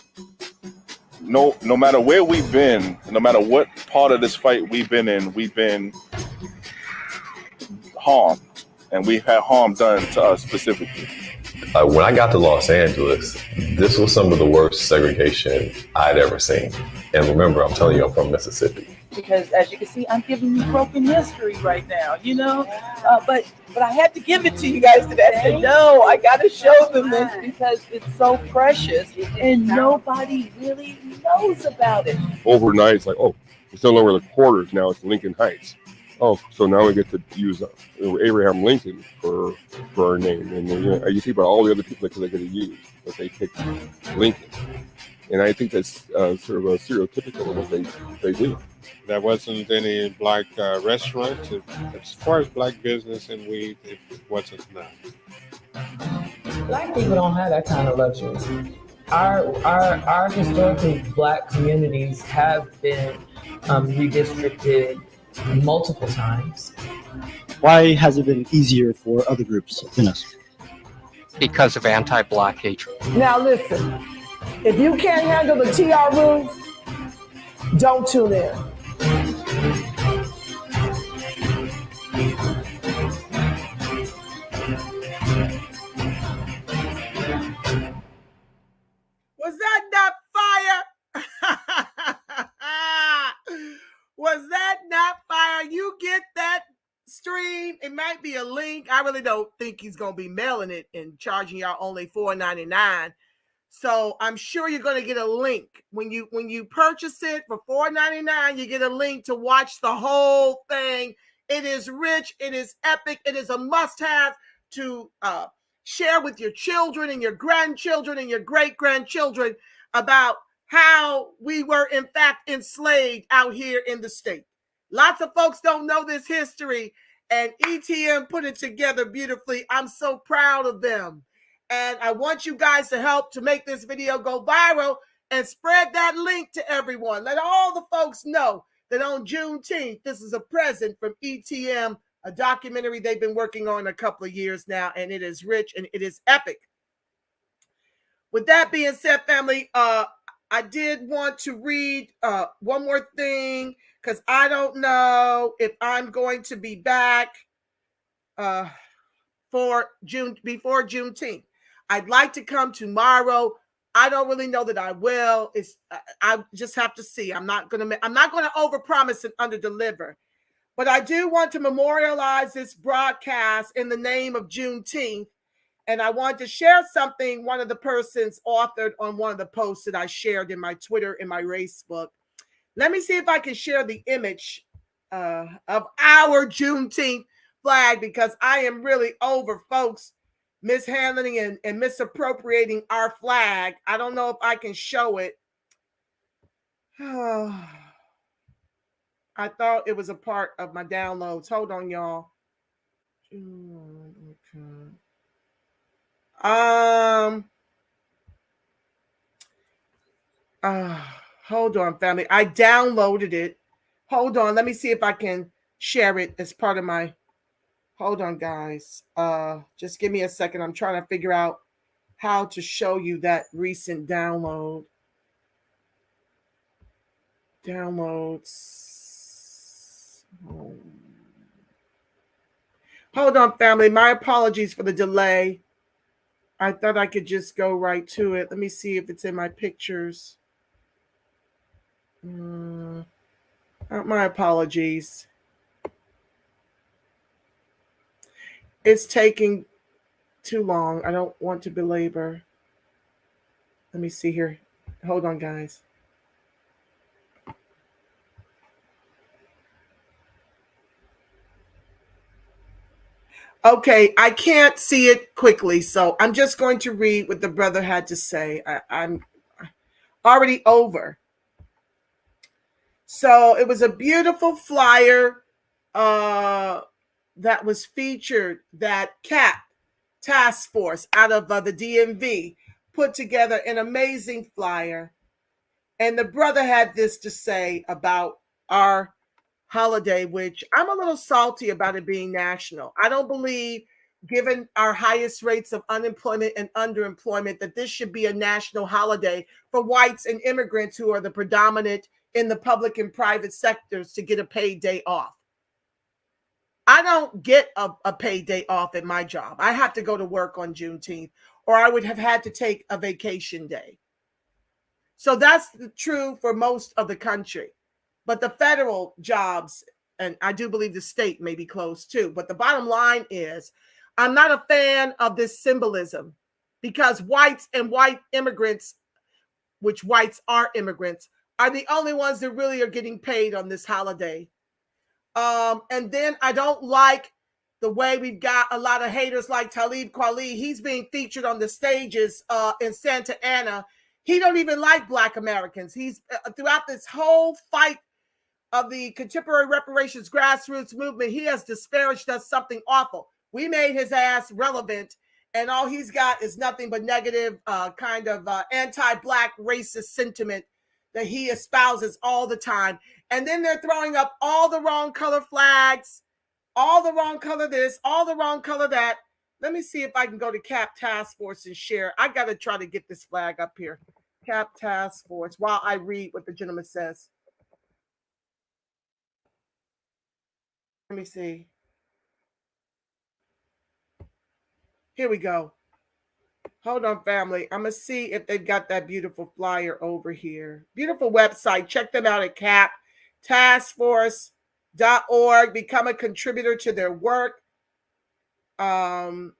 No matter where we've been, no matter what part of this fight we've been in, we've been harmed, and we've had harm done to us specifically. When I got to Los Angeles, this was some of the worst segregation I'd ever seen. And remember, I'm telling you, I'm from Mississippi. Because as you can see, I'm giving you broken history right now, you know, but I had to give it to you guys today. I said, no, I got to show them this because it's so precious and nobody really knows about it. Overnight, it's like, oh, it's no longer the quarters, now it's Lincoln Heights. Oh, so now we get to use Abraham Lincoln for our name, and you see about all the other people that they could have used, but they picked Lincoln, and I think that's sort of a stereotypical of what they do. There wasn't any black restaurants. As far as black business and weed, it wasn't none. Black people don't have that kind of luxury. Our historically black communities have been redistricted multiple times. Why has it been easier for other groups than us? Because of anti-black hatred. Now listen, if you can't handle the TR rules, don't tune in. Was that not fire? Was that not fire? You get that stream. It might be a link. I really don't think he's going to be mailing it and charging y'all only $4.99. So I'm sure you're going to get a link. When you purchase it for $4.99, you get a link to watch the whole thing. It is rich. It is epic. It is a must-have to share with your children and your grandchildren and your great-grandchildren about how we were, in fact, enslaved out here in the state. Lots of folks don't know this history, and ETM put it together beautifully. I'm so proud of them. And I want you guys to help to make this video go viral and spread that link to everyone. Let all the folks know that on Juneteenth, this is a present from ETM, a documentary they've been working on a couple of years now, and it is rich and it is epic. With that being said, family, I did want to read one more thing because I don't know if I'm going to be back before Juneteenth. I'd like to come tomorrow. I don't really know that I will. I just have to see. I'm not going to overpromise and underdeliver. But I do want to memorialize this broadcast in the name of Juneteenth. And I want to share something one of the persons authored on one of the posts that I shared in my Twitter, in my Facebook. Let me see if I can share the image of our Juneteenth flag, because I am really over folks mishandling and misappropriating our flag. I don't know if I can show it. I thought it was a part of my downloads. Hold on, y'all. Hold on, family. I downloaded it. Hold on. Let me see if I can share it as part of my. Hold on, guys. Just give me a second. I'm trying to figure out how to show you that recent download. Downloads. Hold on, family. My apologies for the delay. I thought I could just go right to it. Let me see if it's in my pictures. My apologies. It's taking too long. I don't want to belabor. Let me see here. Hold on, guys. Okay, I can't see it quickly, so I'm just going to read what the brother had to say. I'm already over. So it was a beautiful flyer that was featured that CAP task force out of the DMV put together an amazing flyer. And the brother had this to say about our holiday, which I'm a little salty about it being national. I don't believe, given our highest rates of unemployment and underemployment, that this should be a national holiday for whites and immigrants who are the predominant in the public and private sectors to get a paid day off. I don't get a paid day off at my job. I have to go to work on Juneteenth, or I would have had to take a vacation day. So that's true for most of the country. But the federal jobs, and I do believe the state may be closed too. But the bottom line is, I'm not a fan of this symbolism, because whites and white immigrants, which whites are immigrants, are the only ones that really are getting paid on this holiday. And then I don't like the way we've got a lot of haters like Talib Kweli. He's being featured on the stages in Santa Ana. He don't even like Black Americans. He's throughout this whole fight of the contemporary reparations grassroots movement, he has disparaged us something awful. We made his ass relevant, and all he's got is nothing but negative kind of anti-Black racist sentiment that he espouses all the time. And then they're throwing up all the wrong color flags, all the wrong color this, all the wrong color that. Let me see if I can go to Cap Task Force and share. I got to try to get this flag up here. Cap Task Force, while I read what the gentleman says. Let me see. Here we go. Hold on, family. I'm going to see if they've got that beautiful flyer over here. Beautiful website. Check them out at captaskforce.org. Become a contributor to their work. Become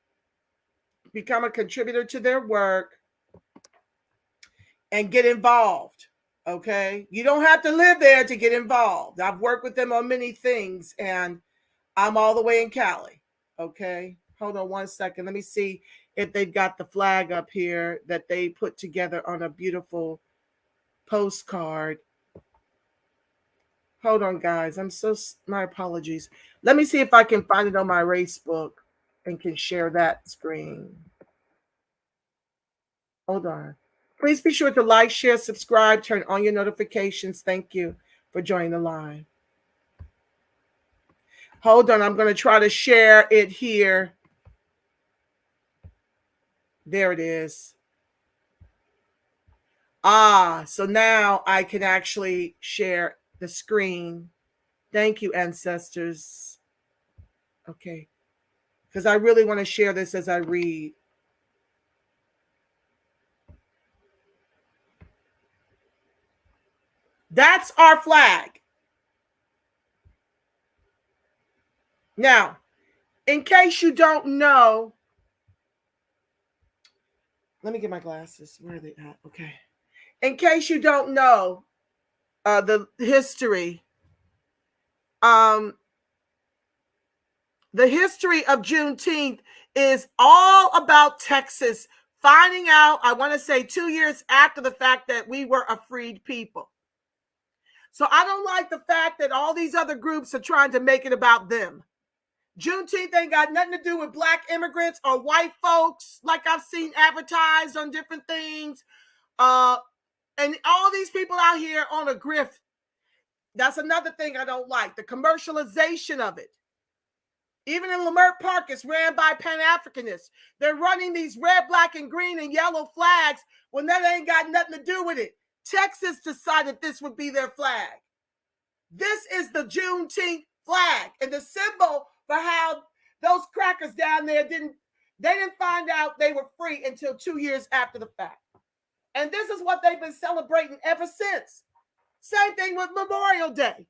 a contributor to their work and get involved. Okay? You don't have to live there to get involved. I've worked with them on many things, and I'm all the way in Cali. Okay? Hold on one second. Let me see if they've got the flag up here that they put together on a beautiful postcard. Hold on, guys. My apologies. Let me see if I can find it on my Facebook and can share that screen. Hold on. Please be sure to like, share, subscribe, turn on your notifications. Thank you for joining the live. Hold on. I'm going to try to share it here. There it is. So now I can actually share the screen. Thank you, ancestors. Okay. Because I really want to share this as I read. That's our flag. Now, in case you don't know, let me get my glasses. Where are they at? Okay. In case you don't know the history, the history of Juneteenth is all about Texas finding out, I want to say 2 years after the fact, that we were a freed people. So I don't like the fact that all these other groups are trying to make it about them. Juneteenth ain't got nothing to do with Black immigrants or white folks, like I've seen advertised on different things. And all these people out here on a grift. That's another thing I don't like, the commercialization of it. Even in Leimert Park, it's ran by Pan-Africanists. They're running these red, black, and green and yellow flags when that ain't got nothing to do with it. Texas decided this would be their flag. This is the Juneteenth flag, and the symbol for how those crackers down there didn't find out they were free until 2 years after the fact. And this is what they've been celebrating ever since. Same thing with Memorial Day.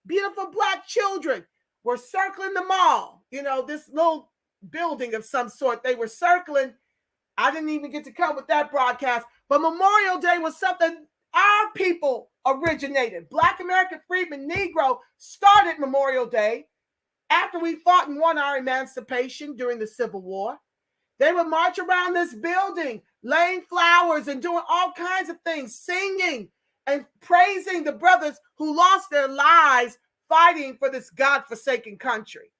Beautiful Black children were circling the mall, this little building of some sort. They were circling. I didn't even get to come with that broadcast, but Memorial Day was something our people originated. Black American freedmen, Negro, started Memorial Day after we fought and won our emancipation during the Civil War. They would march around this building, laying flowers and doing all kinds of things, singing and praising the brothers who lost their lives fighting for this godforsaken country.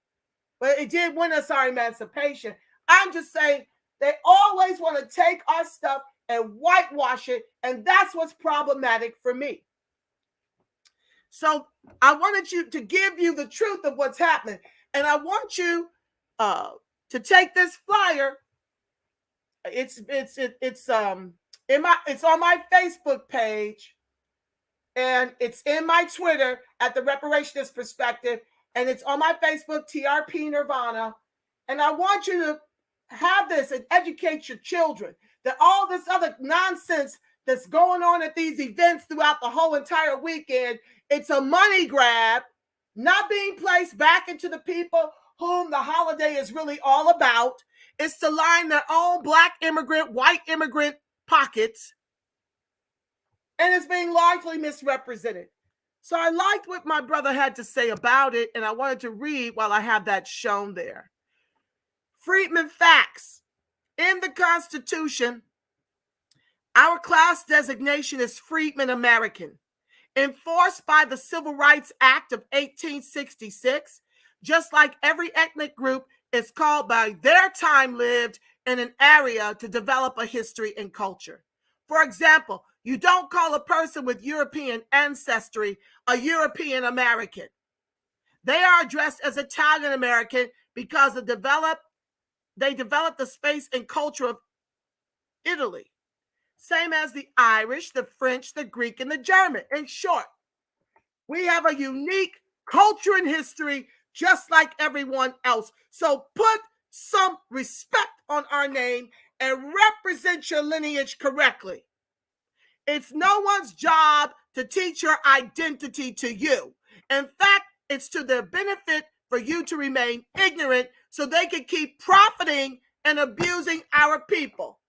But it did win us our emancipation. I'm just saying, they always want to take our stuff and whitewash it, and that's what's problematic for me. So I wanted to give you the truth of what's happening, and I want you to take this flyer. It's on my Facebook page, and it's in my Twitter at the Reparations Perspective, and it's on my Facebook, TRP Nirvana. And I want you to have this and educate your children that all this other nonsense that's going on at these events throughout the whole entire weekend, it's a money grab, not being placed back into the people whom the holiday is really all about. It's to line their own Black immigrant, white immigrant pockets, and it's being largely misrepresented. So I liked what my brother had to say about it, and I wanted to read while I have that shown there. Freedmen facts. In the Constitution, our class designation is Freedmen American. Enforced by the Civil Rights Act of 1866, just like every ethnic group is called by their time lived in an area to develop a history and culture. For example, you don't call a person with European ancestry a European American. They are addressed as Italian American because they developed the space and culture of Italy. Same as the Irish, the French, the Greek, and the German. In short, we have a unique culture and history just like everyone else. So put some respect on our name and represent your lineage correctly. It's no one's job to teach your identity to you. In fact, it's to their benefit for you to remain ignorant so they can keep profiting and abusing our people.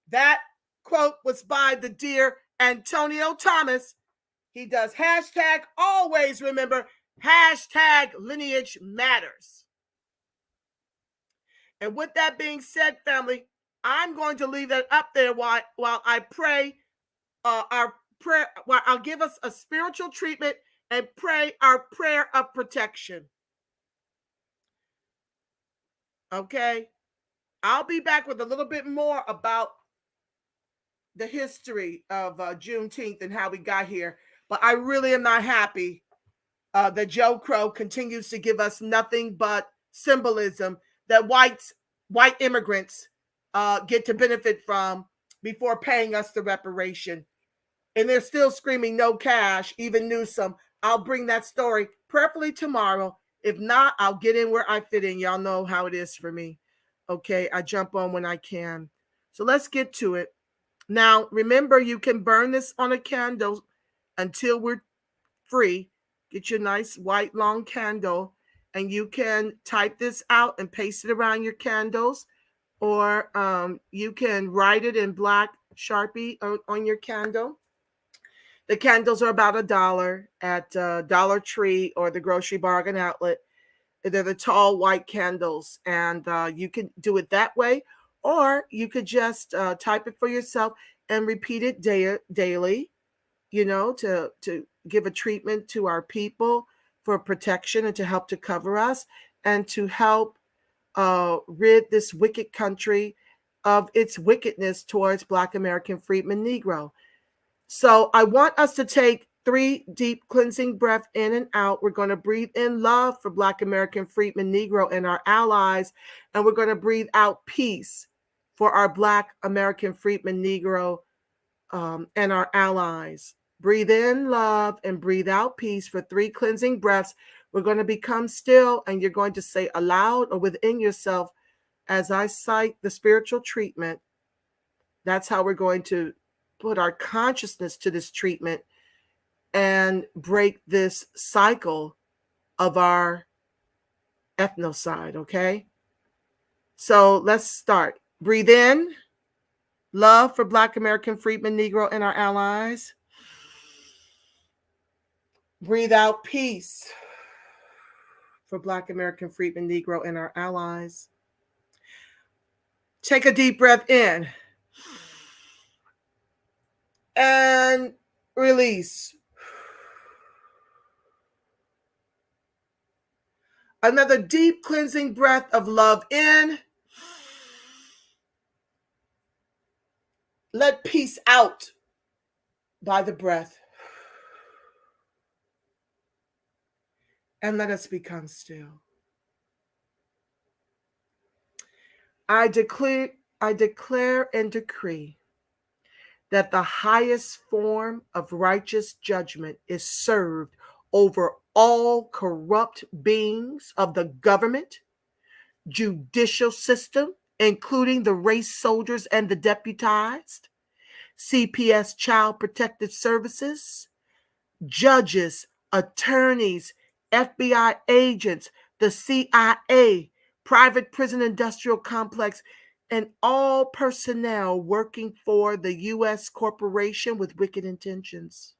That quote was by the dear Antonio Thomas. He does hashtag always remember hashtag lineage matters. And with that being said, family, I'm going to leave that up there while I pray our prayer. While I'll give us a spiritual treatment and pray our prayer of protection. Okay, I'll be back with a little bit more about the history of Juneteenth and how we got here. But I really am not happy that Joe Crow continues to give us nothing but symbolism that white immigrants get to benefit from before paying us the reparation. And they're still screaming no cash, even Newsom. I'll bring that story prayerfully tomorrow. If not, I'll get in where I fit in. Y'all know how it is for me. Okay, I jump on when I can. So let's get to it. Now, remember, you can burn this on a candle until we're free. Get your nice white long candle, and you can type this out and paste it around your candles, or you can write it in black Sharpie on your candle. The candles are about $1 at Dollar Tree or the Grocery Bargain Outlet. They're the tall white candles, and you can do it that way, or you could just type it for yourself and repeat it daily, you know, to give a treatment to our people for protection and to help to cover us and to help rid this wicked country of its wickedness towards Black American freedmen Negro. So I want us to take 3 deep cleansing breaths in and out. We're going to breathe in love for Black American freedmen Negro and our allies, and we're going to breathe out peace for our Black American freedmen Negro and our allies. Breathe in love and breathe out peace for 3 cleansing breaths. We're going to become still, and you're going to say aloud or within yourself as I cite the spiritual treatment. That's how we're going to put our consciousness to this treatment and break this cycle of our ethnocide, okay? So let's start. Breathe in love for Black American freedmen Negro and our allies. Breathe out peace for Black American freedmen Negro and our allies. Take a deep breath in and release. Another deep cleansing breath of love in. Let peace out by the breath. And let us become still. I declare and decree that the highest form of righteous judgment is served over all corrupt beings of the government, judicial system, including the race soldiers and the deputized, CPS Child Protective Services, judges, attorneys, FBI agents, the CIA, private prison industrial complex, and all personnel working for the U.S. corporation with wicked intentions.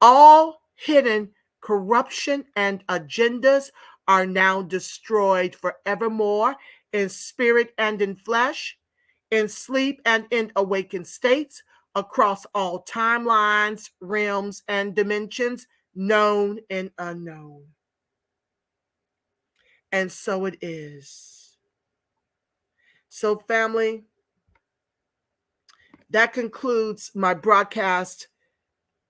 All hidden corruption and agendas are now destroyed forevermore in spirit and in flesh, in sleep and in awakened states, across all timelines, realms, and dimensions, known and unknown. And so it is. So, family, that concludes my broadcast.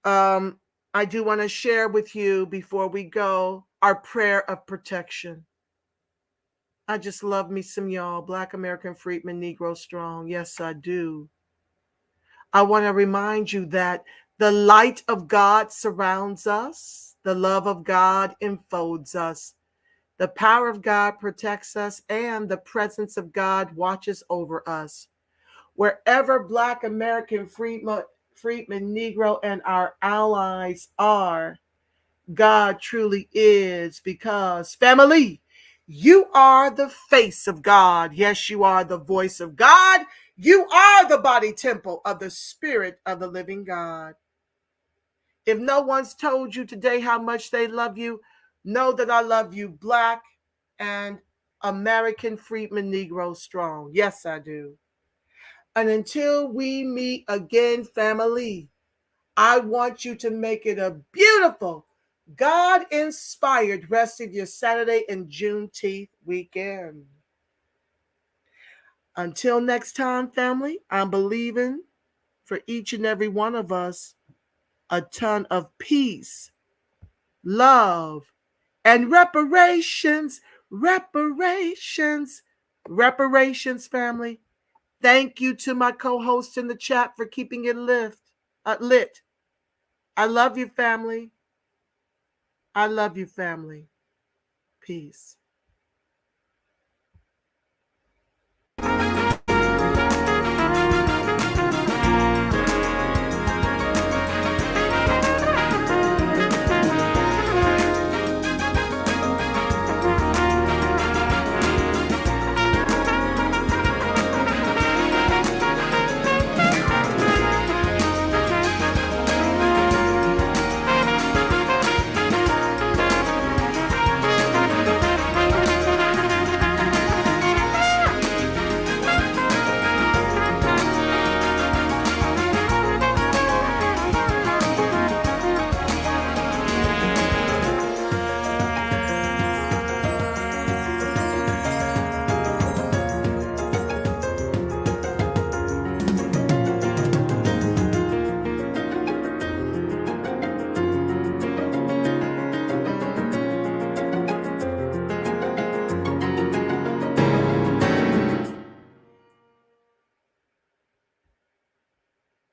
I do want to share with you before we go our prayer of protection. I just love me some y'all, Black American Freedmen, Negro Strong. Yes, I do. I want to remind you that the light of God surrounds us. The love of God enfolds us. The power of God protects us, and the presence of God watches over us. Wherever Black American Freedmen, Negro, and our allies are, God truly is, because, family, you are the face of God. Yes, you are the voice of God. You are the body temple of the Spirit of the living God. If no one's told you today how much they love you, know that I love you, Black and American Freedmen, Negro Strong. Yes, I do. And until we meet again, family, I want you to make it a beautiful, God-inspired rest of your Saturday and Juneteenth weekend. Until next time, family, I'm believing for each and every one of us a ton of peace, love, and reparations. Reparations, family. Thank you to my co-host in the chat for keeping it lit. I love you, family. I love you, family. Peace.